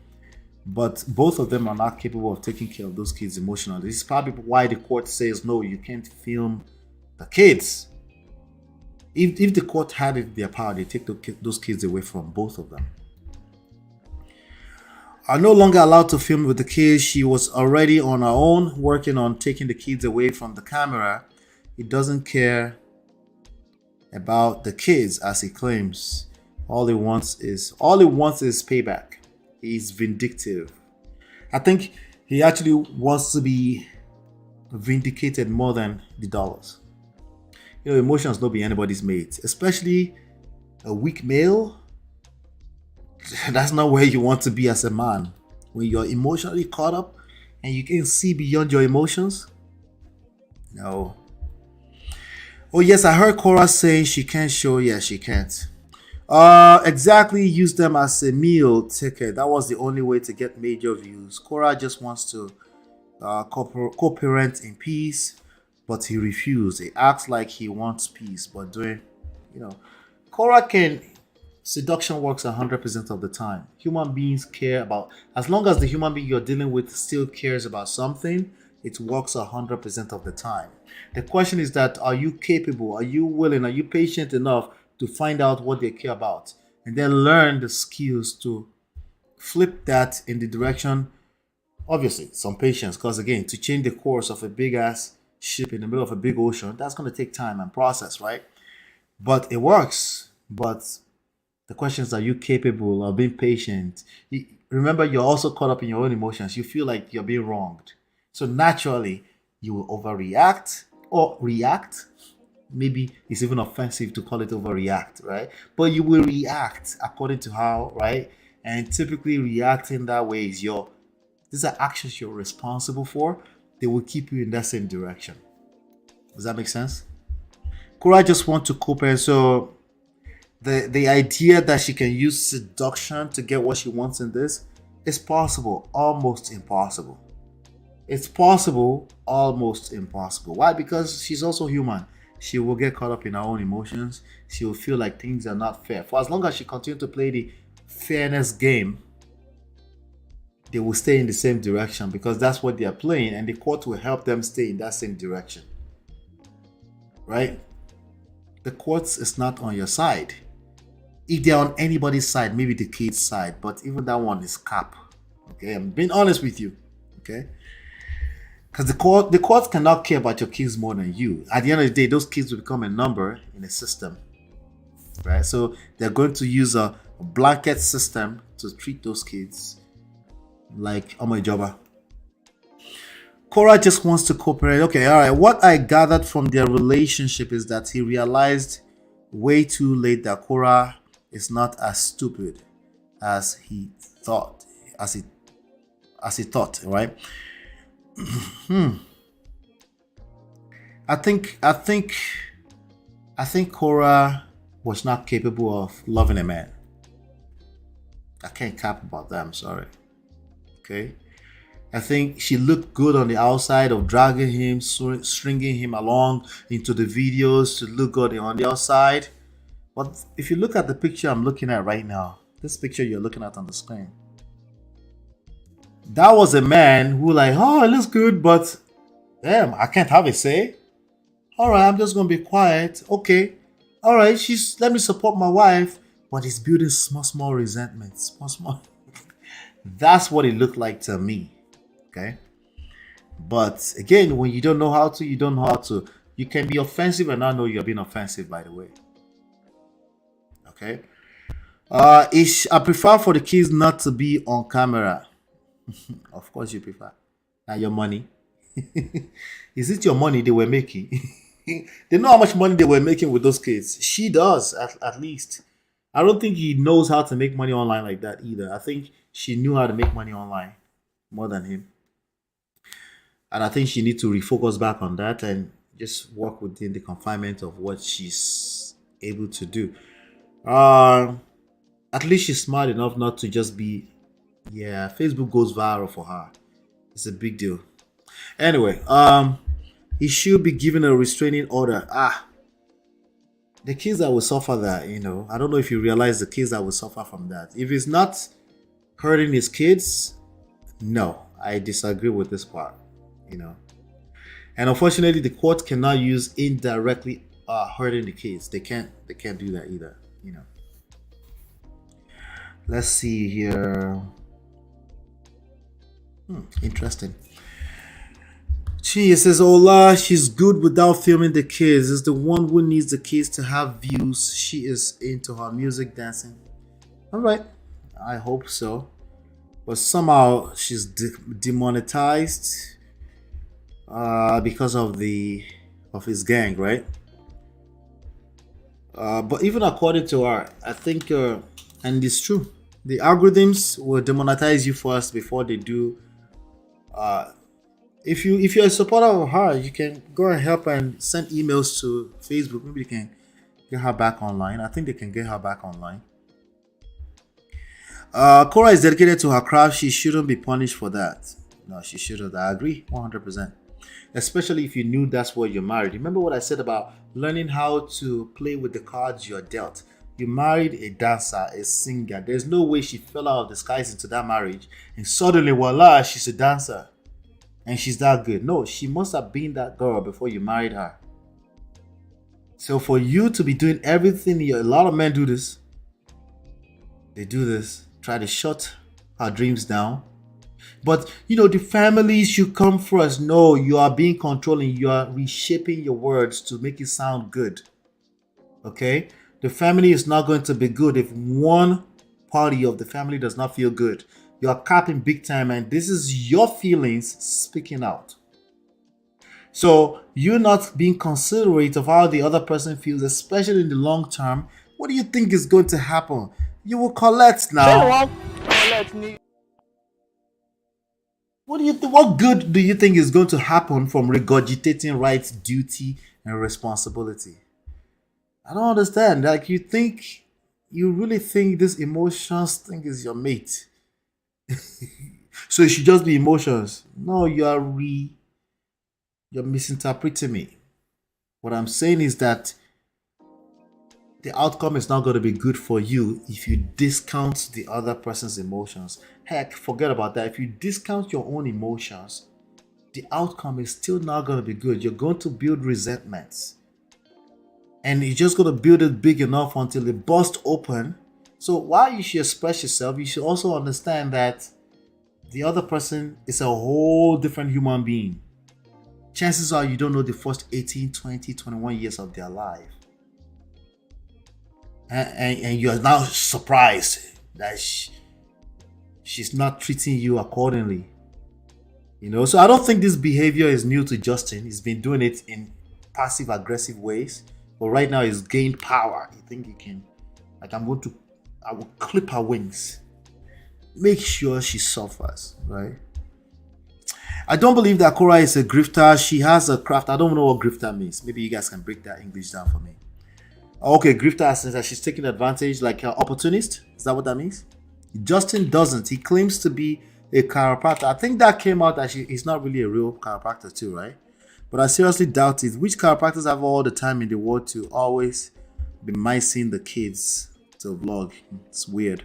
But both of them are not capable of taking care of those kids emotionally. This is probably why the court says, no, you can't film the kids. If the court had it in their power, they take those kids away from both of them. Are no longer allowed to film with the kids. She was already on her own, working on taking the kids away from the camera. He doesn't care about the kids, as he claims. All he wants is payback. He's vindictive. I think he actually wants to be vindicated more than the dollars. Emotions don't be anybody's mate, especially a weak male. That's not where you want to be as a man. When you're emotionally caught up and you can see beyond your emotions. No. Oh yes, I heard Korra saying she can't show. Yeah, she can't. Exactly, use them as a meal ticket. That was the only way to get major views. Korra just wants to co-parent in peace, but he refused. He acts like he wants peace, but Korra seduction works 100% of the time. Human beings care about, as long as the human being you're dealing with still cares about something, it works 100% of the time. The question is that, are you capable? Are you willing? Are you patient enough to find out what they care about, and then learn the skills to flip that in the direction, obviously some patience, because again, to change the course of a big ass ship in the middle of a big ocean, that's going to take time and process, right? But it works. But the question is, are you capable of being patient? Remember, you're also caught up in your own emotions. You feel like you're being wronged, so naturally you will overreact or react. Maybe it's even offensive to call it overreact, right? But you will react according to how, right? And typically reacting that way is these are actions you're responsible for. They will keep you in that same direction. Does that make sense? Korra just wants to cope, and so the idea that she can use seduction to get what she wants in this is possible, almost impossible. It's possible, almost impossible. Why? Because she's also human. She will get caught up in her own emotions. She will feel like things are not fair. For as long as she continues to play the fairness game, they will stay in the same direction, because that's what they are playing, and the court will help them stay in that same direction. Right? The court is not on your side. If they're on anybody's side, maybe the kid's side, but even that one is cap. Okay, I'm being honest with you. Okay? Because the court cannot care about your kids more than you. At the end of the day, those kids will become a number in a system, right? So they're going to use a blanket system to treat those kids like Jobba. Korra just wants to cooperate. Okay, all right. What I gathered from their relationship is that he realized way too late that Korra is not as stupid as he thought, as he thought, right? I think Korra was not capable of loving a man. I can't cap about that, I'm sorry. Okay? I think she looked good on the outside of dragging him, stringing him along into the videos to look good on the outside. But if you look at the picture I'm looking at right now, this picture you're looking at on the screen, that was a man who like, oh, it looks good, but damn, I can't have a say. All right, I'm just going to be quiet. Okay. All right, let me support my wife, but he's building small resentments. Small. That's what it looked like to me. Okay. But again, when you don't know how to, you don't know how to. You can be offensive and not know you're being offensive, by the way. Okay. I prefer for the kids not to be on camera. Of course you prefer. Now your money. Is it your money they were making? They know how much money they were making with those kids. She does, at least. I don't think he knows how to make money online like that either. I think she knew how to make money online more than him. And I think she needs to refocus back on that and just work within the confinement of what she's able to do. At least she's smart enough not to just be, yeah, Facebook goes viral for her. It's a big deal. Anyway, he should be given a restraining order. The kids that will suffer that, I don't know if you realize the kids that will suffer from that. If it's not hurting his kids, no, I disagree with this part, And unfortunately, the court cannot use indirectly hurting the kids. They can't do that either, Let's see here. Interesting. She says, Ola, she's good without filming the kids. Is the one who needs the kids to have views. She is into her music, dancing. All right. I hope so. But somehow she's demonetized because of his gang, right? But even according to her, I think, and it's true, the algorithms will demonetize you first before they do. If you're a supporter of her, you can go and help and send emails to Facebook. Maybe you can get her back online. I think they can get her back online. Korra is dedicated to her craft. She shouldn't be punished for that. No, she shouldn't. I agree 100%. Especially if you knew that's what you're married. Remember what I said about learning how to play with the cards you're dealt. You married a dancer, a singer. There's no way she fell out of the skies into that marriage and suddenly, voila, she's a dancer. And she's that good. No, she must have been that girl before you married her. So for you to be doing everything, a lot of men do this. They do this. Try to shut her dreams down. But, the family should come first. No, you are being controlling. You are reshaping your words to make it sound good. Okay? The family is not going to be good if one party of the family does not feel good. You are capping big time, and this is your feelings speaking out. So you're not being considerate of how the other person feels, especially in the long term. What do you think is going to happen? You will collect now. What good do you think is going to happen from regurgitating rights, duty, and responsibility? I don't understand. Like, you really think this emotions thing is your mate? So it should just be emotions. No, you're misinterpreting me. What I'm saying is that the outcome is not going to be good for you if you discount the other person's emotions. Heck, forget about that. If you discount your own emotions, the outcome is still not going to be good. You're going to build resentments. And you're just going to build it big enough until it bursts open. So while you should express yourself, you should also understand that the other person is a whole different human being. Chances are you don't know the first 18, 20, 21 years of their life. And you are now surprised that she's not treating you accordingly. So I don't think this behavior is new to Justin. He's been doing it in passive aggressive ways. But right now he's gained power. You think he can, I will clip her wings. Make sure she suffers, right? I don't believe that Korra is a grifter. She has a craft. I don't know what grifter means. Maybe you guys can break that English down for me. Okay, grifter says that she's taking advantage, like an opportunist. Is that what that means? Justin doesn't. He claims to be a chiropractor. I think that came out that he's not really a real chiropractor too, right? But I seriously doubt it. Which chiropractors have all the time in the world to always be micing the kids to vlog? It's weird.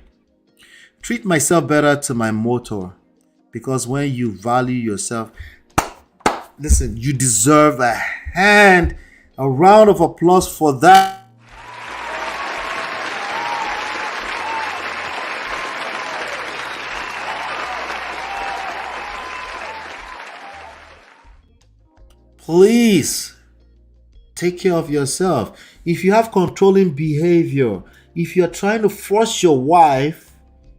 Treat myself better to my motor, because when you value yourself, listen, you deserve a round of applause for that. Please take care of yourself. If you have controlling behavior, if you're trying to force your wife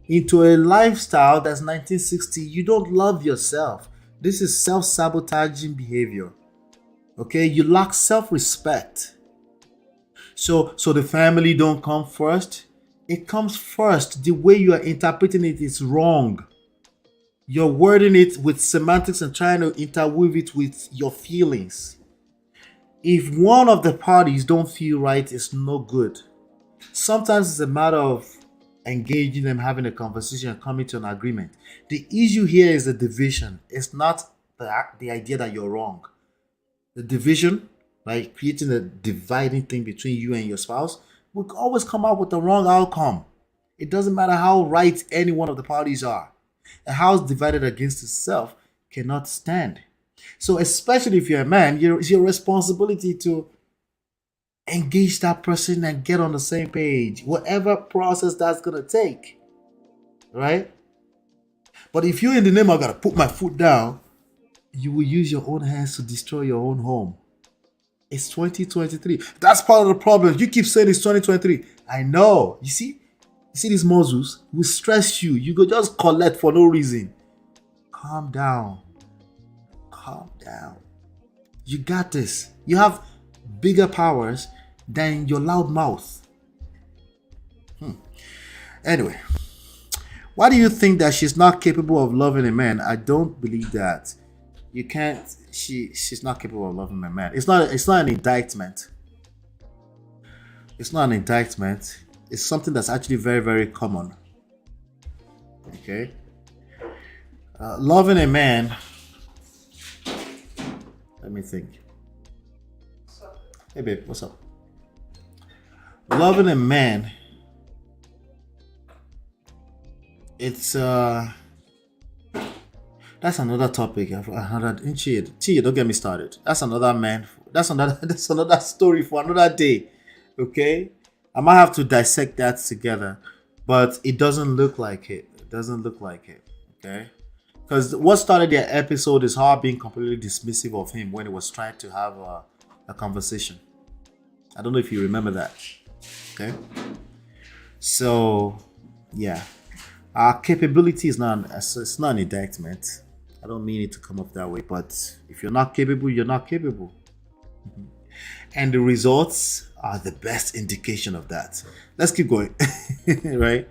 into a lifestyle that's 1960, you don't love yourself. This is self-sabotaging behavior. Okay, you lack self-respect. So the family don't come first. It comes first. The way you are interpreting it is wrong. You're wording it with semantics and trying to interweave it with your feelings. If one of the parties don't feel right, it's no good. Sometimes it's a matter of engaging them, having a conversation, and coming to an agreement. The issue here is the division. It's not the idea that you're wrong. The division, like creating a dividing thing between you and your spouse, will always come out with the wrong outcome. It doesn't matter how right any one of the parties are. A house divided against itself cannot stand. So especially if you're a man, it's your responsibility to engage that person and get on the same page, whatever process that's gonna take, right? But if you're in the name, I gotta put my foot down, you will use your own hands to destroy your own home. It's 2023. That's part of the problem. You keep saying it's 2023. I know. You see these muscles will stress you. You go just collect for no reason. Calm down. Calm down. You got this. You have bigger powers than your loud mouth. Anyway, why do you think that she's not capable of loving a man? I don't believe that. You can't. She's not capable of loving a man. It's not an indictment. It's not an indictment. It's something that's actually very, very common. Okay. Loving a man. Let me think. Hey babe, what's up? Loving a man. It's that's another topic. Chi, don't get me started. That's another man. That's another story for another day. Okay, I might have to dissect that together, but it doesn't look like it. It doesn't look like it. Okay, because what started their episode is her being completely dismissive of him when he was trying to have a conversation. I don't know if you remember that. Okay, so yeah, our capability is not. It's not an indictment. I don't mean it to come up that way, but if you're not capable, you're not capable. And the results are the best indication of that. Let's keep going. Right?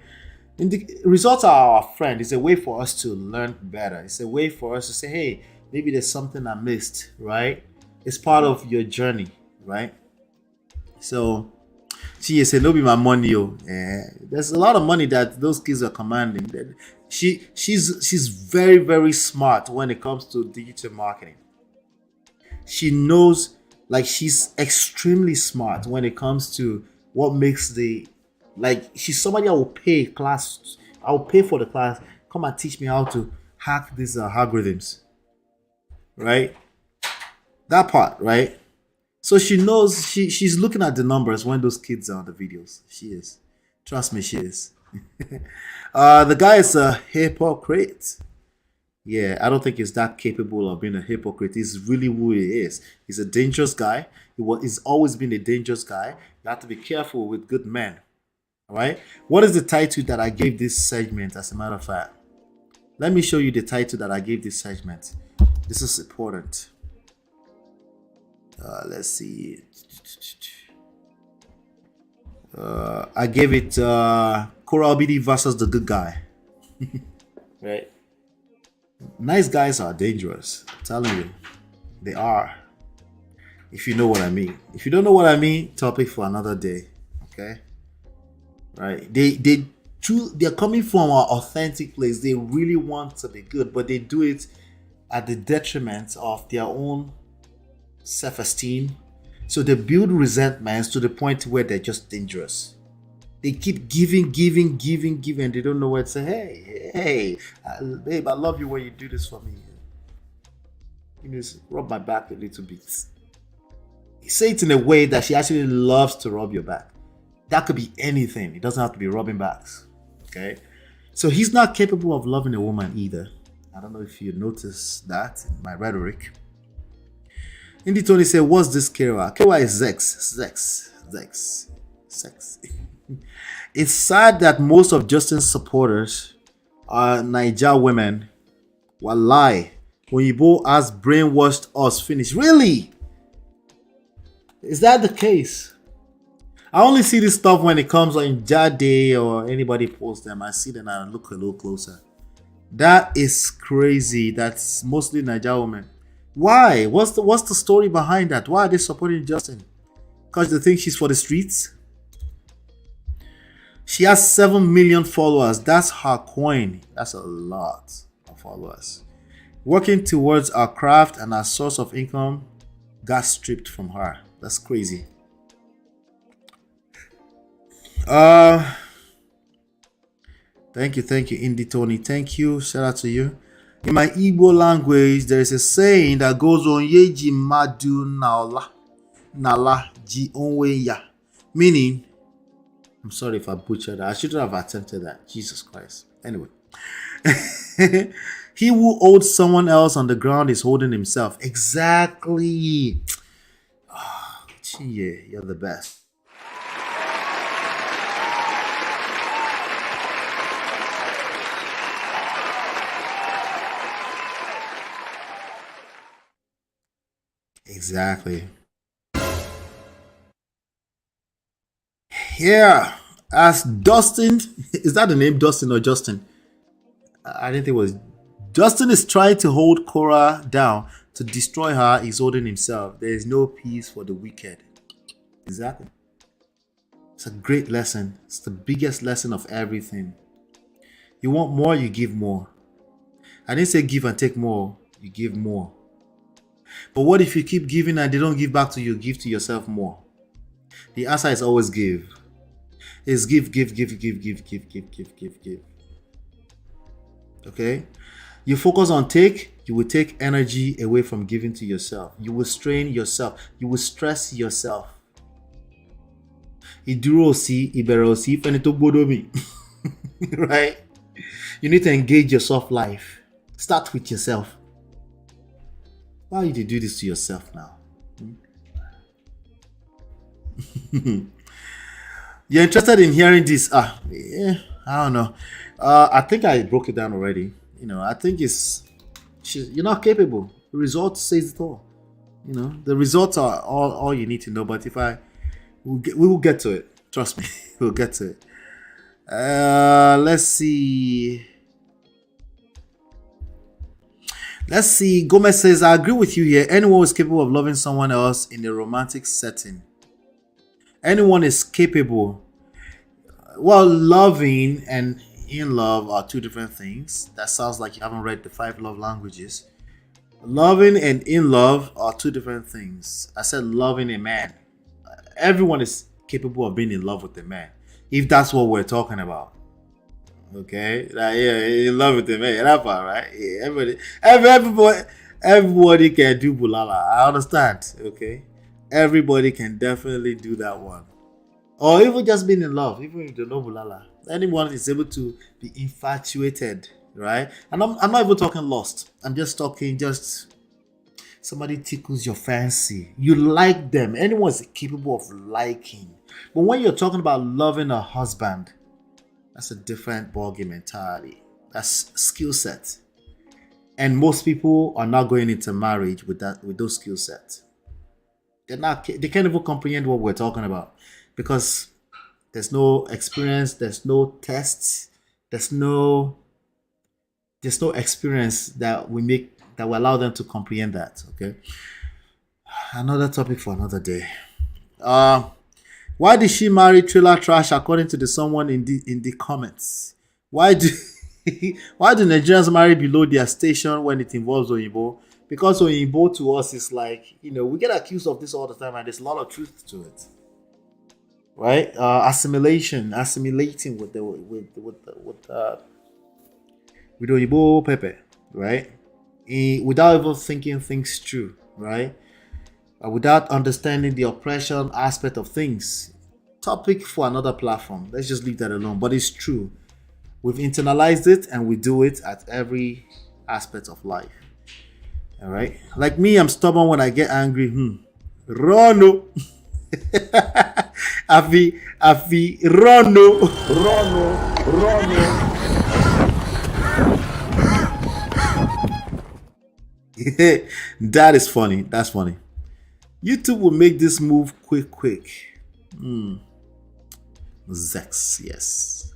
Results are our friend. It's a way for us to learn better. It's a way for us to say, hey, maybe there's something I missed, right? It's part of your journey, right? So, she said, no be my money, there's a lot of money that those kids are commanding. She's very, very smart when it comes to digital marketing. She knows, like, she's extremely smart when it comes to what makes she's somebody I will pay class. I will pay for the class. Come and teach me how to hack these algorithms, right? That part, right? So she knows, she's looking at the numbers when those kids are on the videos. She is. Trust me, she is. The guy is a hypocrite. Yeah, I don't think he's that capable of being a hypocrite. He's really who he is. He's a dangerous guy. He's always been a dangerous guy. You have to be careful with good men. All right? What is the title that I gave this segment, as a matter of fact? Let me show you the title that I gave this segment. This is important. Let's see. I gave it Korra Obidi versus the good guy. Right? Nice guys are dangerous. I'm telling you. They are. If you know what I mean. If you don't know what I mean, topic for another day. Okay? Right? They're coming from an authentic place. They really want to be good, but they do it at the detriment of their own self-esteem. So they build resentments to the point where they're just dangerous. They keep giving, and they don't know where to say, hey, babe, I love you when you do this for me. You just rub my back a little bit. Say it in a way that she actually loves to rub your back. That could be anything. It doesn't have to be rubbing backs. Okay? So he's not capable of loving a woman either. I don't know if you notice that in my rhetoric. Indy Tony said, what's this Korra? Korra is sex. It's sad that most of Justin's supporters are Niger women. Wallahi, when you both has brainwashed us, finish. Really? Is that the case? I only see this stuff when it comes on Jade or anybody posts them. I see them and I look a little closer. That is crazy. That's mostly Niger women. Why? What's the story behind that? Why are they supporting Justin? Because they think she's for the streets? She has 7 million followers. That's her coin. That's a lot of followers. Working towards our craft and our source of income got stripped from her. That's crazy. Thank you, Indie Tony. Thank you. Shout out to you. In my Igbo language, there is a saying that goes on Yeji Madu Nala Ji Onwe Ya. Meaning, I'm sorry if I butchered that. I shouldn't have attempted that. Jesus Christ. Anyway. He who holds someone else on the ground is holding himself. Exactly. Oh, gee, you're the best. Exactly. Yeah. As Dustin, is that the name, Dustin or Justin? I didn't think it was. Justin is trying to hold Korra down to destroy her. He's holding himself. There is no peace for the wicked. Exactly. It's a great lesson. It's the biggest lesson of everything. You want more, you give more. I didn't say give and take more. You give more. But what if you keep giving and they don't give back to you? Give to yourself more. The answer is always give. It's give. Okay? You focus on take, you will take energy away from giving to yourself. You will strain yourself. You will stress yourself. Right? You need to engage your soft life. Start with yourself. Why did you do this to yourself now? You're interested in hearing this? Yeah, I don't know. I think I broke it down already. I think you're not capable. The result says it all. The results are all you need to know. But we will get to it. Trust me, we'll get to it. Let's see. Gomez says, I agree with you here. Anyone is capable of loving someone else in a romantic setting. Anyone is capable. Well, loving and in love are two different things. That sounds like you haven't read the 5 love languages. Loving and in love are two different things. I said loving a man. Everyone is capable of being in love with a man, if that's what we're talking about. Okay, in love with the man. That part, right? Yeah, everybody can do bulala. I understand. Okay, everybody can definitely do that one, or even just being in love. Even if you don't know bulala, anyone is able to be infatuated, right? And I'm not even talking lost. I'm just talking somebody tickles your fancy. You like them. Anyone is capable of liking. But when you're talking about loving a husband, that's a different ballgame entirely. That's skill set. And most people are not going into marriage with those skill sets. They can't even comprehend what we're talking about. Because there's no experience, there's no tests, there's no experience that will allow them to comprehend that. Okay. Another topic for another day. Why did she marry Trailer Trash according to the someone in the comments? Why do Nigerians marry below their station when it involves Oyinbo? Because Oyinbo to us is like, we get accused of this all the time and there's a lot of truth to it. Right? Assimilating with Oyinbo Pepe, right? Without even thinking things through, right? Without understanding the oppression aspect of things. Topic for another platform. Let's just leave that alone. But it's true. We've internalized it and we do it at every aspect of life. All right. Like me, I'm stubborn when I get angry. Rono. Afi, Rono. That is funny. That's funny. YouTube will make this move quick. Zex, yes.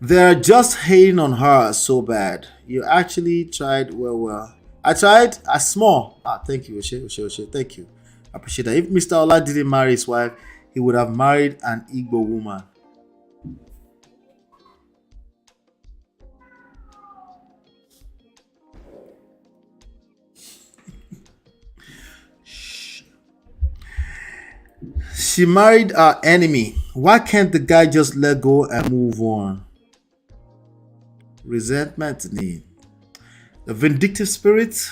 They're just hating on her so bad. You actually tried well. I tried as small. Thank you, Oshe. Thank you. I appreciate that. If Mr. Ola didn't marry his wife, he would have married an Igbo woman. She married our enemy. Why can't the guy just let go and move on? Resentment, the vindictive spirits,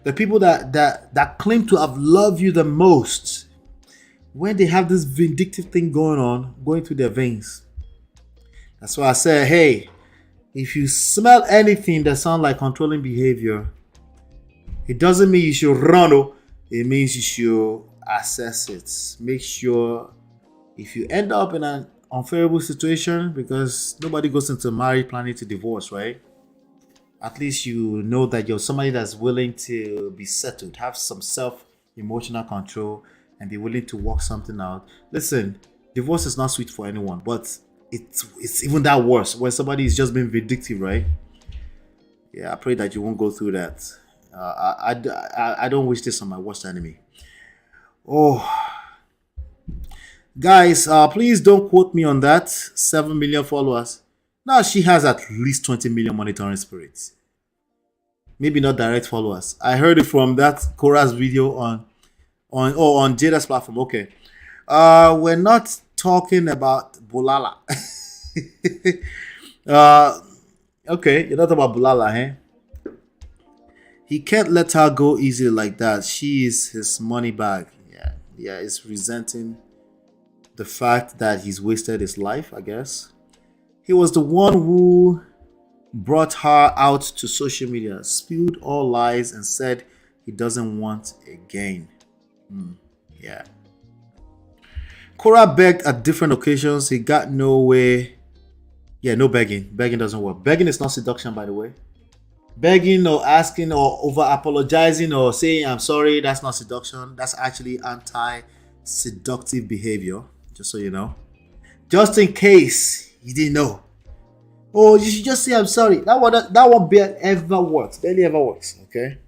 the people that claim to have loved you the most, when they have this vindictive thing going through their veins. That's why I said, hey, if you smell anything that sounds like controlling behavior, it doesn't mean you should run. It means you should assess it. Make sure if you end up in an unfavorable situation, because nobody goes into marriage planning to divorce, right? At least you know that you're somebody that's willing to be settled, have some self-emotional control, and be willing to work something out. Listen, divorce is not sweet for anyone, but it's even that worse when somebody is just being vindictive, right? Yeah, I pray that you won't go through that. I don't wish this on my worst enemy. Oh, guys, please don't quote me on that. 7 million followers. Now she has at least 20 million monitoring spirits. Maybe not direct followers. I heard it from that Korra's video on Jada's platform. Okay. We're not talking about Bulala. Okay, you're not talking about Bulala, eh? He can't let her go easily like that. She is his money bag. Yeah, he's resenting the fact that he's wasted his life, I guess. He was the one who brought her out to social media, spewed all lies, and said he doesn't want again. Yeah. Korra begged at different occasions. He got no way. Yeah, no begging. Begging doesn't work. Begging is not seduction, by the way. Begging or asking or over apologizing or saying I'm sorry, that's not seduction. That's actually anti-seductive behavior, just so you know. Just in case you didn't know. Oh, you should just say I'm sorry. That won't ever works. Barely ever works. Okay.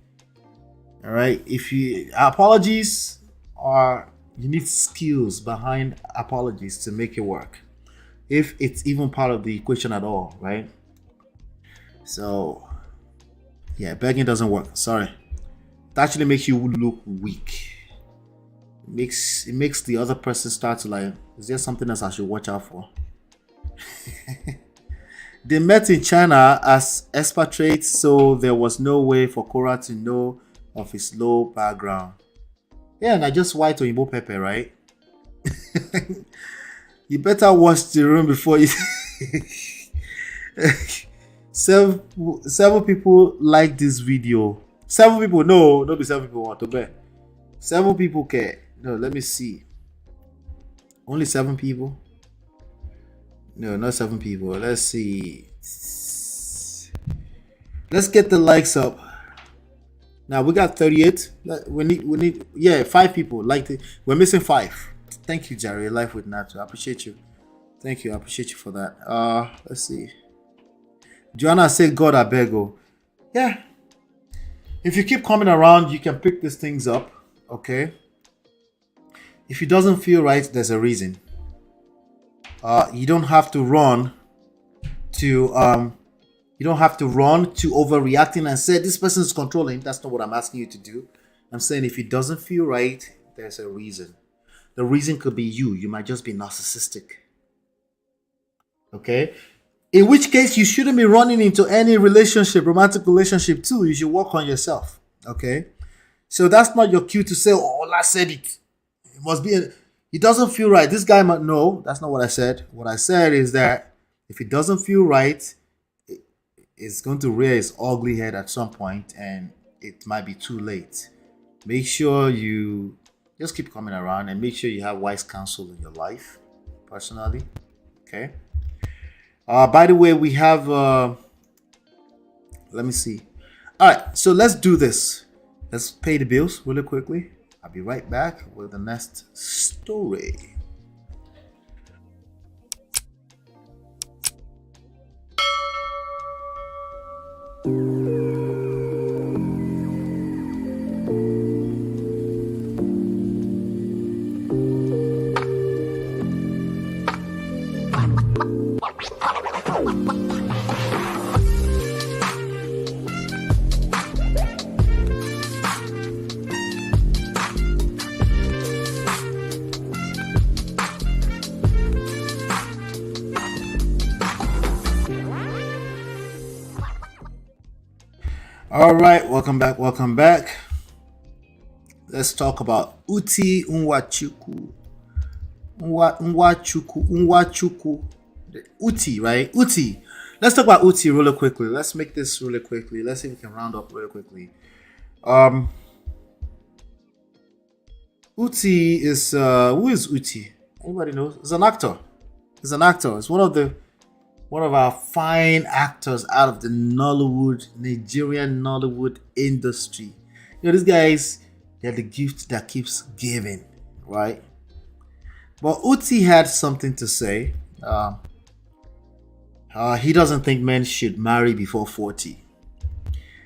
All right. If you apologies are you need skills behind apologies to make it work. If it's even part of the equation at all, right? So yeah, begging doesn't work. Sorry. It actually makes you look weak. It makes the other person start to like, is there something else I should watch out for? They met in China as expatriates, so there was no way for Korra to know of his low background. Yeah, and I just white Oyinbo pepper, right? You better watch the room before you... Several people like this video. Several people, no, don't be 7 people want to bet. 7 people care. No, let me see. Only 7 people? No, not 7 people. Let's see. Let's get the likes up. Now we got 38. We need 5 people like it. We're missing 5. Thank you, Jerry. Life with Nato. I appreciate you. Thank you. I appreciate you for that. Let's see. Joanna said, God, I beg you. Yeah. If you keep coming around, you can pick these things up. Okay. If it doesn't feel right, there's a reason. You don't have to run to overreacting and say this person is controlling. That's not what I'm asking you to do. I'm saying if it doesn't feel right, there's a reason. The reason could be you. You might just be narcissistic. Okay. In which case, you shouldn't be running into any romantic relationship too. You should work on yourself. Okay? So that's not your cue to say, oh, I said it. It must be, it doesn't feel right. This guy might, no, that's not what I said. What I said is that if it doesn't feel right, it's going to rear its ugly head at some point and it might be too late. Make sure you just keep coming around and make sure you have wise counsel in your life, personally. Okay? By the way, we have, let me see. All right, so let's do this. Let's pay the bills really quickly. I'll be right back with the next story. All right, welcome back. Welcome back. Let's talk about Uti Nwachukwu. Nwachukwu. Uti, right? Uti. Let's talk about Uti really quickly. Let's make this really quickly. Let's see if we can round up really quickly. Uti is who is Uti? Anybody knows? He's an actor. He's an actor. He's one of our fine actors out of the Nigerian Nollywood industry. You know, these guys, they're the gift that keeps giving, right? But Uti had something to say. He doesn't think men should marry before 40.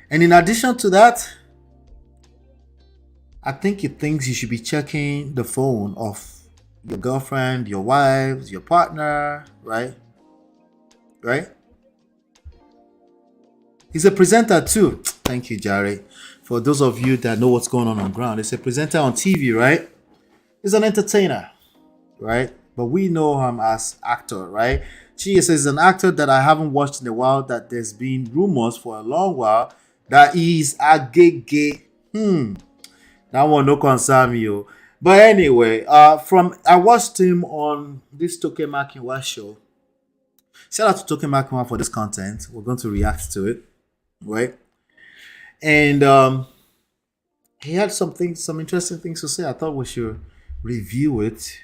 And in addition to that, I think he thinks you should be checking the phone of your girlfriend, your wives, your partner, right? Right? He's a presenter too. Thank you, Jerry. For those of you that know what's going on ground, he's a presenter on TV, right? He's an entertainer, right? But we know him as actor, right? She says an actor that I haven't watched in a while, that there's been rumors for a long while that he's a gay. That one no concern me, yo. But anyway, I watched him on this Toke Makinwa show. Shout out to Toke Makinwa for this content. We're going to react to it, right? And he had some interesting things to say. I thought we should review it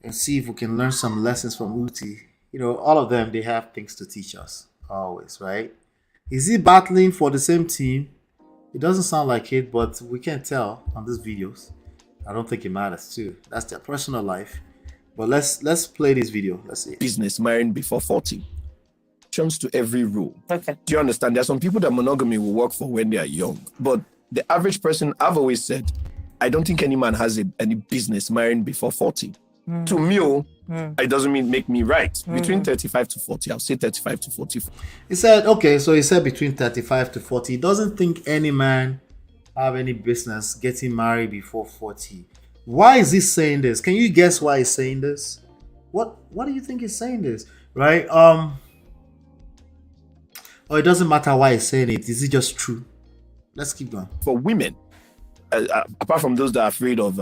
and see if we can learn some lessons from Uti. You know, all of them, they have things to teach us always, right? Is he battling for the same team? It doesn't sound like it, but we can't tell on these videos. I don't think it matters too. That's their personal life. But let's play this video. Let's see. Business marrying before 40. Trumps to every rule. Okay. Do you understand? There are some people that monogamy will work for when they are young. But the average person, I've always said, I don't think any man has any business marrying before 40. To me, it doesn't make me right. Between 35 to 40, I'll say 35 to 40. He said, okay, so he said between 35 to 40. He doesn't think any man have any business getting married before 40. Why is he saying this? Can you guess why he's saying this? What do you think he's saying this? Right? Oh, it doesn't matter why he's saying it. Is it just true? Let's keep going. For women, apart from those that are afraid of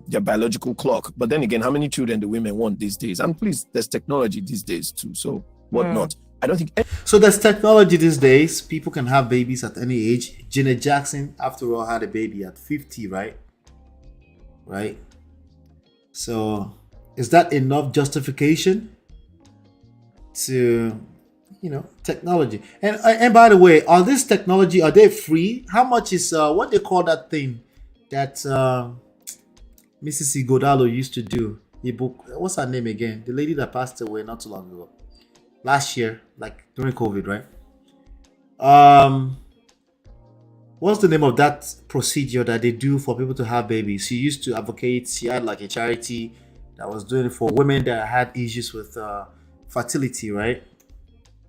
their biological clock, but then again, how many children do women want these days? And please, there's technology these days too, so whatnot. I don't think so. There's technology these days. People can have babies at any age. Janet Jackson, after all, had a baby at 50, right? So is that enough justification to, you know, technology? And by the way, are they free? How much is what they call that thing that Mrs. Igodalo used to do? What's her name again? The lady that passed away not too long ago, last year, like during COVID, right? What's the name of that procedure that they do for people to have babies? She used to advocate. She had like a charity that was doing it for women that had issues with fertility, right?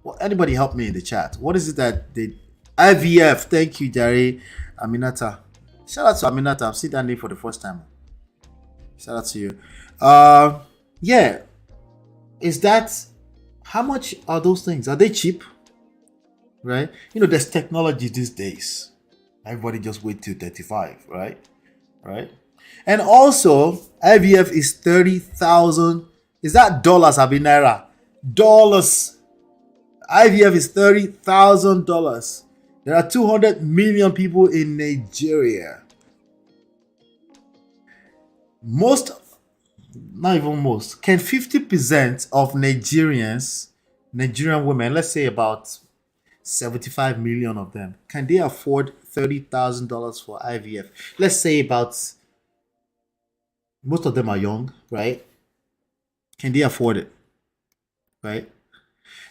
Well, anybody help me in the chat. What is it that they... IVF. Thank you, Jerry. Aminata. Shout out to Aminata. I've seen that name for the first time. Shout out to you. Yeah. Is that... How much are those things? Are they cheap? Right? You know, there's technology these days. Everybody just wait till 35, right? And also, IVF is 30,000. Is that dollars, Abinera? Dollars. IVF is $30,000. There are 200 million people in Nigeria. Not even most. Can 50% of Nigerian women, let's say about 75 million of them, can they afford $30,000 for IVF? Let's say about, most of them are young, right? Can they afford it? Right?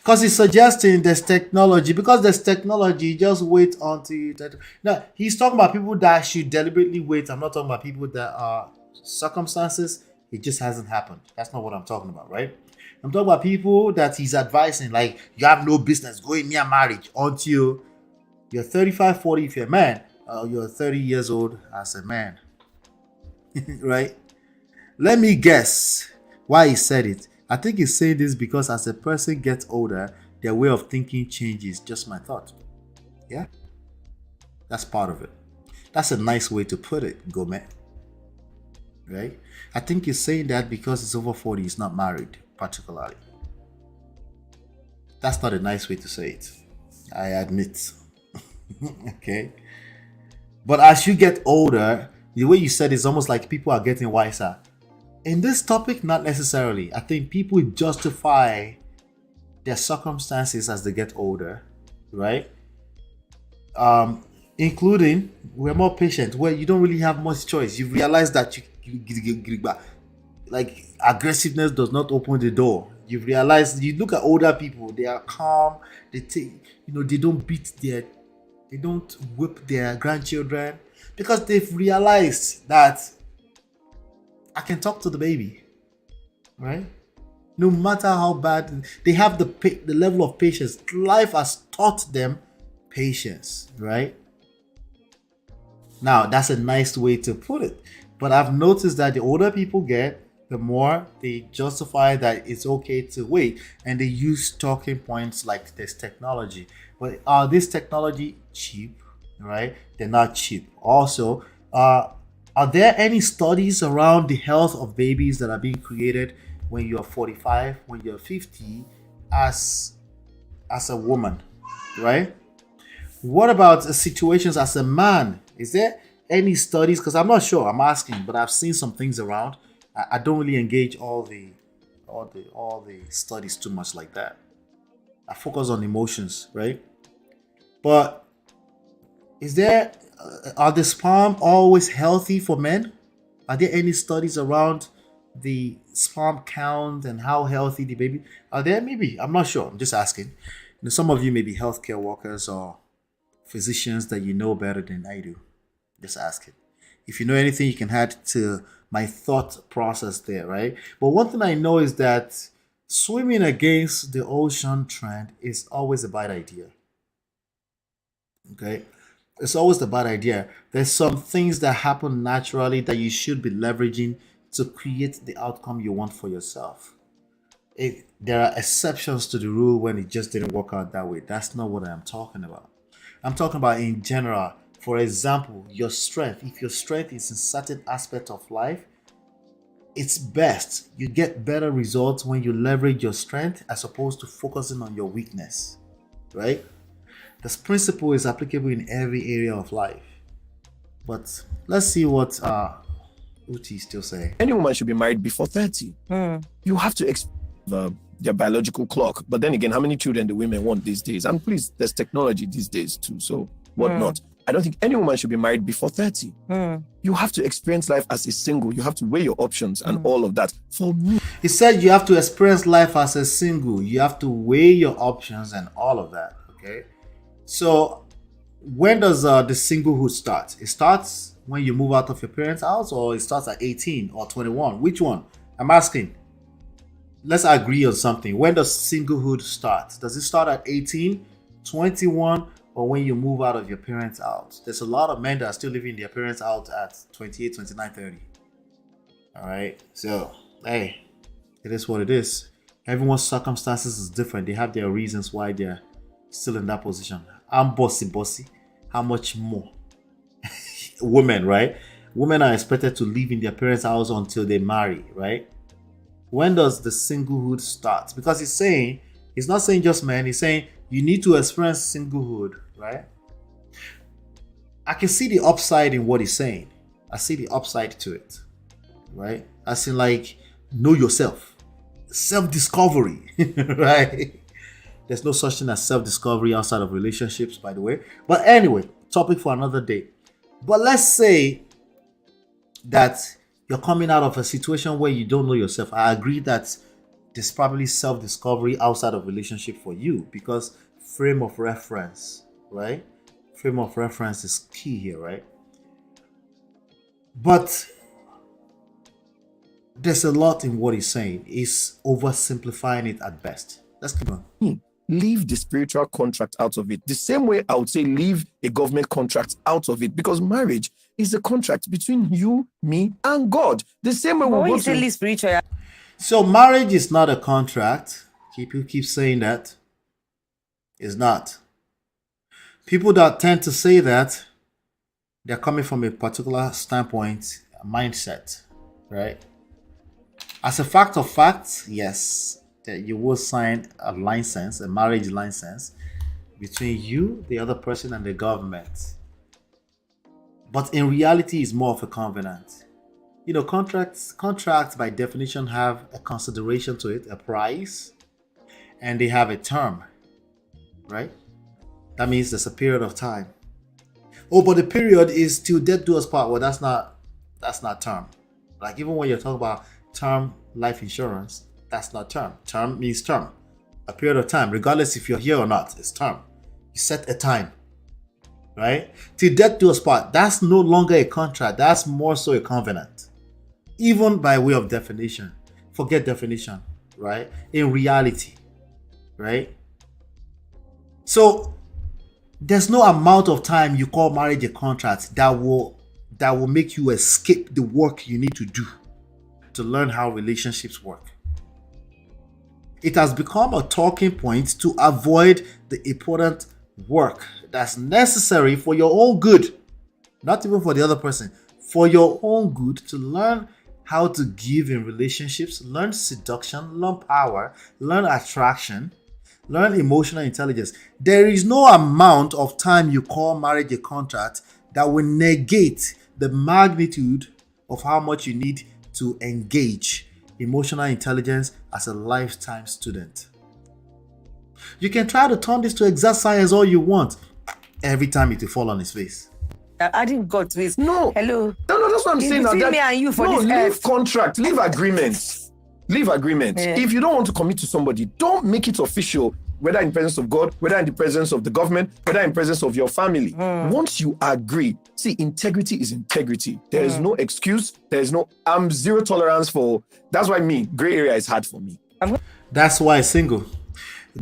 Because he's suggesting there's technology. Because there's technology, just wait until you... Now, he's talking about people that should deliberately wait. I'm not talking about people that are circumstances. It just hasn't happened. That's not what I'm talking about, right? I'm talking about people that he's advising, like, you have no business going near marriage until you're 35, 40 if you're a man, or you're 30 years old as a man. Right? Let me guess why he said it. I think he's saying this because as a person gets older, their way of thinking changes. Just my thought. Yeah? That's part of it. That's a nice way to put it, Gomez. Right? I think he's saying that because he's over 40, he's not married, particularly. That's not a nice way to say it. I admit. Okay? But as you get older, the way you said it's almost like people are getting wiser. In this topic, not necessarily. I think people justify their circumstances as they get older, right? Including, we're more patient, where you don't really have much choice. You realize that like aggressiveness does not open the door. You realize, you look at older people, they are calm, they take, they don't whip their grandchildren because they've realized that I can talk to the baby, right? No matter how bad, they have the level of patience. Life has taught them patience, right? Now, that's a nice way to put it. But I've noticed that the older people get, the more they justify that it's okay to wait. And they use talking points like this technology. But are this technology cheap, right? They're not cheap. Also, are there any studies around the health of babies that are being created when you're 45, when you're 50, as a woman, right? What about situations as a man? Is there any studies? Because I'm not sure. I'm asking, but I've seen some things around. I don't really engage all the studies too much like that. I focus on emotions, right? But are the sperm always healthy for men? Are there any studies around the sperm count and how healthy the baby? Are there? Maybe. I'm not sure. I'm just asking. Some of you may be healthcare workers or physicians that you know better than I do. Just asking. If you know anything, you can add to my thought process there, right? But one thing I know is that swimming against the ocean trend is always a bad idea. Okay? It's always a bad idea. There's some things that happen naturally that you should be leveraging to create the outcome you want for yourself. There are exceptions to the rule when it just didn't work out that way. That's not what I'm talking about. I'm talking about in general. For example, your strength. If your strength is in certain aspect of life, it's best. You get better results when you leverage your strength as opposed to focusing on your weakness, right? This principle is applicable in every area of life. But let's see what Uti is still saying. Any woman should be married before 30. You have to their biological clock. But then again, how many children do women want these days? And please, there's technology these days too. So what not? I don't think any woman should be married before 30. You have to experience life as a single. You have to weigh your options and all of that. For me, he said you have to experience life as a single. You have to weigh your options and all of that. Okay. So when does the singlehood start? It starts when you move out of your parents' house, or it starts at 18 or 21? Which one? I'm asking. Let's agree on something. When does singlehood start? Does it start at 18, 21, or when you move out of your parents' house? There's a lot of men that are still living in their parents' house at 28, 29, 30. All right. So, hey, it is what it is. Everyone's circumstances is different. They have their reasons why they're still in that position. I'm bossy. How much more? Women, right? Women are expected to live in their parents' house until they marry, right? When does the singlehood start? Because he's not saying just men, he's saying you need to experience singlehood, right? I can see the upside in what he's saying. I see the upside to it, right? As in, like, know yourself. Self-discovery, right? There's no such thing as self-discovery outside of relationships, by the way. But anyway, topic for another day. But let's say that you're coming out of a situation where you don't know yourself. I agree that there's probably self-discovery outside of relationship for you, because frame of reference, right? Frame of reference is key here, right? But there's a lot in what he's saying. He's oversimplifying it at best. Let's keep on. Leave the spiritual contract out of it. The same way I would say leave a government contract out of it, because marriage is a contract between you, me, and God. The same way we say leave spiritual. So marriage is not a contract. People keep saying that. It's not. People that tend to say that, they're coming from a particular standpoint, a mindset, right? As a fact of facts, yes, that you will sign a license, a marriage license, between you, the other person, and the government. But in reality, it's more of a covenant. You know, contracts by definition have a consideration to it, a price, and they have a term, right? That means there's a period of time. Oh, but the period is till death do us part. Well, that's not term. Like even when you're talking about term life insurance, that's not term. Term means term. A period of time, regardless if you're here or not, it's term. You set a time, right? Till death do us part. That's no longer a contract. That's more so a covenant. Even by way of definition. Forget definition, right? In reality, right? So there's no amount of time you call marriage a contract that will make you escape the work you need to do to learn how relationships work. It has become a talking point to avoid the important work that's necessary for your own good, not even for the other person, for your own good, to learn how to give in relationships, learn seduction, learn power, learn attraction, learn emotional intelligence. There is no amount of time you call marriage a contract that will negate the magnitude of how much you need to engage emotional intelligence as a lifetime student. You can try to turn this to exact science all you want. Every time it will fall on his face. Adding God to it. No. Hello. No, that's what I'm saying. Between me and you for this leave earth. contract, leave agreements. Leave agreements. Yeah. If you don't want to commit to somebody, don't make it official, whether in the presence of God, whether in the presence of the government, whether in the presence of your family. Once you agree, see, integrity is integrity. There is no excuse. There is no, I'm zero tolerance for, that's why gray area is hard for me. That's why he's single.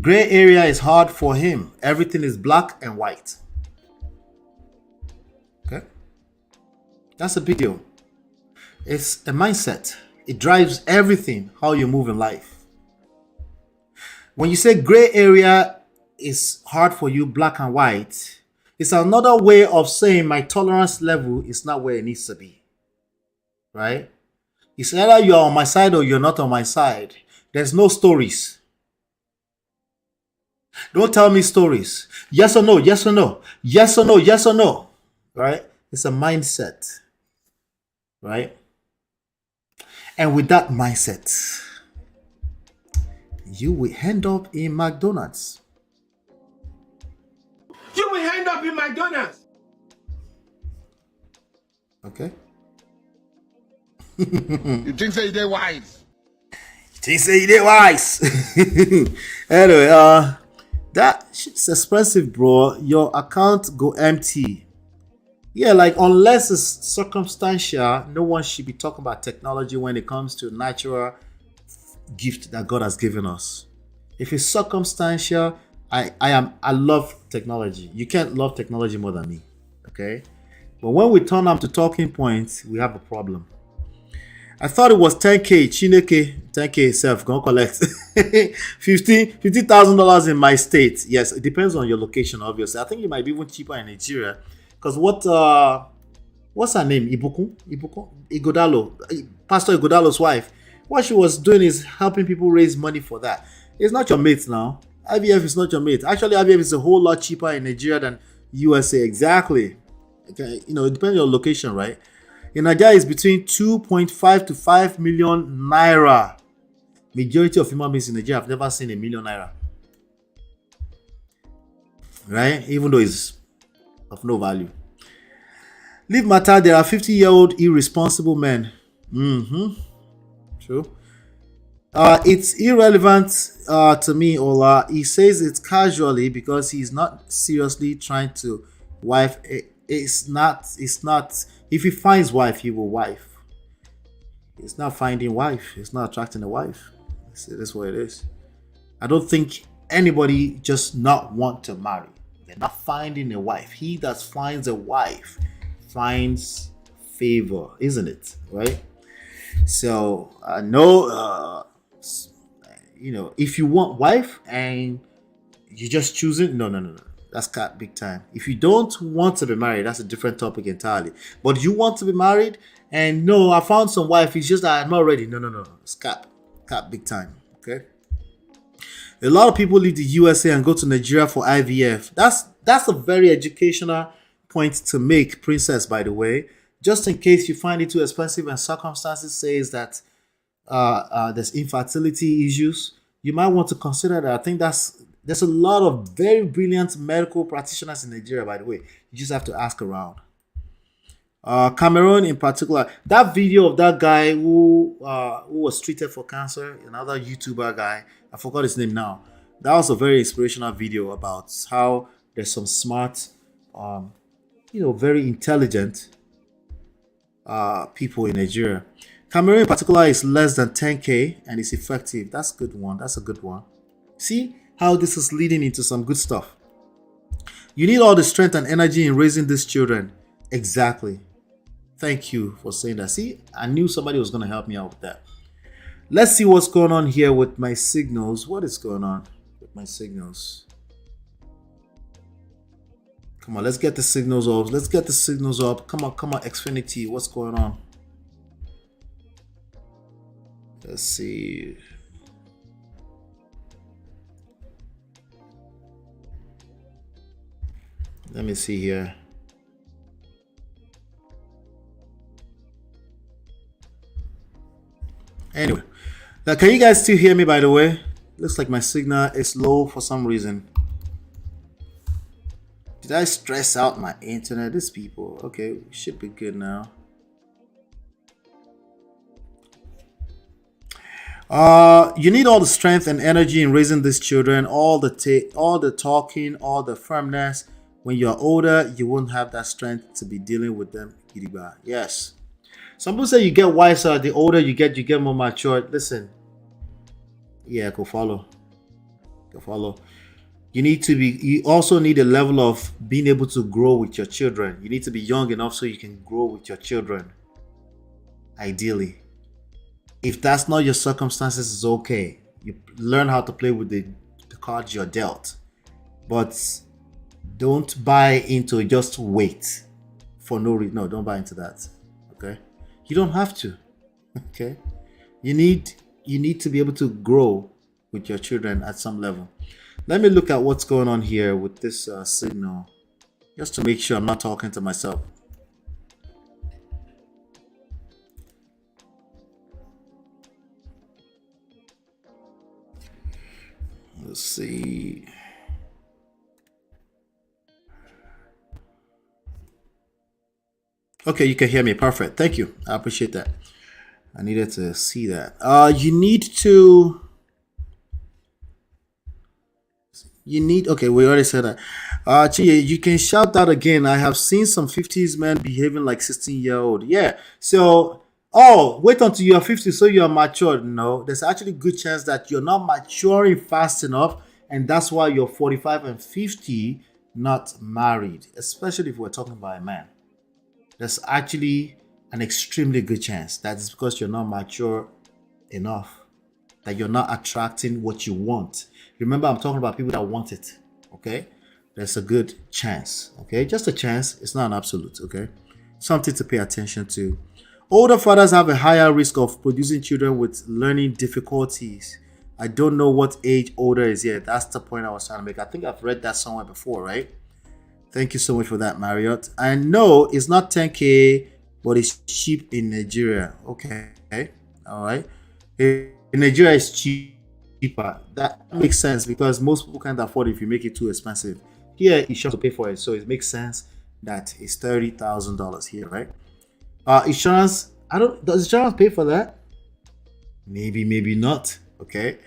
Gray area is hard for him. Everything is black and white. Okay? That's a big deal. It's a mindset. It drives everything, how you move in life. When you say gray area is hard for you, black and white, it's another way of saying my tolerance level is not where it needs to be. Right? It's either you're on my side or you're not on my side. There's no stories. Don't tell me stories. Yes or no, yes or no. Yes or no, yes or no. Right? It's a mindset. Right? And with that mindset, you will end up in McDonald's. You will end up in McDonald's. Okay? You think say they're wise? They say they're wise. Anyway, that shit's expensive, bro. Your account go empty. Yeah, like unless it's circumstantial, no one should be talking about technology when it comes to natural gift that God has given us. If it's circumstantial, I love technology. You can't love technology more than me. Okay? But when we turn them to talking points, we have a problem. I thought it was 10K, Chineke, 10K itself, gonna collect $50,000 in my state. Yes, it depends on your location, obviously. I think it might be even cheaper in Nigeria. Because what's her name? Igodalo, Pastor Igodalo's wife. What she was doing is helping people raise money for that. It's not your mate now. IVF is not your mate. Actually, IVF is a whole lot cheaper in Nigeria than USA. Exactly. Okay, it depends on your location, right? In Nigeria, it's between 2.5 to 5 million naira. Majority of human beings in Nigeria have never seen a million naira. Right? Even though it's of no value. Leave matter, there are 50-year-old irresponsible men. True. It's irrelevant to me, Ola. He says it casually because he's not seriously trying to wife. It's not. It's not. If he finds wife, he will wife. It's not finding wife. It's not attracting a wife. It is what it is. I don't think anybody just not want to marry. They're not finding a wife. He that finds a wife finds favor, isn't it? Right? So no, if you want wife and you just choose it, no. That's cat big time. If you don't want to be married, that's a different topic entirely. But you want to be married and no, I found some wife. It's just that I'm not ready. No. It's cat big time. Okay. A lot of people leave the USA and go to Nigeria for IVF. That's a very educational point to make, Princess, by the way. Just in case you find it too expensive and circumstances says that there's infertility issues, you might want to consider that. I think there's a lot of very brilliant medical practitioners in Nigeria, by the way. You just have to ask around. Cameroon in particular, that video of that guy who was treated for cancer, another YouTuber guy, I forgot his name now. That was a very inspirational video about how there's some smart, very intelligent people in Nigeria. Cameroon in particular is less than 10K and it's effective. That's a good one. That's a good one. See how this is leading into some good stuff. You need all the strength and energy in raising these children. Exactly. Thank you for saying that. See, I knew somebody was going to help me out with that. Let's see what's going on here with my signals. What is going on with my signals? Come on, let's get the signals up. Let's get the signals up. Come on, Xfinity. What's going on? Let's see. Let me see here. Anyway, now can you guys still hear me, by the way? Looks like my signal is low for some reason. Did I stress out my internet? These people. Okay, we should be good now. You need all the strength and energy in raising these children, all the talking, all the firmness. When you're older, you won't have that strength to be dealing with them. Yes. Some people say you get wiser the older you get more mature. Listen. Yeah, go follow. You also need a level of being able to grow with your children. You need to be young enough so you can grow with your children. Ideally. If that's not your circumstances, it's okay. You learn how to play with the cards you're dealt. But don't buy into just wait for no reason. No, don't buy into that. Okay? You don't have to. Okay? You need to be able to grow with your children at some level. Let me look at what's going on here with this signal, just to make sure I'm not talking to myself. Let's see. Okay, you can hear me. Perfect. Thank you. I appreciate that. I needed to see that. Okay, we already said that. You can shout that again. I have seen some 50s men behaving like 16-year-old. Yeah. So, wait until you're 50 so you're mature. No, there's actually a good chance that you're not maturing fast enough, and that's why you're 45 and 50 not married, especially if we're talking about a man. There's actually an extremely good chance that it's because you're not mature enough, that you're not attracting what you want. Remember, I'm talking about people that want it, okay? There's a good chance, okay? Just a chance. It's not an absolute, okay? Something to pay attention to. Older fathers have a higher risk of producing children with learning difficulties. I don't know what age older is yet. That's the point I was trying to make. I think I've read that somewhere before, right? Thank you so much for that, Marriott. And no, it's not 10K, but it's cheap in Nigeria. Okay, all right. In Nigeria, it's cheaper. That makes sense because most people can't afford it if you make it too expensive. Here, you have to pay for it, so it makes sense that it's $30,000 here, right? Insurance. Does insurance pay for that? Maybe not. Okay,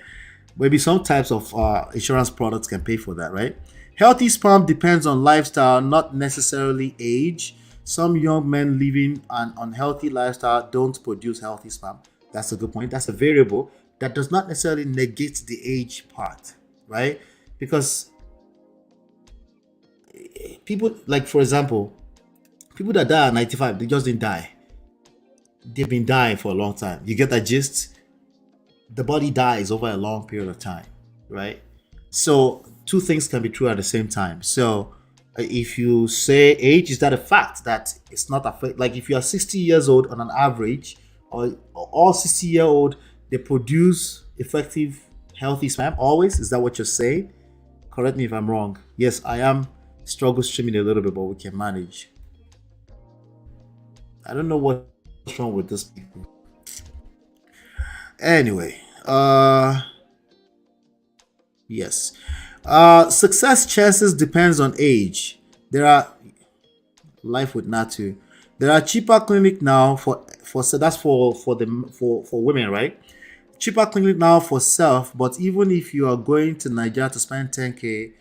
maybe some types of insurance products can pay for that, right? Healthy sperm depends on lifestyle, not necessarily age. Some young men living an unhealthy lifestyle don't produce healthy sperm. That's a good point. That's a variable that does not necessarily negate the age part, right? Because people, like for example, people that die at 95, they just didn't die. They've been dying for a long time. You get that gist? The body dies over a long period of time, right? So two things can be true at the same time. So if you say age, is that a fact that it's not a like if you are 60 years old on an average, or all 60-year-old, they produce effective healthy sperm always? Is that what you're saying? Correct me if I'm wrong. Yes, I am struggle streaming a little bit, but we can manage. I don't know what's wrong with this people. Anyway, yes. Success chances depends on age. There are life with Natu. There are cheaper clinic now so that's for women, right? Cheaper clinic now for self, but even if you are going to Nigeria to spend 10k,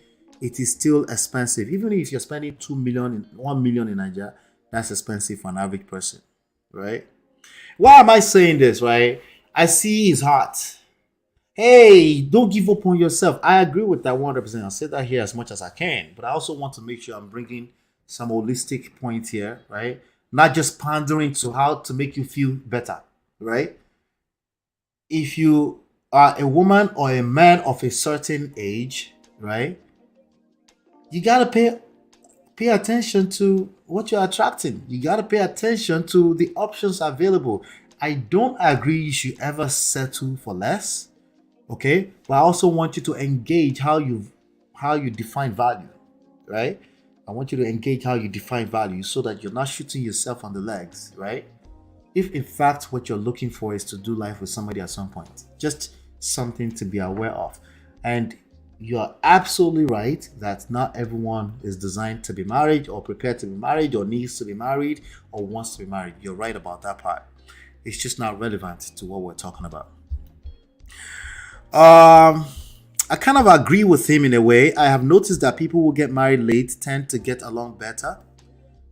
it is still expensive. Even if you're spending 1 million in Nigeria, that's expensive for an average person, right? Why am I saying this, right? I see his heart. Hey, don't give up on yourself. I agree with that 100%. I'll say that here as much as I can, but I also want to make sure I'm bringing some holistic points here, right? Not just pandering to how to make you feel better, right? If you are a woman or a man of a certain age, right, you gotta pay attention to what you're attracting. You gotta pay attention to the options available. I don't agree you should ever settle for less, okay? But I also want you to engage how you define value, right? I want you to engage how you define value so that you're not shooting yourself on the legs, right? If in fact what you're looking for is to do life with somebody at some point, just something to be aware of. And you're absolutely right that not everyone is designed to be married or prepared to be married or needs to be married or wants to be married. You're right about that part. It's just not relevant to what we're talking about. I kind of agree with him in a way. I have noticed that people who get married late tend to get along better.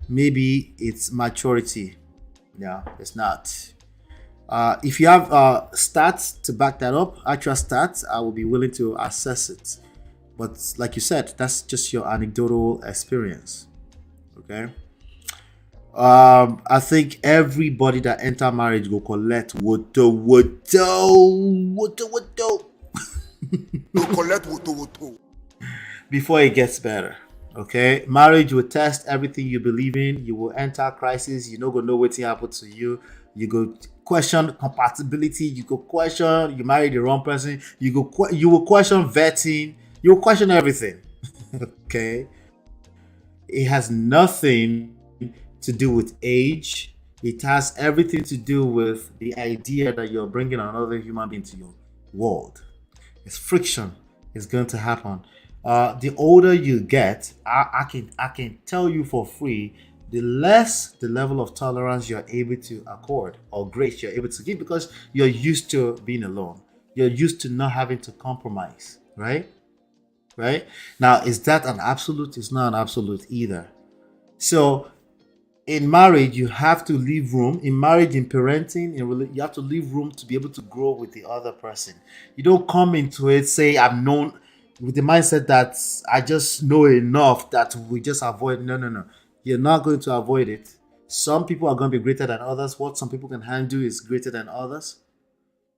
Maybe it's maturity. Yeah, it's not. If you have stats to back that up, actual stats, I will be willing to assess it. But like you said, that's just your anecdotal experience. Okay. I think everybody that enter marriage will collect woto. Before it gets better. Okay, marriage will test everything you believe in. You will enter crisis. You no go know what happened to you. You go question compatibility. You go question you married the wrong person. You will question vetting. You will question everything. Okay, it has nothing to do with age. It has everything to do with the idea that you're bringing another human being to your world. It's friction. It's going to happen. The older you get, I can tell you for free, the less the level of tolerance you're able to accord or grace you're able to give, because you're used to being alone. You're used to not having to compromise, right? Right? Now, is that an absolute? It's not an absolute either. So, in marriage, you have to leave room. In marriage, in parenting, you have to leave room to be able to grow with the other person. You don't come into it, say, I'm known, with the mindset that I just know enough that we just avoid. No. You're not going to avoid it. Some people are going to be greater than others. What some people can handle is greater than others.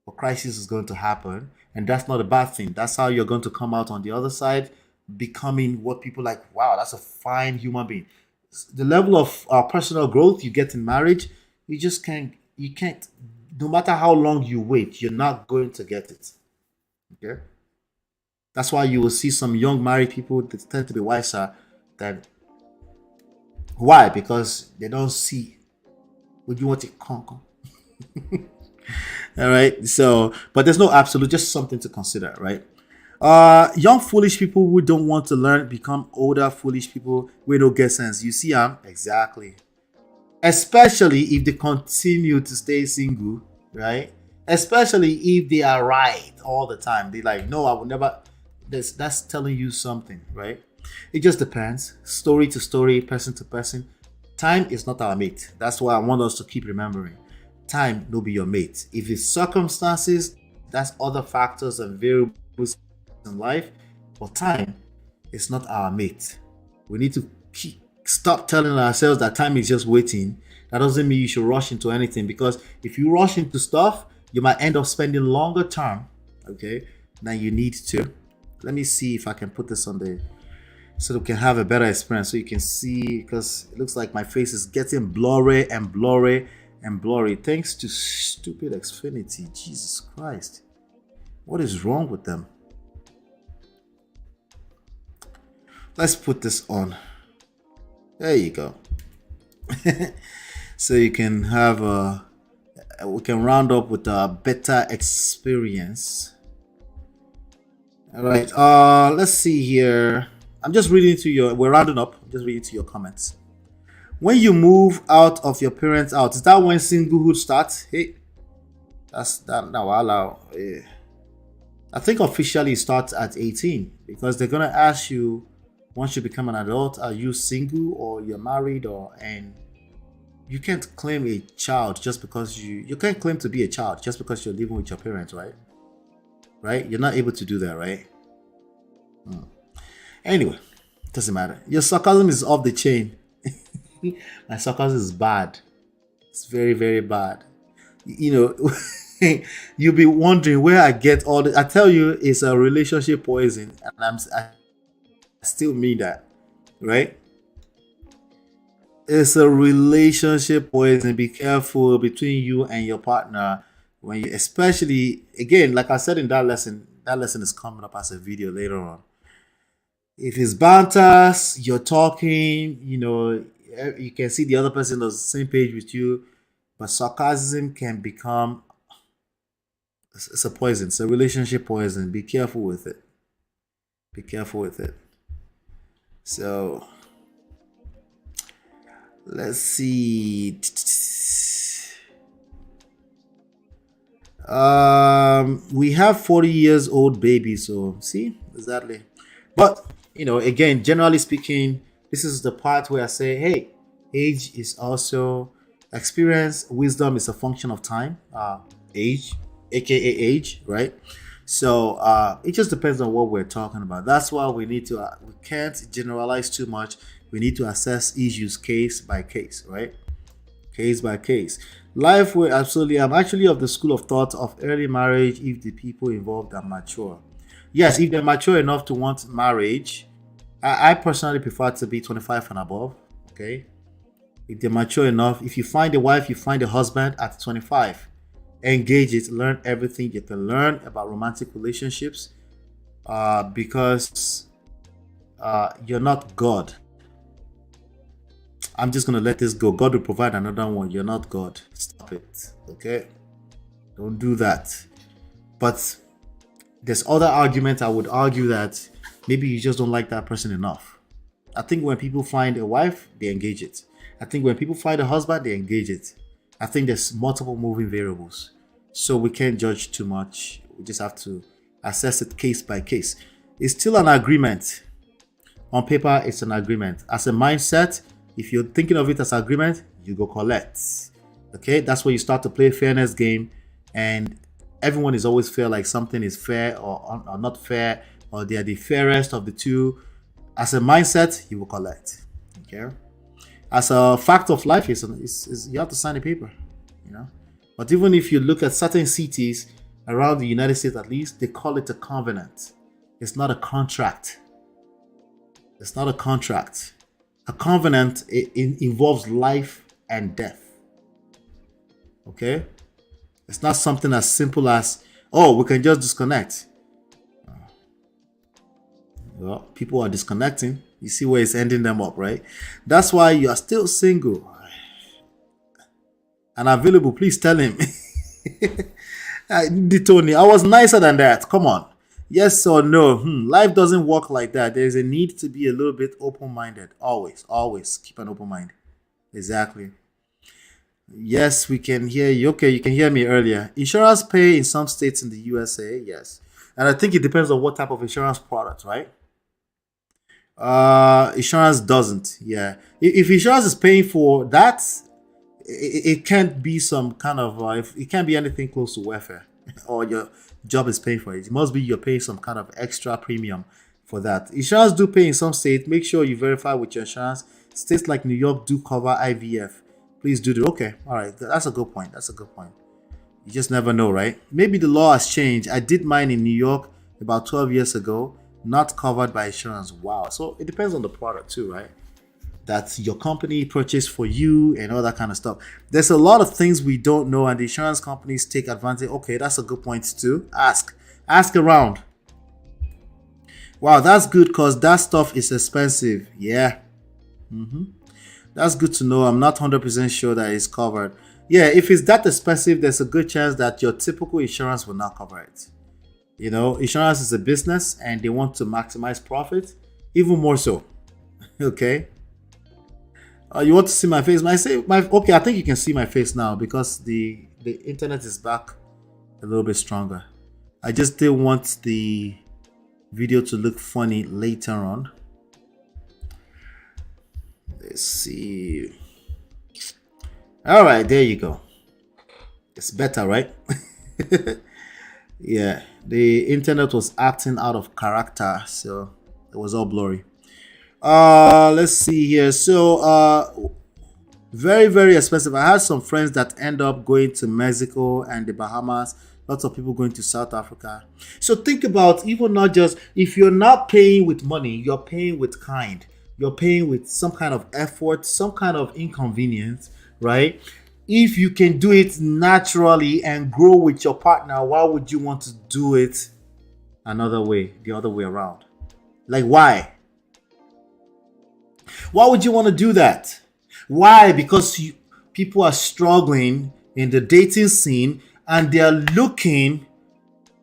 A crisis is going to happen, and that's not a bad thing. That's how you're going to come out on the other side, becoming what people like. Wow, that's a fine human being. The level of personal growth you get in marriage, you just can't. You can't. No matter how long you wait, you're not going to get it. Okay. That's why you will see some young married people that tend to be wiser than. Why? Because they don't see. Would you want to conquer? All right. So, but there's no absolute, just something to consider, right? Young foolish people who don't want to learn become older foolish people who don't get sense. You see, exactly. Especially if they continue to stay single, right? especially if they are right all the time. They like, no, I will never. That's telling you something, right? It just depends, story to story, person to person. Time is not our mate. That's why I want us to keep remembering. Time will be your mate. If it's circumstances, that's other factors and variables in life. But time is not our mate. We need to stop telling ourselves that time is just waiting. That doesn't mean you should rush into anything, because if you rush into stuff, you might end up spending longer term, okay, than you need to. Let me see if I can put this on the, so we can have a better experience, so you can see, because it looks like my face is getting blurry and blurry and blurry thanks to stupid Xfinity. Jesus Christ, what is wrong with them? Let's put this on. There you go. So you can have we can round up with a better experience. All right, let's see here. I'm just reading to your, we're rounding up. I'm just reading to your comments. When you move out of your parents' house, is that when singlehood starts? Hey, that's that now. Allow. I think officially it starts at 18, because they're gonna ask you once you become an adult, are you single or you're married, or, and you can't claim a child just because you can't claim to be a child just because you're living with your parents, right? Right? You're not able to do that, right? Anyway, doesn't matter. Your sarcasm is off the chain. My sarcasm is bad. It's very, very bad. You know, you'll be wondering where I get all this. I tell you, it's a relationship poison, and I still mean that, right? It's a relationship poison. Be careful between you and your partner when you, especially, again, like I said in that lesson is coming up as a video later on. If it's banter, you're talking, you know, you can see the other person on the same page with you, but sarcasm can become, it's a poison. It's a relationship poison. Be careful with it. Be careful with it. So let's see. We have 40 years old babies, so see, exactly. But you know, again, generally speaking, this is the part where I say, hey, age is also experience. Wisdom is a function of time. Age, aka age, right? So it just depends on what we're talking about. That's why we need to, we can't generalize too much. We need to assess issues case by case, right? Case by case. Life will absolutely, I'm actually of the school of thought of early marriage if the people involved are mature. Yes, if they're mature enough to want marriage. I personally prefer to be 25 and above, okay? If they're mature enough, if you find a wife, you find a husband at 25. Engage it, learn everything you can learn about romantic relationships, because you're not God. I'm just gonna let this go. God will provide another one. You're not God. Stop it, okay? Don't do that. But there's other arguments. I would argue that maybe you just don't like that person enough. I think when people find a wife, they engage it. I think when people find a husband, they engage it. I think there's multiple moving variables. So we can't judge too much. We just have to assess it case by case. It's still an agreement. On paper, it's an agreement. As a mindset, if you're thinking of it as agreement, you go collect. Okay? That's where you start to play a fairness game, and everyone is always fair, like something is fair or not fair, or they are the fairest of the two. As a mindset, you will collect. Okay? As a fact of life, you have to sign a paper, you know. But even if you look at certain cities around the United States, at least, they call it a covenant. It's not a contract. It's not a contract. A covenant, it involves life and death. Okay? It's not something as simple as, oh, we can just disconnect. Well, people are disconnecting. You see where it's ending them up, right? That's why you are still single and available. Please tell him. Tony, I was nicer than that. Come on. Yes or no? Life doesn't work like that. There's a need to be a little bit open-minded. Always keep an open mind. Exactly. Yes, we can hear you. Okay, you can hear me earlier. Insurance pay in some states in the USA, yes. And I think it depends on what type of insurance product, right? Insurance doesn't. Yeah. If insurance is paying for that, it can't be some kind of it can't be anything close to welfare or your job is paying for it. It must be you're paying some kind of extra premium for that. Insurance do pay in some states. Make sure you verify with your insurance. States like New York do cover IVF. Please do. Okay, all right. That's a good point. That's a good point. You just never know, right? Maybe the law has changed. I did mine in New York about 12 years ago, not covered by insurance. Wow. So it depends on the product too, right? That your company purchased for you and all that kind of stuff. There's a lot of things we don't know, and the insurance companies take advantage. Okay, that's a good point too. Ask around. Wow, that's good because that stuff is expensive. Yeah. That's good to know. I'm not 100% sure that it's covered. Yeah, if it's that expensive, there's a good chance that your typical insurance will not cover it. You know, insurance is a business and they want to maximize profit, even more so. Okay. You want to see my face? Okay, I think you can see my face now because the internet is back a little bit stronger. I just still want the video to look funny later on. Let's see. All right, there you go. It's better, right? Yeah, the internet was acting out of character, so it was all blurry. Let's see here. So very, very expensive. I had some friends that end up going to Mexico and the Bahamas. Lots of people going to South Africa. So think about, even not just, if you're not paying with money, you're paying with kind. You're paying with some kind of effort, some kind of inconvenience, right? If you can do it naturally and grow with your partner, why would you want to do it another way, the other way around? Like, why? Why would you want to do that? Why? Because people are struggling in the dating scene and they're looking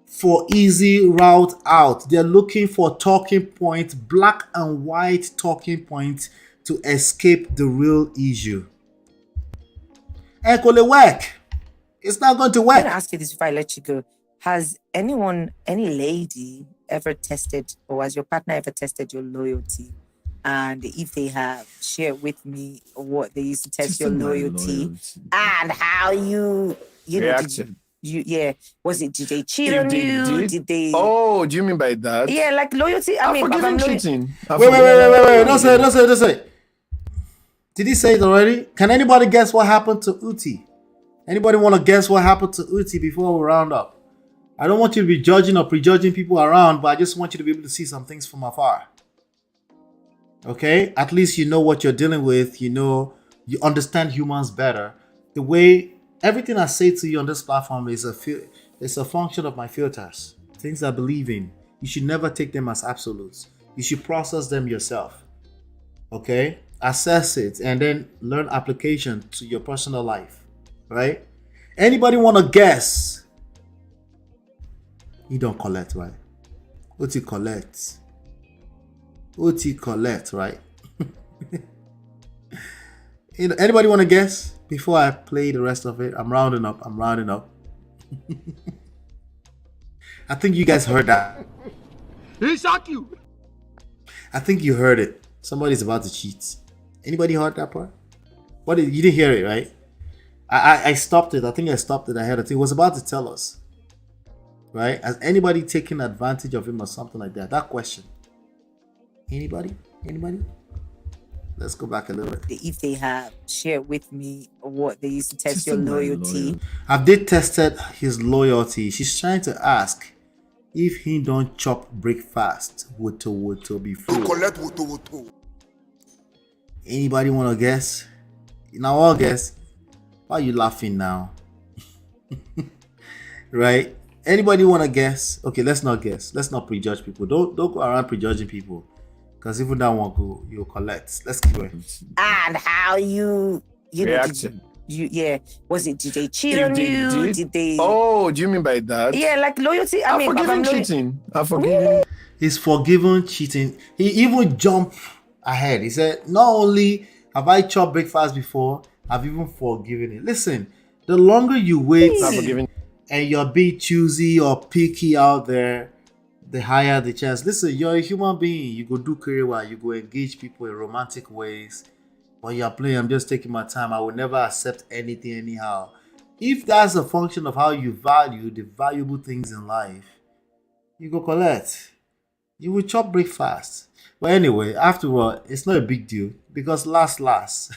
for easy route out. They're looking for talking points, black and white talking points to escape the real issue. And could it work? It's not going to work. I'm going to ask you this before I let you go. Has any lady ever tested, or has your partner ever tested your loyalty? And if they have, share with me what they used to test your loyalty and how you reacted. Did they cheat on you? Did they? Oh, do you mean by that? Yeah, like loyalty. I mean, cheating. Wait. Don't say it. Did he say it already? Can anybody guess what happened to Uti? Anybody want to guess what happened to Uti before we round up? I don't want you to be judging or prejudging people around, but I just want you to be able to see some things from afar. Okay? At least you know what you're dealing with. You know, you understand humans better. The way everything I say to you on this platform is a function of my filters. Things I believe in. You should never take them as absolutes. You should process them yourself. Okay? Assess it and then learn application to your personal life. Right? Anybody want to guess? You don't collect, right? What you collect? Right? Anybody want to guess before I play the rest of it? I'm rounding up. I think you guys heard that. He shocked you. I think you heard it. Somebody's about to cheat. Anybody heard that part? You didn't hear it, right? I stopped it. I think I stopped it ahead. I think it was about to tell us. Right? Has anybody taken advantage of him or something like that? That question. Anybody? Let's go back a little bit. If they have, share with me what they used to test your loyalty. Have they tested his loyalty? She's trying to ask if he don't chop breakfast woto before. Anybody want to guess? Now I'll guess. Why are you laughing now? Right? Anybody want to guess? Okay, let's not guess. Let's not prejudge people. Don't go around prejudging people. Because even that one you'll collect. Let's keep going. And how you reacted. Did they cheat on you? Did they? Oh, do you mean by that? Yeah, like loyalty. I mean, cheating. I've forgiven. He's forgiven cheating. He even jumped ahead. He said, not only have I chopped breakfast before, I've even forgiven it. Listen, the longer you wait Not forgiving. and you're being choosy or picky out there, the higher the chance. Listen, you're a human being. You go do career while you go engage people in romantic ways. When you're playing, I'm just taking my time. I will never accept anything anyhow. If that's a function of how you value the valuable things in life, you go collect. You will chop breakfast. But anyway, afterward, it's not a big deal because last,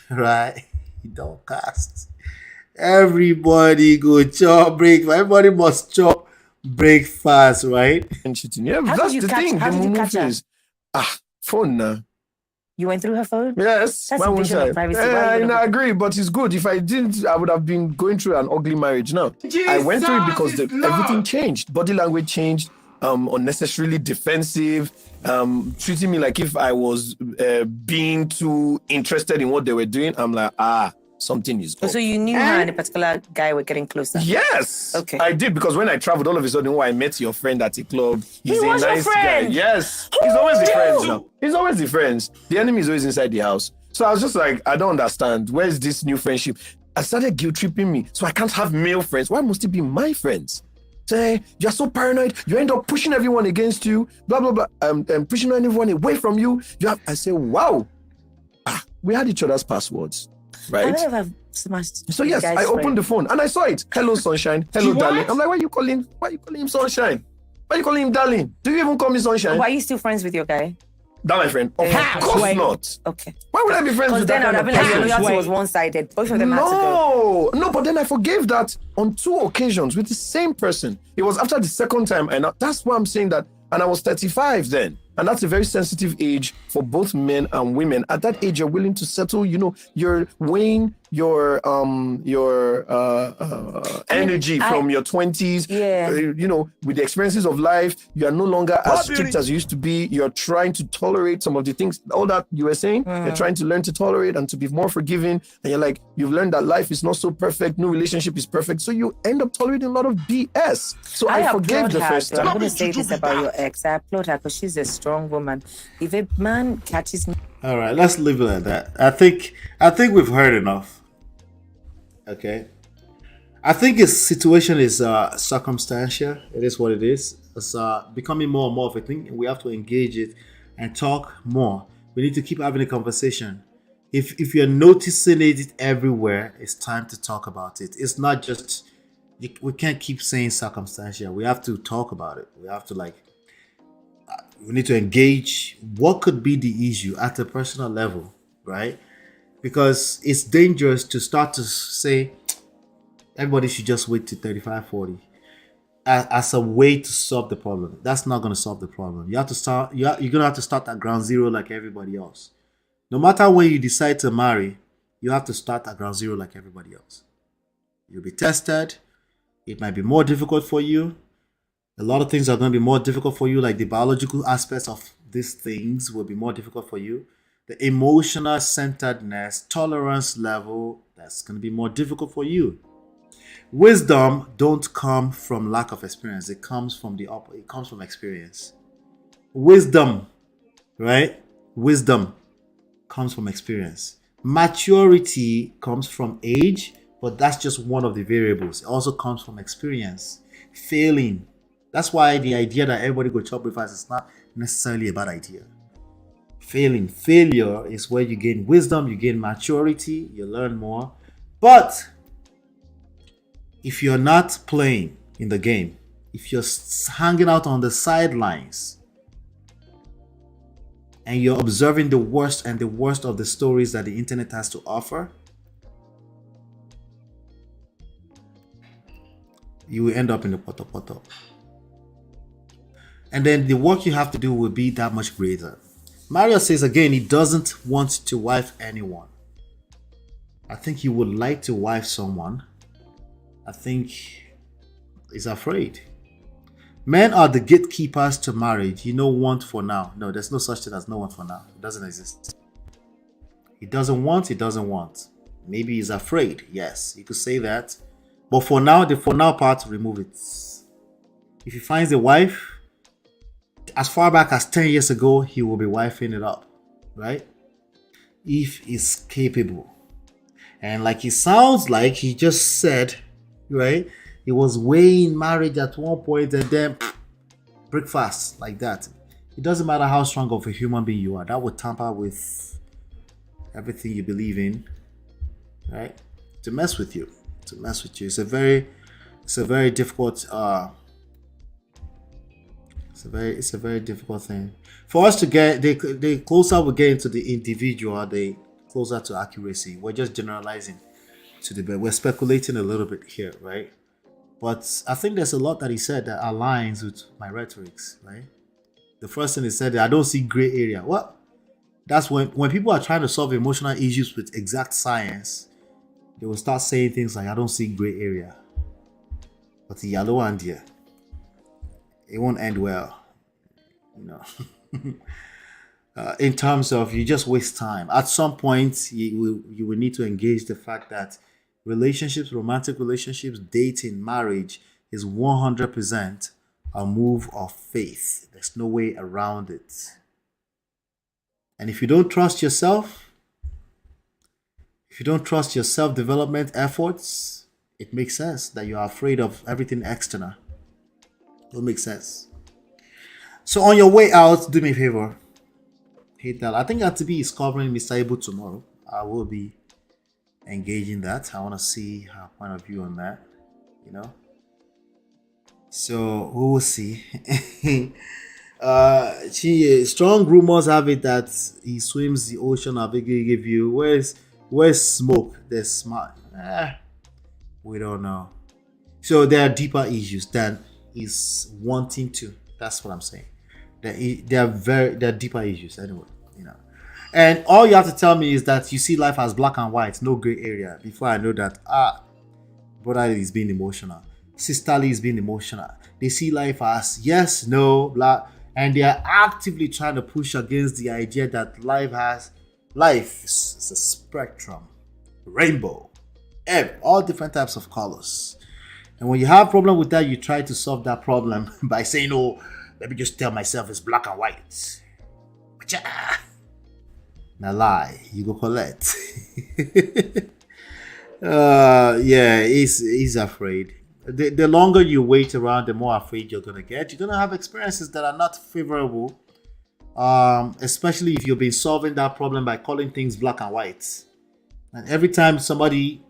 right? You don't cast. Everybody go chop breakfast. Everybody must chop breakfast, right? And cheating. Yeah, How that's did you the catch? thing. How The did you mumu catch her? phase. Phone now. You went through her phone? Yes. That's why won't invasion of I? privacy. Why are you I agree, but it's good. If I didn't, I would have been going through an ugly marriage now. I went through it because everything changed. Body language changed, unnecessarily defensive, treating me like if I was being too interested in what they were doing. I'm like, something is up. So you knew her and a particular guy were getting closer? Yes. Okay. I did, because when I traveled, all of a sudden, I met your friend at a club. He's He a was your nice guy. friend? Yes. He's always the friends now. He's always the friends. The enemy is always inside the house. So I was just like, I don't understand. Where's this new friendship? I started guilt tripping me. So I can't have male friends. Why must it be my friends? Say, you're so paranoid. You end up pushing everyone against you. Blah, blah, blah. And pushing everyone away from you. I say, wow. We had each other's passwords. Right? I never smashed. So yes, I opened the phone and I saw it. Hello, sunshine. Hello, darling. I'm like, why are you calling him sunshine? Why are you calling him darling? Do you even call me sunshine? Why are you still friends with your guy? That my friend. Of course not. Okay. Why would I be friends with that then kind I'd of have been like, your person? loyalty was one-sided. Both of them had to go. No, but then I forgave that on 2 occasions with the same person. It was after the second time, and that's why I'm saying that. And I was 35 then. And that's a very sensitive age for both men and women. At that age, you're willing to settle, you're weighing your energy from your 20s. Yeah. With the experiences of life, you are no longer as strict as you used to be. You're trying to tolerate some of the things, all that you were saying. You're trying to learn to tolerate and to be more forgiving. And you're like, you've learned that life is not so perfect. No relationship is perfect. So you end up tolerating a lot of BS. So I forgave the first time. I'm going to say this about your ex. I applaud her because she's a strong woman. If a man catches me. All right, let's leave it at that. I think we've heard enough. Okay. I think his situation is circumstantial. It is what it is. It's becoming more and more of a thing, and we have to engage it and talk more. We need to keep having a conversation. If you're noticing it everywhere, it's time to talk about it. It's not just, we can't keep saying circumstantial. We have to talk about it. We have to we need to engage what could be the issue at a personal level, right? Because it's dangerous to start to say everybody should just wait to 35, 40 as a way to solve the problem. That's not going to solve the problem. You have to start. You're going to have to start at ground zero like everybody else. No matter when you decide to marry, you have to start at ground zero like everybody else. You'll be tested. It might be more difficult for you. A lot of things are going to be more difficult for you, like the biological aspects of these things will be more difficult for you. The emotional centeredness, tolerance level, that's going to be more difficult for you. Wisdom don't come from lack of experience. It comes from it comes from experience. Wisdom, right? Wisdom comes from experience. Maturity comes from age, but that's just one of the variables. It also comes from experience. Failing. That's why the idea that everybody go chop breakfast is not necessarily a bad idea. Failure is where you gain wisdom, you gain maturity, you learn more. But if you're not playing in the game, if you're hanging out on the sidelines and you're observing the worst and the worst of the stories that the internet has to offer, you will end up in the poto. And then the work you have to do will be that much greater. Mario says again, he doesn't want to wife anyone. I think he would like to wife someone. I think he's afraid. Men are the gatekeepers to marriage. Want for now. No, there's no such thing as no one for now. It doesn't exist. He doesn't want. Maybe he's afraid. Yes, you could say that. But for now, the for now part, remove it. If he finds a wife, as far back as 10 years ago, he will be wifing it up, right? If he's capable. And like it sounds like he just said, right? He was weighing marriage at one point and then breakfast like that. It doesn't matter how strong of a human being you are. That would tamper with everything you believe in, right? To mess with you. It's a very difficult it's a very difficult thing. For us to get the closer we get into the individual, the closer to accuracy. We're just generalizing to the best. We're speculating a little bit here, right? But I think there's a lot that he said that aligns with my rhetorics, right? The first thing he said, I don't see gray area. Well, that's when people are trying to solve emotional issues with exact science, they will start saying things like, I don't see gray area. But the yellow one, dear, it won't end well, you know. In terms of you just waste time. At some point, you will need to engage the fact that relationships, romantic relationships, dating, marriage is 100% a move of faith. There's no way around it. And if you don't trust yourself, if you don't trust your self-development efforts, it makes sense that you are afraid of everything external. It makes sense. So on your way out, do me a favor. Hit that. I think RTB is covering Mr. Ibu tomorrow. I will be engaging that. I want to see her point of view on that, you know. So we will see. Strong rumors have it that he swims the ocean of give you. Where's smoke? There's smart. We don't know. So there are deeper issues than he's wanting to. That's what I'm saying. There are deeper issues anyway, you know. And all you have to tell me is that you see life as black and white, no gray area. Before I know that, brother is being emotional, sisterly is being emotional. They see life as yes, no, blah, and they are actively trying to push against the idea that life is a spectrum, rainbow, all different types of colors. And when you have a problem with that, you try to solve that problem by saying, "Oh, let me just tell myself it's black and white." Now lie, you go collect. Yeah, he's afraid. The longer you wait around, the more afraid you're gonna get. You're gonna have experiences that are not favorable, especially if you've been solving that problem by calling things black and white. And every time somebody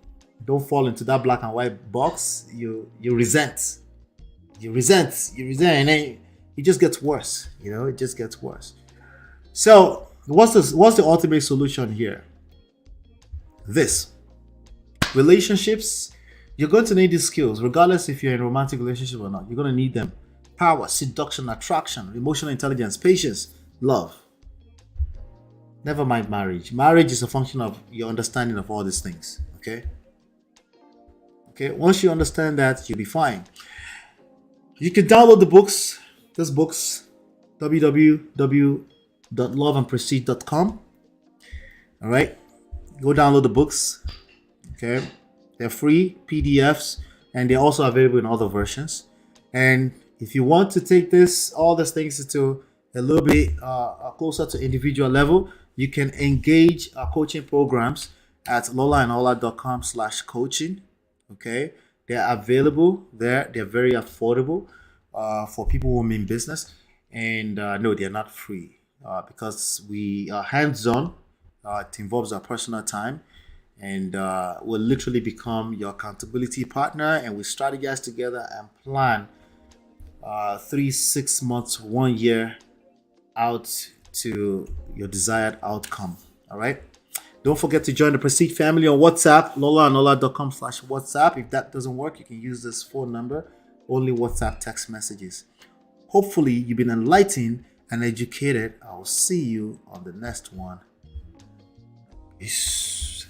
don't fall into that black and white box, you resent, and then it just gets worse. You know, it just gets worse. So what's the ultimate solution here? This relationships, you're going to need these skills regardless if you're in a romantic relationship or not. You're going to need them: power, seduction, attraction, emotional intelligence, patience, love. Never mind marriage. Marriage is a function of your understanding of all these things. Okay, once you understand that, you'll be fine. You can download the books, these books, www.loveandprestige.com. All right, go download the books. Okay, they're free PDFs, and they're also available in other versions. And if you want to take all these things to a little bit closer to individual level, you can engage our coaching programs at lolaandola.com/coaching. Okay, they're available there. They're very affordable for people who mean business. And no, they're not free because we are hands-on. It involves our personal time, and we'll literally become your accountability partner, and we strategize together and plan 3, 6 months, 1 year out to your desired outcome. All right. Don't forget to join the Prestige family on WhatsApp, lolaandola.com/WhatsApp. If that doesn't work, you can use this phone number, only WhatsApp text messages. Hopefully, you've been enlightened and educated. I'll see you on the next one. Peace.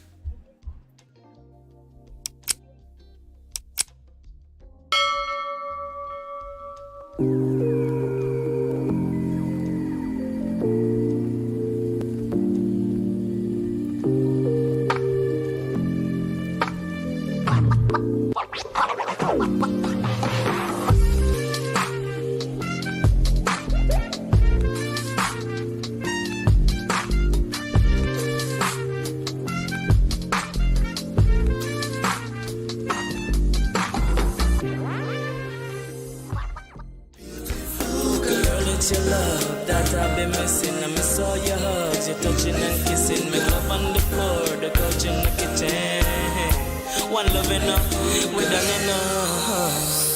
It's your love that I've been missing. I miss all your hugs, your touching and kissing. Make love on the floor, the couch in the kitchen. One love enough, we done enough.